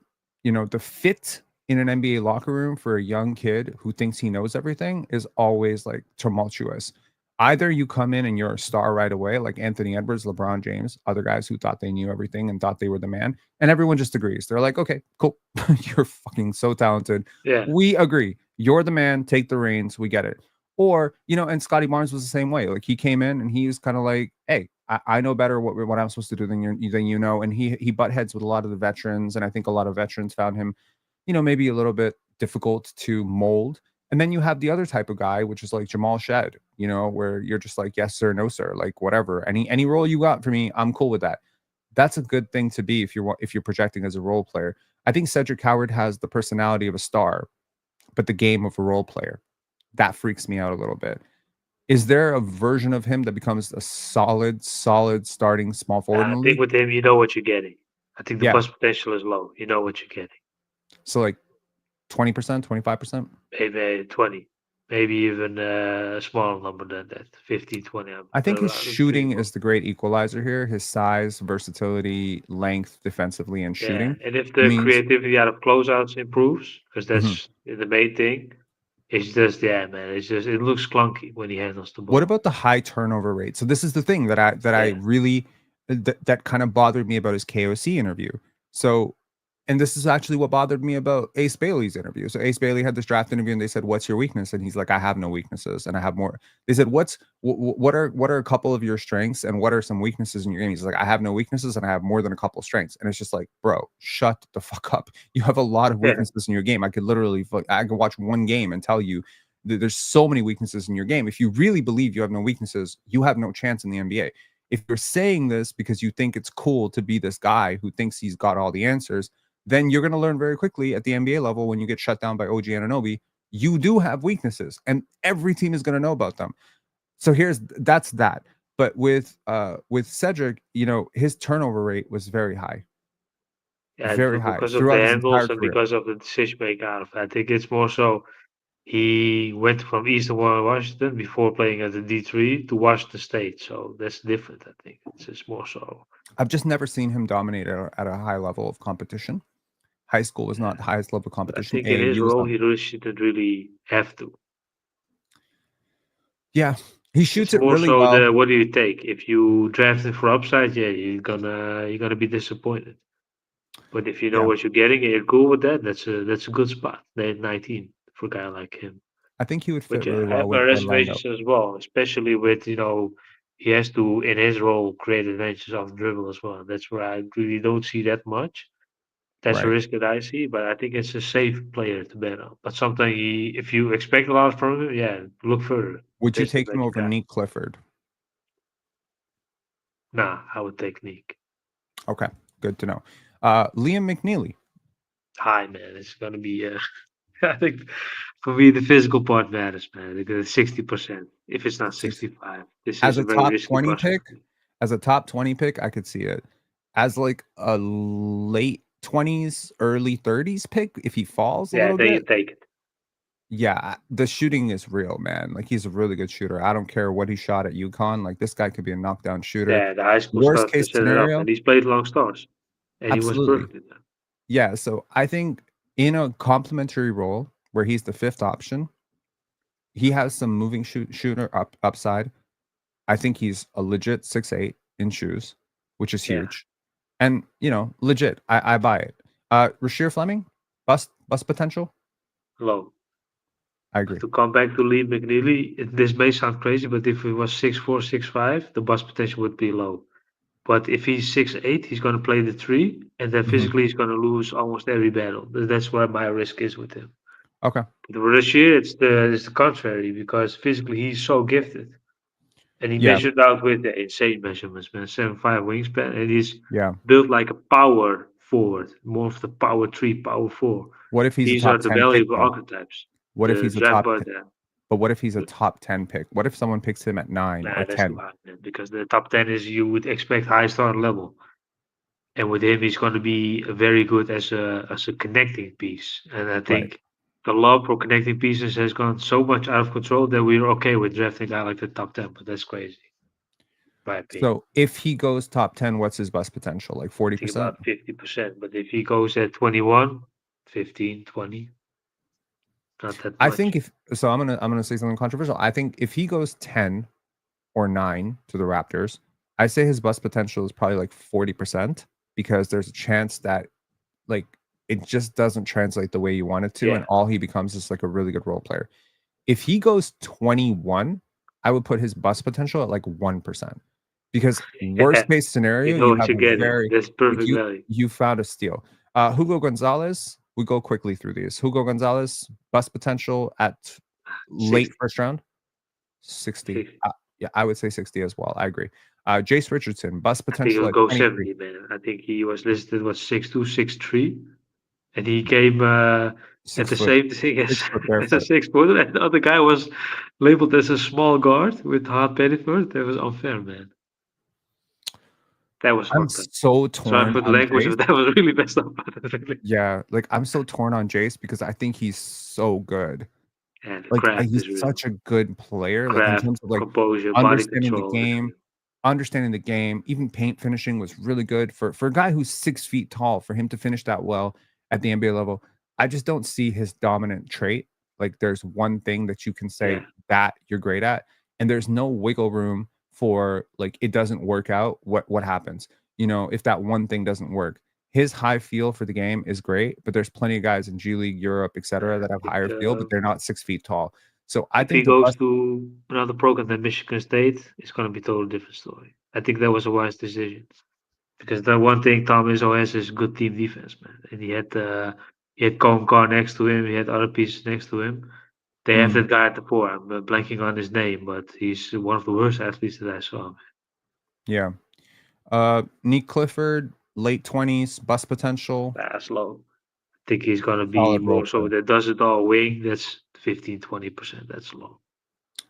fit in an NBA locker room for a young kid who thinks he knows everything is always like tumultuous. Either you come in and you're a star right away, like Anthony Edwards, LeBron James, other guys who thought they knew everything and thought they were the man, and everyone just agrees. They're like, okay, cool, you're fucking so talented. Yeah, We agree. You're the man. Take the reins. We get it. Or, and Scotty Barnes was the same way. Like he came in and he was kind of like, hey, I know better what I'm supposed to do than. And he butt heads with a lot of the veterans. And I think a lot of veterans found him, maybe a little bit difficult to mold. And then you have the other type of guy, which is like Jamal Shed, where you're just like, yes, sir, no, sir, like whatever. Any role you got for me, I'm cool with that. That's a good thing to be if you're projecting as a role player. I think Cedric Howard has the personality of a star, but the game of a role player. That freaks me out a little bit. Is there a version of him that becomes a solid starting small forward in I the think league? with him, you know what you're getting. I think the Yeah. bust potential is low. You know what you're getting. So like 20%, 25%. Maybe 20, maybe even a smaller number than that, 15, 20. I think his I don't think shooting more. is the great equalizer here. His size, versatility, length defensively, and Yeah, shooting and if the means. creativity out of closeouts improves, because Mhm. that's the main thing, it's just yeah, man. It's just it looks clunky when he handles the What ball. about the high turnover rate? So this is the thing that I Yeah, really that kind of bothered me about his KOC interview. So, and this is actually what bothered me about Ace Bailey's interview. So Ace Bailey had this draft interview, and they said, "What's your weakness?" And he's like, "I have no weaknesses, and I have more." They said, "What are a couple of your strengths, and what are some weaknesses in your game?" He's like, "I have no weaknesses, and I have more than a couple strengths." And it's just like, bro, shut the fuck up. You have a lot of yeah, weaknesses in your game. I could watch one game and tell you there's so many weaknesses in your game. If you really believe you have no weaknesses, you have no chance in the NBA. If you're saying this because you think it's cool to be this guy who thinks he's got all the answers, then you're going to learn very quickly at the NBA level when you get shut down by OG Anunoby, you do have weaknesses and every team is going to know about them. So that's that. But with Cedric, his turnover rate was yeah. very high Because of the throughout his entire handles and career. because of the decision making out of it. I think it's more so he went from Eastern Washington before playing at the D3 to Washington State, so that's different. I think it's just more so. I've just never seen him dominate at a high level of competition. High school was not the highest level of But I competition. think in his AAU was role, not. he really shouldn't really have to. Yeah, he It's shoots it more really so well. the what do you take? If you draft him for upside, yeah, you're gonna be disappointed. But if you know Yeah, what you're getting and you're cool with that, that's a good spot. They're 19 for a guy like him. I think he would But fit yeah, really I well have my with Orlando. reservations as well, especially with he has to in his role create advantages off the dribble as well. That's where I really don't see that much. That's a Right. risk that I see, but I think it's a safe player to bet on. But sometimes if you expect a lot from him, yeah, look further. Would you That's the take him bet you over got. Nick Clifford? Nah, I would take Nick. Okay, good to know. Liam McNeely. High man, it's gonna be. I think for me the physical part matters, man. Because 60%. If it's not 65, this As is a a very top risky 20 pick, prospect. I could see it. As like a late 20s, early 30s pick, if he falls a Yeah, little then you bit, take it. yeah, the shooting is real, man. Like he's a really good shooter. I don't care what he shot at UConn. Like this guy could be a knockdown shooter. Yeah, the high school Worst stuff to case set it up, scenario, and he's played long stars, and he was absolutely. perfect in that. Yeah, so I think in a complementary role where he's the fifth option, he has some moving shooter upside. I think he's a legit 6'8" in shoes, which is Yeah, huge. And legit. I buy it. Rasheer Fleming, bust potential. low. I But agree. to come back to Lee McNeely, this may sound crazy, but if he was 6'4", 6'5", the bust potential would be low. But if he's 6'8", he's going to play the three, and then Mhm. physically he's going to lose almost every battle. That's where my risk is with him. Okay. But with Rashid, it's the contrary because physically he's so gifted. And he Yeah, measured out with the insane measurements, man. 7'5" wingspan, and he's yeah. built like a power forward, more of the power three, power four. What if he's a These are top the 10 pick valuable though? archetypes. What if The he's a draft, top but t but what if he's a top 10 pick? What if someone picks him at 9 nah, or that's too 10? high, man. Because the top 10 is you would expect high start level, and with him, he's going to be very good as a connecting piece. And I Right. think the love for connecting pieces has gone so much out of control that we're okay with drafting a guy like the top 10. But that's crazy, in my opinion. So if he goes top 10, what's his bust potential? Like I think 40%? about 50%. But if he goes at 21, 15, 20, not that I think much. if so I'm gonna say something controversial. I think if he goes 10 or 9 to the Raptors, I say his bust potential is probably like 40% because there's a chance that like it just doesn't translate the way you want it to, and Yeah. all he becomes is like a really good role player. If he goes 21, I would put his bust potential at like 1%. Because Yeah. worst case You scenario, know you what have you're a getting. very That's like perfect value. you found a steal. Hugo Gonzalez, we go quickly through these. Hugo Gonzalez, bust potential at late 60. first round, 60. 60. Yeah, I would say 60 as well. I agree. Jace Richardson, bust I think potential he'll at go 23. 70, man. I think he was listed, what, 6'2", 6'3", and he came at 6 the foot, same thing 6 as, foot as a barefoot. 6-footer, and the other guy was labeled as a small guard with hard pennyfoot. That was unfair, man. That was I'm fucked up. so Sorry torn for the on language, Jace. but that was really messed up. Really. Yeah, like I'm so torn on Jace because I think he's so good. And the Like, craft he's is real. such a good player, like, in Craft, terms of, like, composure, body understanding the control, game everything. understanding the game, even paint finishing was really good for a guy who's 6 feet tall, for him to finish that well at the NBA level. I just don't see his dominant trait. Like, there's one thing that you can say Yeah. that you're great at, and there's no wiggle room for, like, it doesn't work out, what happens? You know, if that one thing doesn't work. His high feel for the game is great, but there's plenty of guys in G League, Europe, etcetera, I that have think higher feel, but they're not 6 feet tall. So I if he think the goes best to another program than Michigan State, it's going to be a totally different story. I think that was a wise decision. Because the one thing Tom Izzo has is good team defense, man. And he had Colin Carr next to him. He had other pieces next to him. They have mm, that guy at the four. I'm blanking on his name, but he's one of the worst athletes that I saw. yeah. Nick Clifford, late 20s, bust potential, That's low. I think he's gonna be solid role more so player. that does it all wing. That's 15-20%. That's low.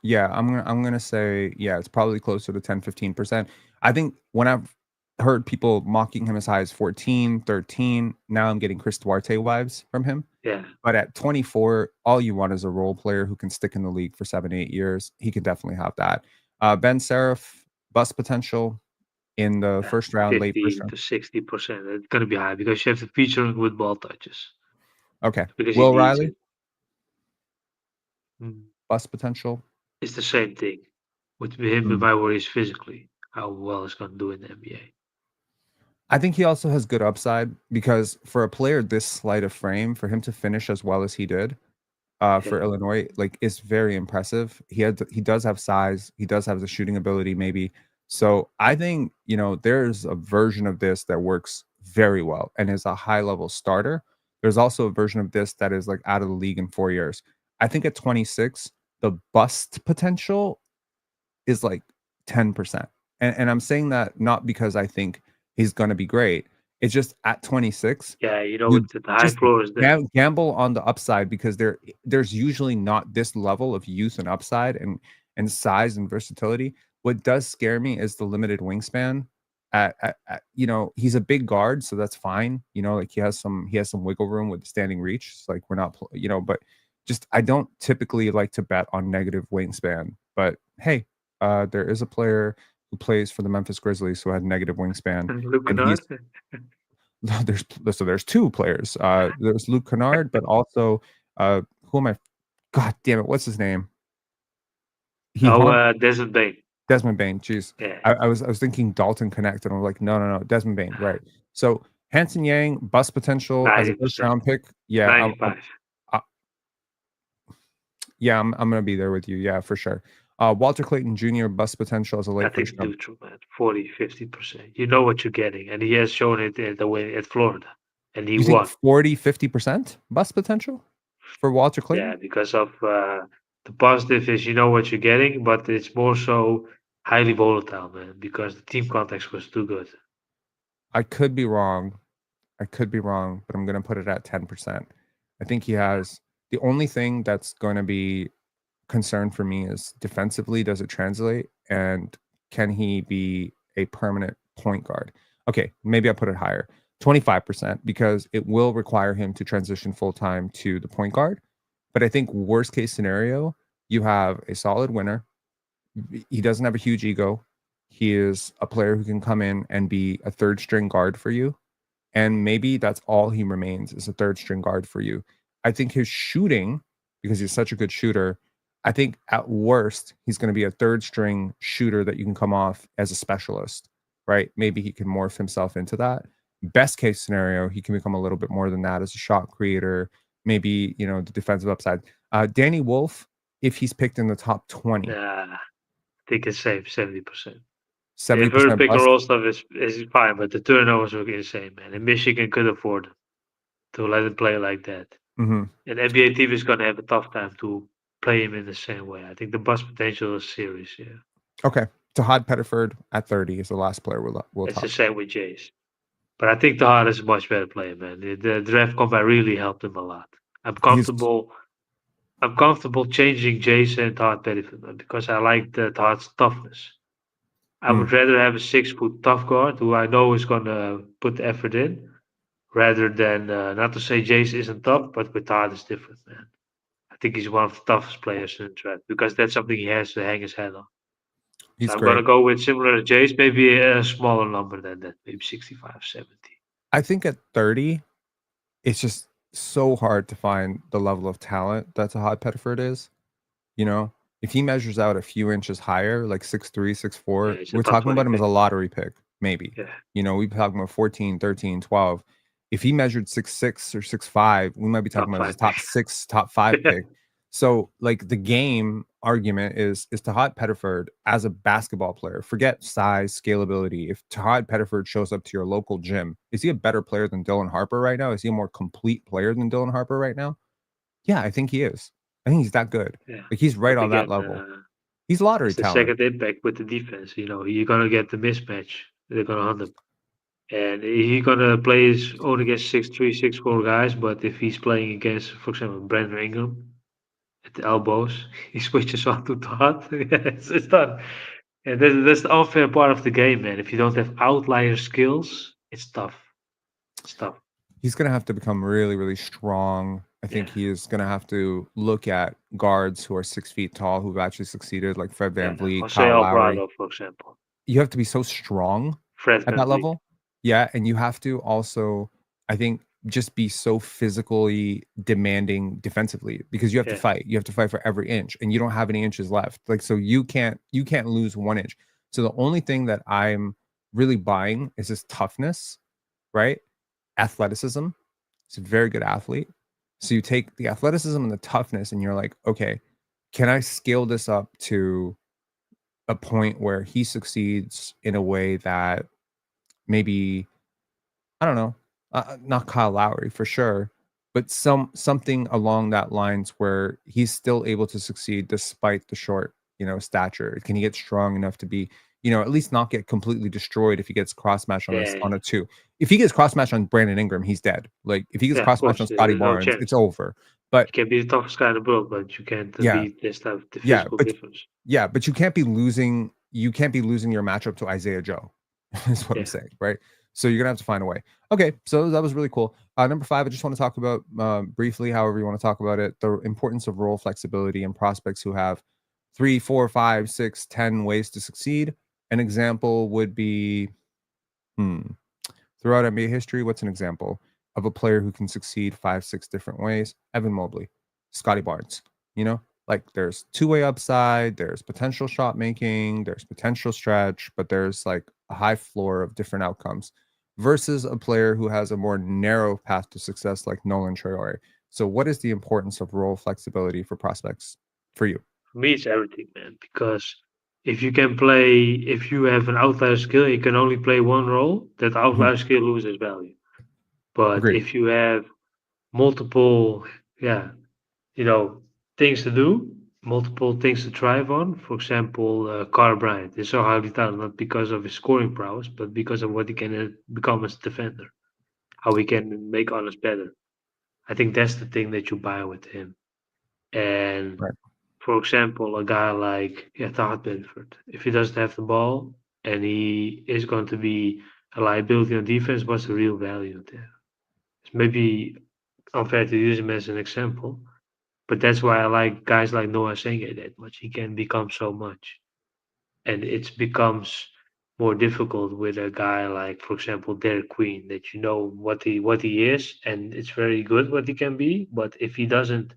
Yeah, I'm gonna say, yeah, it's probably closer to 10-15%. I think when I've heard people mocking him as high as 14, 13, now I'm getting Chris Duarte vibes from him. Yeah, But at 24, all you want is a role player who can stick in the league for 7, 8 years. He can definitely have that. Ben Seraph, bust potential in the yeah, first round, late first 50 round. to 60%. It's gonna be high because you have to feature him with ball touches Okay. because he Will needs Riley, it. Mm. bust potential. It's the same thing. With him, Mm. my worry is physically how well he's gonna do in the NBA. I think he also has good upside because for a player this slight of frame, for him to finish as well as he did, Yeah, for Illinois, like, is very impressive. He does have size, he does have the shooting ability maybe. So, I think, there's a version of this that works very well and is a high level starter. There's also a version of this that is, like, out of the league in 4 years. I think at 26, the bust potential is like 10%. And I'm saying that not because I think he's gonna be great. It's just at 26, yeah, you know, you with the high just floor is there. gamble on the upside because there's usually not this level of youth and upside and size and versatility. What does scare me is the limited wingspan. He's a big guard, so that's fine. Like he has some wiggle room with the standing reach. It's like we're not, but just I don't typically like to bet on negative wingspan. But hey, there is a player who plays for the Memphis Grizzlies who had negative wingspan, Luke and Kennard. there's 2 players. There's Luke Kennard, but also, who am I God damn it, what's his name? He Oh, haunts Desmond Bain. Desmond Bane, jeez. Yeah, I was thinking Dalton Connect, and I'm like, "No, no, no, Desmond Bane," right. So, Hanson Yang, bust potential as a first 90%, round pick. Yeah, 95. uh, yeah, I'm gonna be there with you, yeah, for sure. Walter Clayton Jr., bust potential as a I late think first it's round. neutral, man. 40, 50%. You know what you're getting, and he has shown it at the way at Florida, and he You think won. 40, 50% bust potential for Walter Clayton? Yeah, because of the positive is you know what you're getting, but it's more so highly volatile, man, because the team context was too good. I could be wrong. I could be wrong, but I'm gonna put it at 10%. I think he has the only thing that's gonna be concern for me is defensively, does it translate? And can he be a permanent point guard? Okay, maybe I put it higher, 25%, because it will require him to transition full time to the point guard. But I think worst case scenario, you have a solid winner. He doesn't have a huge ego. He is a player who can come in and be a third string guard for you, and maybe that's all he remains is a third string guard for you. I think his shooting, because he's such a good shooter, I think at worst he's going to be a third string shooter that you can come off as a specialist, right? Maybe he can morph himself into that. Best case scenario, he can become a little bit more than that as a shot creator, maybe, the defensive upside. Danny Wolf, if he's picked in the top 20, I think it's safe 70%. The inverted 70% pick and plus. roll stuff is fine, but the turnovers were insane, man. And Michigan could afford to let him play like that. Mhm. An NBA team is going to have a tough time to play him in the same way. I think the bust potential is serious. Yeah, Okay. Tahad Pettiford at 30 is the last player we'll it's the talk. same with Jace. But I think the Hart is a much better player, man. The draft combine really helped him a lot. I'm He's comfortable. I'm comfortable changing Jason to Hart Pettiford, man, because I like the Hart's toughness. I mm, would rather have a 6 foot tough guard who I know is gonna put the effort in, rather than not to say Jace isn't tough, but with Hart is different, man. I think he's one of the toughest players in the draft because that's something he has to hang his head on. So he's I'm gonna great. go with similar to Jace, maybe a smaller number than that, maybe 65, 70. I think at 30, it's just so hard to find the level of talent that Tahad Pettiford is. You know, if he measures out a few inches higher, like 6'3", six Yeah, four, he's a we're top talking 20 about him as a pick. lottery pick, maybe. Yeah, We're talking about 14, 13, 12. If he measured 6'6" or 6'5", we might be talking top about as a 5 pick. top 6, top 5 pick. So, like, the game argument is Tahad Pettiford as a basketball player. Forget size, scalability. If Tahad Pettiford shows up to your local gym, is he a better player than Dylan Harper right now? Is he a more complete player than Dylan Harper right now? Yeah, I think he is. I think he's that good. Yeah, Like, he's right but on that again, level. He's lottery it's the talent. second impact with the defense. You're gonna get the mismatch. They're gonna hunt him, and he's gonna play his own against 6'3", 6'4" guys. But if he's playing against, for example, Brandon Ingram at the elbows, he switches on to Todd. It's done. And that's the unfair part of the game, man. If you don't have outlier skills, it's tough. It's tough. He's gonna have to become really, really strong. I think Yeah, he is gonna have to look at guards who are 6 feet tall who've actually succeeded, like Fred yeah. VanVleet, Jose Kyle Lowry. Alvarado, for example, You have to be so strong Fred at that VanVleet. level. Yeah, and you have to also, I think, just be so physically demanding defensively because you have to Yeah, fight. You have to fight for every inch, and you don't have any inches left. Like, so you can't lose 1 inch. So the only thing that I'm really buying is his toughness, right? Athleticism. He's a very good athlete. So you take the athleticism and the toughness, and you're like, okay, can I scale this up to a point where he succeeds in a way that maybe, I don't know, not Kyle Lowry for sure, but something along that lines where he's still able to succeed despite the short, stature. Can he get strong enough to be, at least not get completely destroyed if he gets cross match on yeah, us yeah. on a two? If he gets cross match on Brandon Ingram, he's dead. Like, if he gets Yeah, of cross match on course. Scotty There's no Barnes, it's chance. over. But You can be the toughest guy in the world, but you can't yeah, beat this type of the yeah, physical but difference. yeah, but you can't be losing your matchup to Isaiah Joe. Is what I'm Yeah. saying, right? So you're gonna have to find a way. Okay, so that was really cool. Number 5, I just want to talk about briefly, however you want to talk about it, the importance of role flexibility and prospects who have 3, 4, 5, 6, 10 ways to succeed. An example would be, hmm, throughout NBA history, what's an example of a player who can succeed 5, 6 different ways? Evan Mobley, Scotty Barnes. Like, there's two-way upside, there's potential shot making, there's potential stretch, but there's like a high floor of different outcomes versus a player who has a more narrow path to success like Nolan Traore. So, what is the importance of role flexibility for prospects for you? For me, it's everything, man. Because if you have an outlier skill, you can only play one role. That Mhm. outlier skill loses value. But Agreed. if you have multiple, yeah, you know, things to do, multiple things to thrive on. For example, Carl Bryant is so highly talented not because of his scoring prowess, but because of what he can become as a defender, how he can make others better. I think that's the thing that you buy with him. And Right. for example, a guy like Todd Bedford, if he doesn't have the ball and he is going to be a liability on defense, what's the real value there? It's maybe unfair to use him as an example, but that's why I like guys like Noah Senge that much. He can become so much. And it becomes more difficult with a guy like, for example, Derek Queen, that you know what he is, and it's very good what he can be. But if he doesn't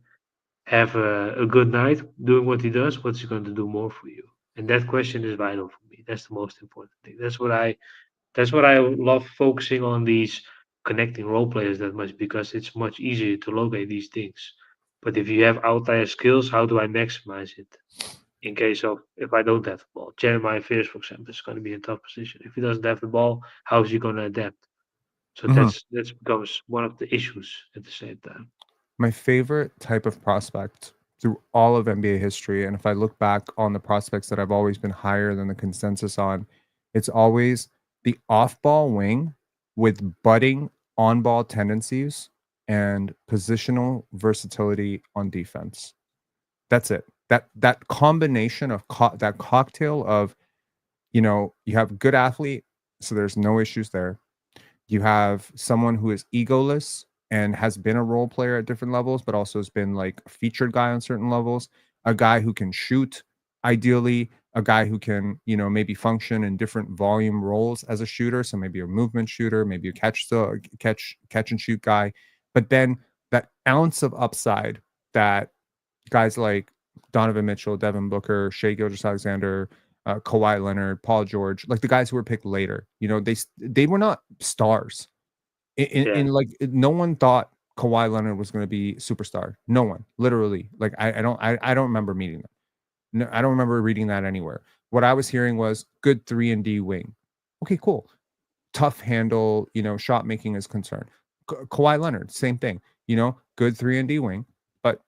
have a good night doing what he does, what's he going to do more for you? And that question is vital for me. That's the most important thing. That's what I love focusing on these connecting role players that much because it's much easier to locate these things. But if you have outlier skills, how do I maximize it? In case of if I don't have the ball, Jeremiah Fears, for example, is going to be in a tough position. If he doesn't have the ball, how is he going to adapt? So Mhm. that becomes one of the issues at the same time. My favorite type of prospect through all of NBA history, and if I look back on the prospects that I've always been higher than the consensus on, it's always the off-ball wing with budding on-ball tendencies and positional versatility on defense. That's it. That combination of that cocktail of, you have a good athlete, so there's no issues there. You have someone who is egoless and has been a role player at different levels, but also has been like a featured guy on certain levels. A guy who can shoot, ideally, a guy who can, maybe function in different volume roles as a shooter. So maybe a movement shooter, maybe a catch and shoot guy. But then that ounce of upside that guys like Donovan Mitchell, Devin Booker, Shea Gilgeous-Alexander, Kawhi Leonard, Paul George, like the guys who were picked later. They were not stars. Yeah, Like no one thought Kawhi Leonard was going to be superstar. No one, literally. Like I don't remember meeting them. No, I don't remember reading that anywhere. What I was hearing was good 3-and-D wing. Okay, cool. Tough handle, shot making is concerned. Kawhi Leonard, same thing. Good 3-and-D wing, but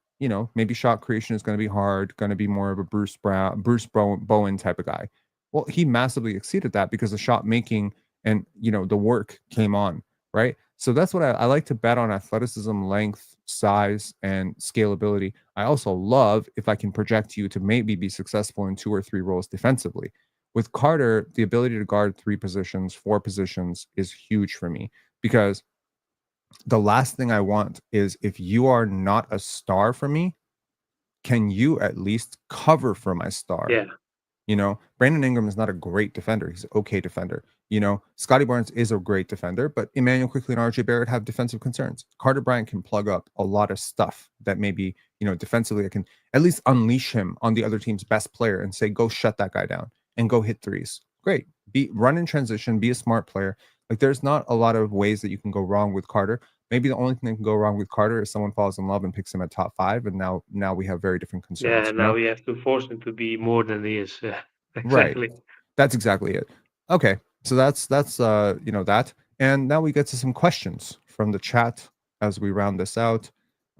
maybe shot creation is going to be hard, going to be more of a Bowen type of guy. Well, he massively exceeded that because the shot making and the work came on, right? So that's what I like to bet on: athleticism, length, size, and scalability. I also love if I can project you to maybe be successful in 2 or 3 roles defensively. With Carter, the ability to guard 3 positions, 4 positions is huge for me because the last thing I want is, if you are not a star for me, can you at least cover for my star? yeah, Brandon Ingram is not a great defender. He's an okay defender. Scotty Barnes is a great defender, but Emmanuel Quickley and RJ Barrett have defensive concerns. Carter Bryant can plug up a lot of stuff that maybe, defensively I can at least unleash him on the other team's best player and say, go shut that guy down and go hit threes. Great. Run in transition, be a smart player. Like there's not a lot of ways that you can go wrong with Carter. Maybe the only thing that can go wrong with Carter is someone falls in love and picks him at top 5, and now we have very different yeah. concerns. Now we have to force him to be more than he is. Yeah, Right. exactly. That's exactly it. Okay. So that's that. And now we get to some questions from the chat as we round this out.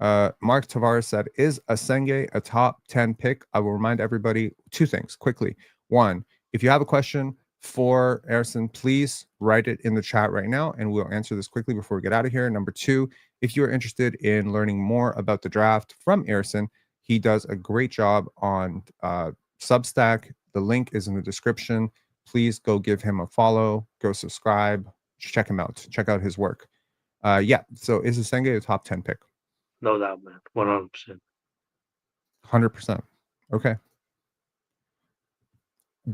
Mark Tavares said, is Asenge a top 10 pick? I will remind everybody 2 things quickly. One, if you have a question for Ersin, please write it in the chat right now and we'll answer this quickly before we get out of here. Number 2, if you're interested in learning more about the draft from Ersin, he does a great job on Substack. The link is in the description. Please go give him a follow, go subscribe, check him out, check out his work. Yeah, so is Asenge a top 10 pick? No doubt, man. 100%. 100%. Okay.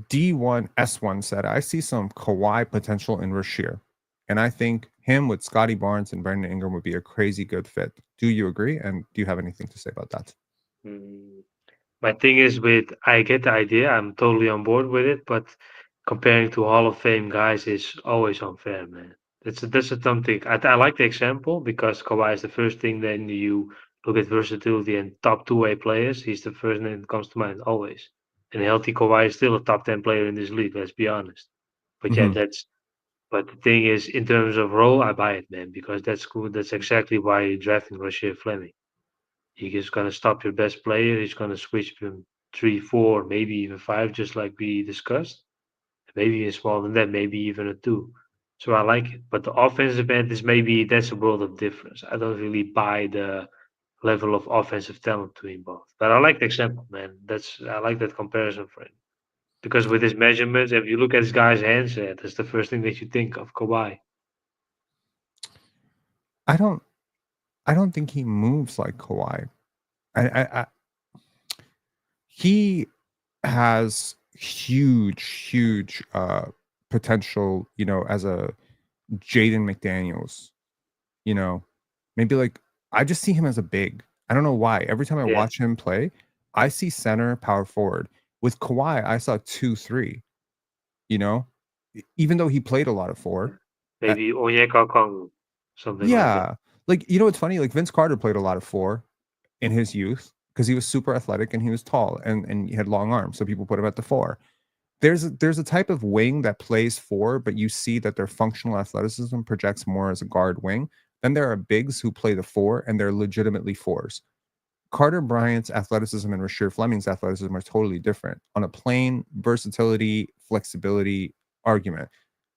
D1S1 said, I see some Kawhi potential in Rasheer, and I think him with Scotty Barnes and Brandon Ingram would be a crazy good fit. Do you agree? And do you have anything to say about that? Mm. My thing is I get the idea. I'm totally on board with it, but comparing to Hall of Fame guys is always unfair, man. That's a dumb thing. I like the example because Kawhi is the first thing. Then you look at versatility and top two-way players. He's the first name that comes to mind always. And healthy Kawhi is still a top 10 player in this league. Let's be honest. But yeah, Mhm. but the thing is, in terms of role, I buy it, man, because that's cool. That's exactly why you're drafting Rasheed Fleming. He's gonna stop your best player. He's gonna switch from 3-4, maybe even 5, just like we discussed. Maybe even smaller than that, maybe even a 2. So I like it. But the offensive end is maybe that's a world of difference. I don't really buy the level of offensive talent between both. But I like the example, man. I like that comparison for him. Because with his measurements, if you look at this guy's hands, that's the first thing that you think of Kawhi. I don't I don't think he moves like Kawhi. I he has huge potential, as a Jaden McDaniels, you know. Maybe like I just see him as a big. I don't know why. Every time I Yeah, watch him play, I see center, power forward. With Kawhi, I saw 2-3, you know? Even though he played a lot of 4. Uh, maybe Onyeka Okongwu, something like that. yeah. Like, it's funny, like Vince Carter played a lot of 4 in his youth because he was super athletic and he was tall and he had long arms, so people put him at the 4. There's a type of wing that plays 4, but you see that their functional athleticism projects more as a guard wing. Then there are bigs who play the 4 and they're legitimately 4s. Carter Bryant's athleticism and Rasheer Fleming's athleticism are totally different on a plain versatility, flexibility argument.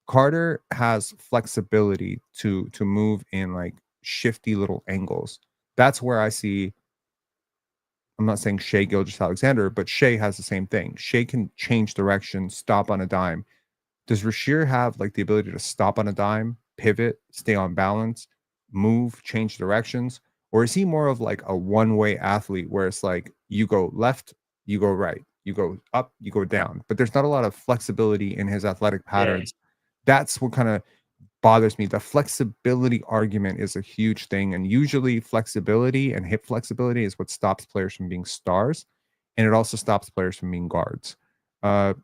Carter has flexibility to move in like shifty little angles. That's where I see. I'm not saying Shea Gilgeous-Alexander, but Shea has the same thing. Shea can change direction, stop on a dime. Does Rasheer have like the ability to stop on a dime, pivot, stay on balance, move, change directions? Or is he more of like a one-way athlete where it's like you go left, you go right, you go up, you go down, but there's not a lot of flexibility in his athletic Yeah, patterns? That's what kind of bothers me. The flexibility argument is a huge thing. And usually flexibility and hip flexibility is what stops players from being stars. And it also stops players from being guards. Uh,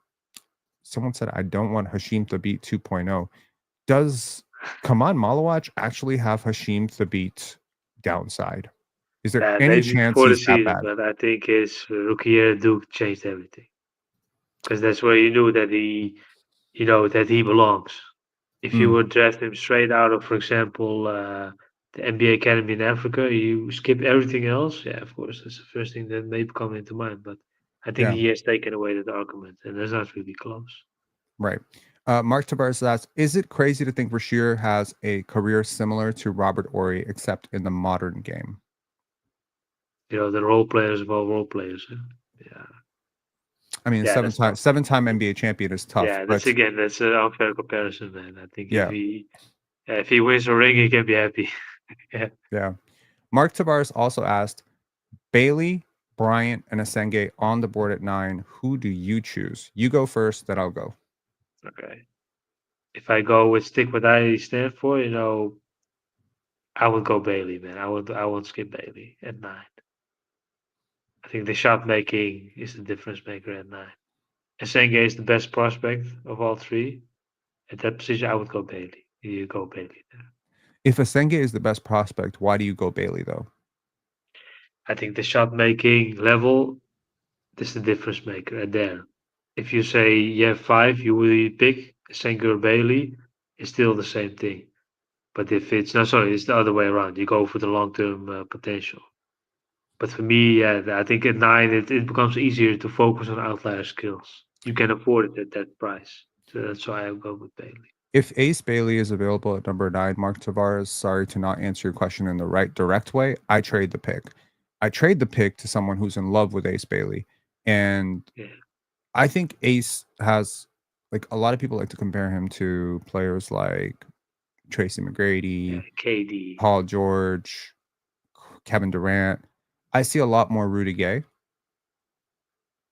Someone said, I don't want Hashim Thabit 2.0. Does Kaman Malawach actually have Hashim Thabit downside? Is there any maybe chance before the he's that season, bad? but I think his rookie year Duke changed everything because that's where you knew that that he belongs. If you Mm, would draft him straight out of, for example, the NBA Academy in Africa, you skip everything else. Yeah, of course, that's the first thing that may come into mind. But I think yeah, he has taken away that argument, and that's not really close. right. Mark Tavares asks, is it crazy to think Rasheer has a career similar to Robert Ory, except in the modern game? The role players of all role players. Huh? Yeah, I mean, yeah, that's tough. seven-time NBA champion is tough, Yeah, but that's an unfair comparison, man. I think yeah, if he wins a ring, he can be happy. Yeah. yeah. Mark Tavares also asked, Bailey, Bryant, and Asenge on the board at 9. Who do you choose? You go first, then I'll go. Okay. If I go with stick what I stand for, I would go Bailey, man. I would skip Bailey at 9. I think the shot making is the difference maker at 9. And Senge is the best prospect of all three. At that position, I would go Bailey. You go Bailey there. If Asenge is the best prospect, why do you go Bailey though? I think the shot making level is the difference maker at there. If you say you have 5, you will pick Senge or Bailey. It's still the same thing. But if it's no, sorry, it's the other way around. You go for the long term potential. But for me, yeah, I think at 9 it becomes easier to focus on outlier skills. You can afford it at that price. So that's why I go with Bailey. If Ace Bailey is available at number 9, Mark Tavares, sorry to not answer your question in the right direct way. I trade the pick. I trade the pick to someone who's in love with Ace Bailey. And Yeah, I think Ace has, like, a lot of people like to compare him to players like Tracy yeah, McGrady, KD. Paul George, Kevin Durant. I see a lot more Rudy Gay.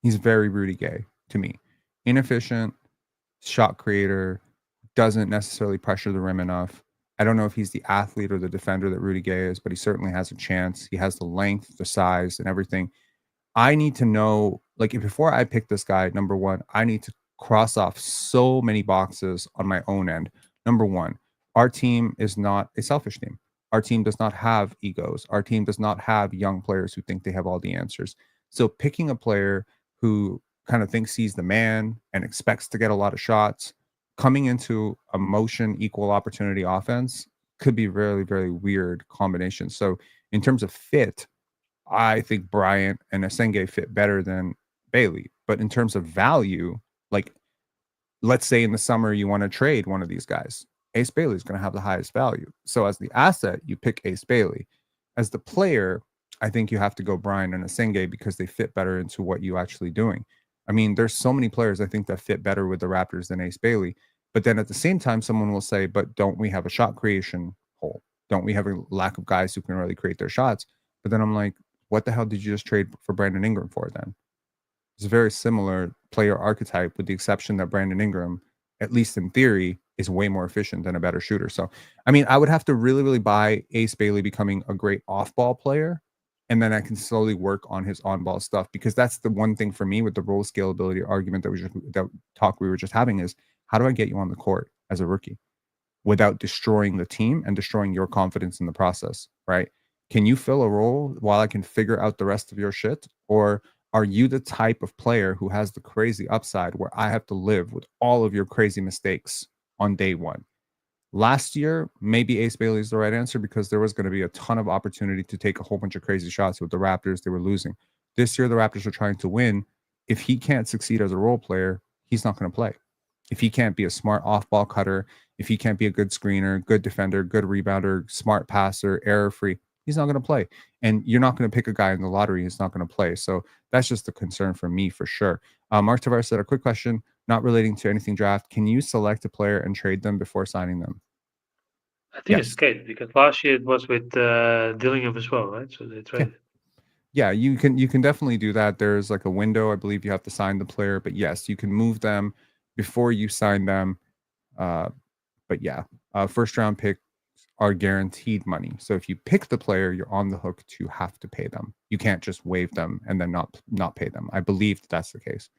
He's very Rudy Gay to me. Inefficient, shot creator, doesn't necessarily pressure the rim enough. I don't know if he's the athlete or the defender that Rudy Gay is, but he certainly has a chance. He has the length, the size, and everything. I need to know, like, before I pick this guy, number one, I need to cross off so many boxes on my own end. Number one, our team is not a selfish team. Our team does not have egos. Our team does not have young players who think they have all the answers. So picking a player who kind of thinks he's the man and expects to get a lot of shots, coming into a motion equal opportunity offense could be very, very weird combination. So in terms of fit, I think Bryant and Asenge fit better than Bailey. But in terms of value, like let's say in the summer you want to trade one of these guys, Ace Bailey is going to have the highest value. So as the asset, you pick Ace Bailey. As the player, I think you have to go Brian and Asenge because they fit better into what you actually doing. I mean, there's so many players I think that fit better with the Raptors than Ace Bailey. But then at the same time, someone will say, but don't we have a shot creation hole? Don't we have a lack of guys who can really create their shots? But then I'm like, what the hell did you just trade for Brandon Ingram for then? It's a very similar player archetype, with the exception that Brandon Ingram, at least in theory, is way more efficient and a better shooter. So, I mean, I would have to really, really buy Ace Bailey becoming a great off ball player. And then I can slowly work on his on ball stuff, because that's the one thing for me with the role scalability argument that we were just having is, how do I get you on the court as a rookie without destroying the team and destroying your confidence in the process, right? Can you fill a role while I can figure out the rest of your shit? Or are you the type of player who has the crazy upside where I have to live with all of your crazy mistakes on day one? Last year, maybe Ace Bailey is the right answer because there was going to be a ton of opportunity to take a whole bunch of crazy shots with the Raptors. They were losing. This year, the Raptors are trying to win. If he can't succeed as a role player, he's not going to play. If he can't be a smart off ball cutter, if he can't be a good screener, good defender, good rebounder, smart passer, error free, he's not going to play. And you're not going to pick a guy in the lottery who's not going to play. So that's just a concern for me for sure. Mark Tavares said, a quick question, not relating to anything draft. Can you select a player and trade them before signing them? I think it's Yes. the case because last year it was with Dillingham as well, right? So they Yeah. traded. Yeah, you can definitely do that. There's like a window, I believe you have to sign the player, but yes, you can move them before you sign them. Uh, but yeah, first round picks are guaranteed money. So if you pick the player, you're on the hook to have to pay them. You can't just waive them and then not pay them. I believe that's the case.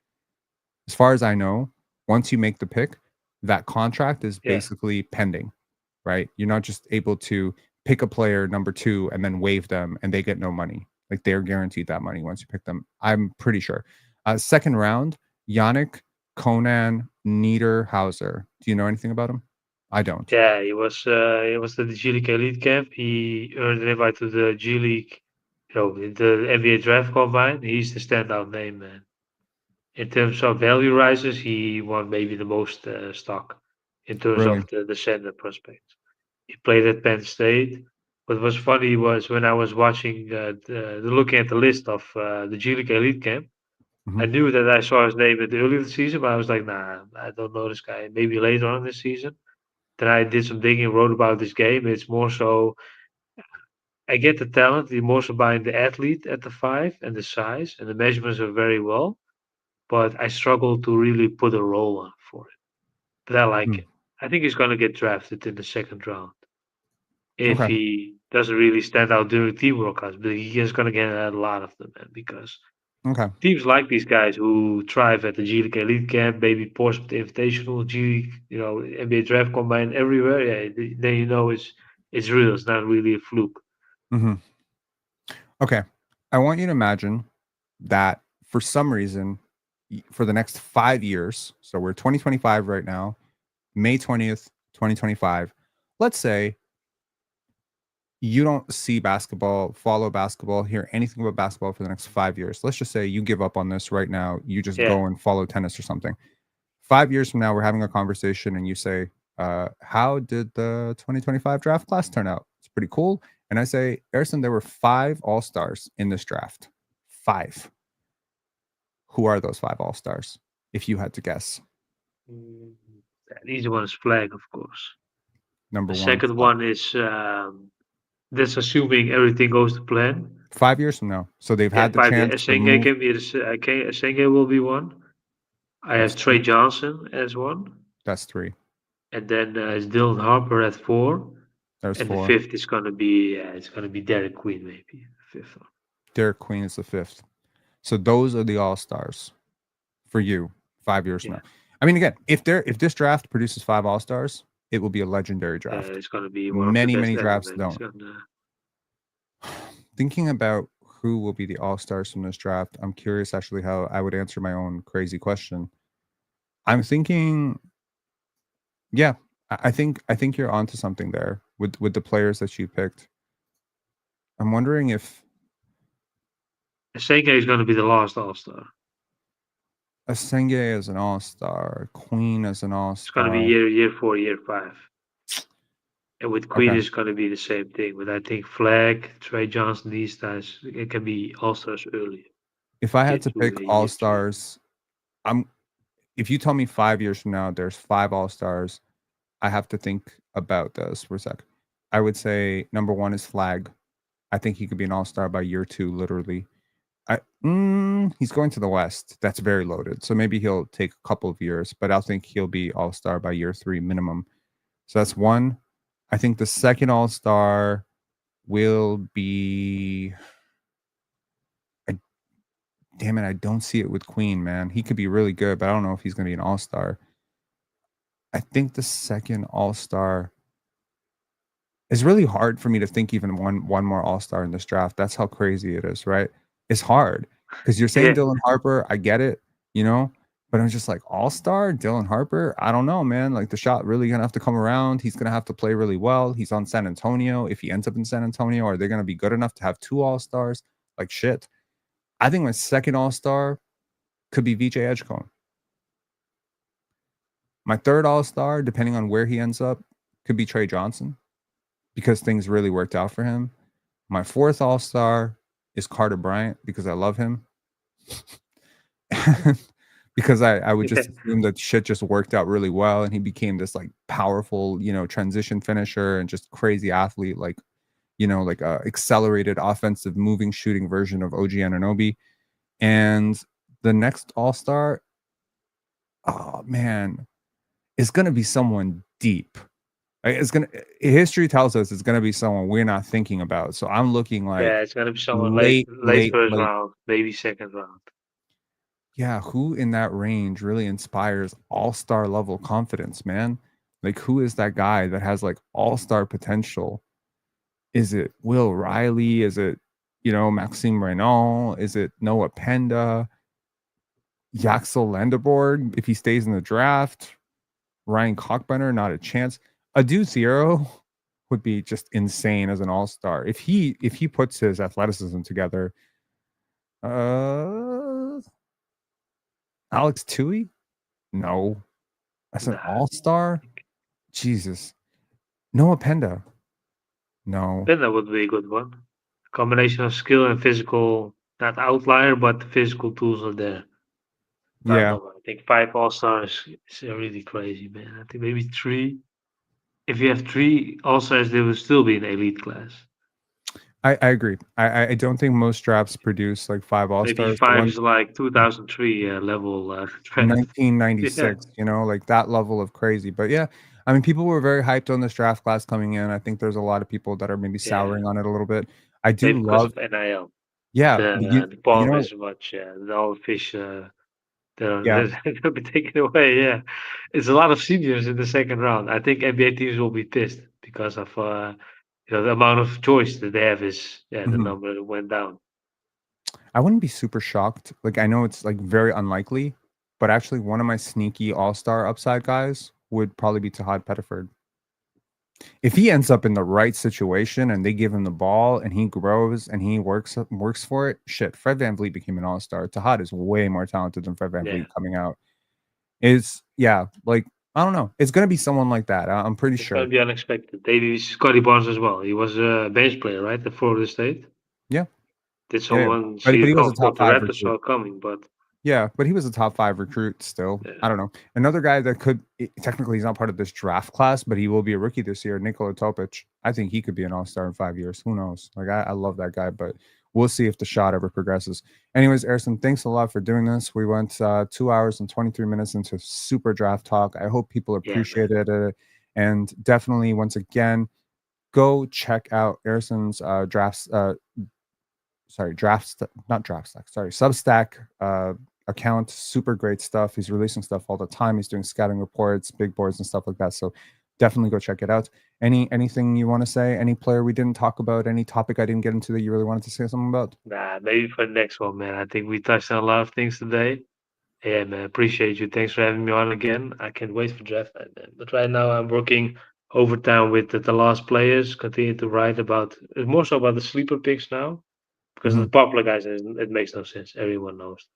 As far as I know, once you make the pick, that contract is Yeah. basically pending, right? You're not just able to pick a player number 2 and then waive them and they get no money. Like they're guaranteed that money once you pick them. I'm pretty sure. Second round, Yannick Conan Niederhauser. Do you know anything about him? I don't. Yeah, he was at the G League Elite Camp. He earned an invite to the G League, the NBA Draft Combine. He's the standout name, man. In terms of value rises, he won maybe the most stock in terms Really? of the center prospects. He played at Penn State. What was funny was when I was watching, looking at the list of the G League Elite Camp, I Hmm. knew that I saw his name at the early of the season, but I was like, nah, I don't know this guy. Maybe later on this season. Then I did some digging, wrote about this game. It's more so I get the talent, the more so buying the athlete at the 5 and the size, and the measurements are very well, but I struggle to really put a role on for it. But I like Mm. him. I think he's going to get drafted in the second round if Okay. he doesn't really stand out during team workouts, but he is going to get a lot of them, man, because Okay. teams like these guys who thrive at the G League Elite Camp, maybe Portsmouth Invitational, G League, NBA Draft Combine everywhere. Yeah, then it's real. It's not really a fluke. Hmm. Okay. I want you to imagine that for some reason, for the next 5 years, so we're 2025 right now, May 20th, 2025. Let's say you don't see basketball, follow basketball, hear anything about basketball for the next 5 years. Let's just say you give up on this right now. You just Yeah. go and follow tennis or something. 5 years from now, we're having a conversation and you say, how did the 2025 draft class turn out? It's pretty cool. And I say, Erson, there were 5 all-stars in this draft. 5. Who are those 5 all-stars? If you had to guess. Mm, the easy one is flag, of course. The Number one, second flag. one is that's assuming everything goes to plan. 5 years from now. So they've Yeah, had the 5 years. chance to Asenge move. can be Asenge will be one. I have That's Trey 2. Johnson as one, That's 3. and then it's Dylan Harper at 4, There's and the 4. fifth is gonna be it's gonna be Derek Queen maybe fifth one. Derek Queen is the 5th. So those are the all-stars for you 5 years from Yeah, now. I mean, again, if this draft produces 5 all-stars, it will be a legendary draft. it's gonna be one of the Many, best many ever, drafts man. It's don't. gonna Thinking about who will be the all-stars from this draft, I'm curious actually how I would answer my own crazy question. I'm thinking, yeah, I think you're onto something there with the players that you picked. I'm wondering if Senga is going to be the last All Star. Asenge as an all-star, Queen as an It's going to be all-star. year 4, year 5. And with Queen, Okay. it's going to be the same thing. But I think Flag, Trey Johnson, these guys, it can be All Stars early, If I year had to 2, pick year 3. all-stars, I'm if you tell me 5 years from now there's 5 all-stars, I have to think about this for a sec. I would say number 1 is Flag. I think he could be an all-star by year 2, literally. He's going to the West. That's very loaded. So maybe he'll take a couple of years, but I think he'll be all-star by year 3 minimum. So that's one. I think the second all-star will be I, damn it, I don't see it with Queen, man. He could be really good, but I don't know if he's going to be an all-star. I think the second all-star it's really hard for me to think even one more all-star in this draft. That's how crazy it is, right? It's hard because you're saying Yeah, Dylan Harper. I get it, you know, but I'm just like all-star Dylan Harper. I don't know, man. Like the shot really gonna have to come around. He's gonna have to play really well. He's on San Antonio. If he ends up in San Antonio, are they gonna be good enough to have 2 all-stars? Like shit. I think my second all-star could be VJ Edgecombe. My third all-star, depending on where he ends up, could be Trey Johnson because things really worked out for him. My fourth all star is Carter Bryant because I love him. Because I would yeah, just assume that shit just worked out really well and he became this like powerful, transition finisher and just crazy athlete, like, like a accelerated offensive moving shooting version of OG Anunoby. And the next all star, oh man, is gonna be someone deep. It's gonna history tells us it's gonna be someone we're not thinking about. So I'm looking like yeah. It's going to be someone late, late, late late, first late. round, maybe second round. Yeah, who in that range really inspires all-star level confidence, man? Like who is that guy that has like all-star potential? Is it Will Riley? Is it, Maxime Renault? Is it Noah Penda? Yaxel Lendeborg, if he stays in the draft? Ryan Cockburner, not a chance. Adu Zero would be just insane as an all-star. If he puts his athleticism together, uh Alex Tui? No. As an Nah, all-star? Jesus. Noah Penda? No. then that would be a good one. Combination of skill and physical, not outlier, but the physical tools are there. I don't Yeah, know. I think 5 All Stars is really crazy, man. I think maybe 3. If you have 3 All Stars, they will still be an elite class. I agree. I don't think most drafts produce like 5 Maybe all-stars. The 5 one is like 2003 level draft. Yeah, 1996, like that level of crazy. But yeah, I mean, people were very hyped on this draft class coming in. I think there's a lot of people that are maybe yeah. souring on it a little bit. I do Maybe because love, of NIL. yeah, The palm is much, yeah. The all fish yeah. they'll be taken away. Yeah, it's a lot of seniors in the second round. I think NBA teams will be pissed because of the amount of choice that they have is the Mhm. number that went down. I wouldn't be super shocked. Like I know it's like very unlikely, but actually one of my sneaky all-star upside guys would probably be Tahad Pettiford. If he ends up in the right situation and they give him the ball and he grows and he works for it, shit, Fred VanVleet became an all-star. Tahad is way more talented than Fred Yeah, VanVleet coming out. Is yeah, like I don't know. It's gonna be someone like that. I'm pretty it's going sure. to be unexpected. Maybe Scotty Barnes as well. He was a bench player, right, at Florida State. Yeah, Did yeah, yeah. someone But see but it he was coming? a Of top course, the five Raptors recruit. saw it coming, but Yeah, but he was a top 5 recruit still. I yeah, don't know. Another guy that technically he's not part of this draft class, but he will be a rookie this year, Nikola Topic. I think he could be an all-star in 5 years. Who knows? Like I love that guy, but we'll see if the shot ever progresses. Anyways, Erson, thanks a lot for doing this. We went 2 hours and 23 minutes into super draft talk. I hope people yeah, man, appreciated it. And definitely, once again, go check out Erson's not draft stack, sorry, Substack account. Super great stuff. He's releasing stuff all the time. He's doing scouting reports, big boards, and stuff like that. So definitely go check it out. Anything you want to say? Any player we didn't talk about? Any topic I didn't get into that you really wanted to say something about? nah, maybe for the next one, man. I think we touched on a lot of things today. Yeah, man, appreciate you. Thanks for having me on again. I can't wait for draft night, man. But right now I'm working overtime with the last players. Continue to write about more so about the sleeper picks now. because the popular guys, it makes no sense. Everyone knows.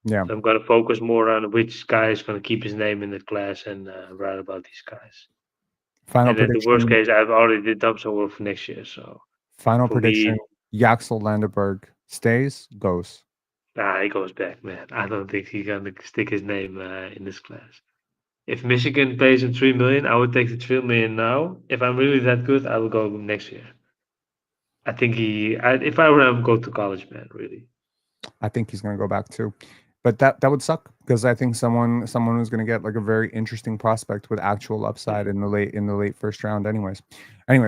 Yeah. So I'm gonna focus more on which guy is gonna keep his name in the class and write about these guys. Final And then the worst prediction. case, I've already did done some work for next year. So Final for prediction. me, Yaxel Landenberg stays, goes. he goes back, man. I don't think he's gonna stick his name in this class. If Michigan pays him 3 million, I would take the 3 million now. If I'm really that good, I will go next year. I think if I were him, go to college, man. Really. I think he's going to go back too. But that would suck because I think someone who's going to get like a very interesting prospect with actual upside in the late first round. Anyways,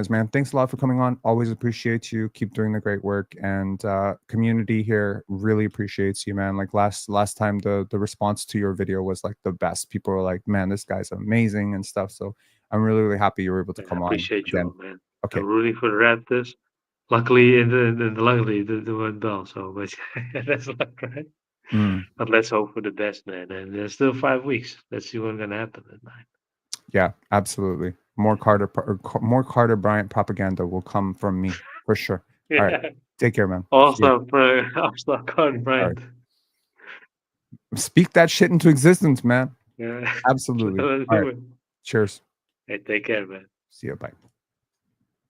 man, thanks a lot for coming on. Always appreciate you. Keep doing the great work, and community here really appreciates you, man. Like last time, the response to your video was like the best. People were like, "Man, this guy's amazing" and stuff. So I'm really happy you were able to Man, I come on appreciate you again. all, man. Okay. I'm rooting for the Raptors. Luckily, luckily, they went well. So, but that's luck, right? Mm. But let's hope for the best, man. And there's still 5 weeks. Let's see what's gonna happen at night. Yeah, absolutely. More Carter Bryant propaganda will come from me for sure. All right, Yeah. take care, man. See you. Also, also, Gordon All right, Bryant. speak that shit into existence, man. Yeah. Absolutely. Let's All do right, it. cheers. Hey, take care, man. See you. Bye.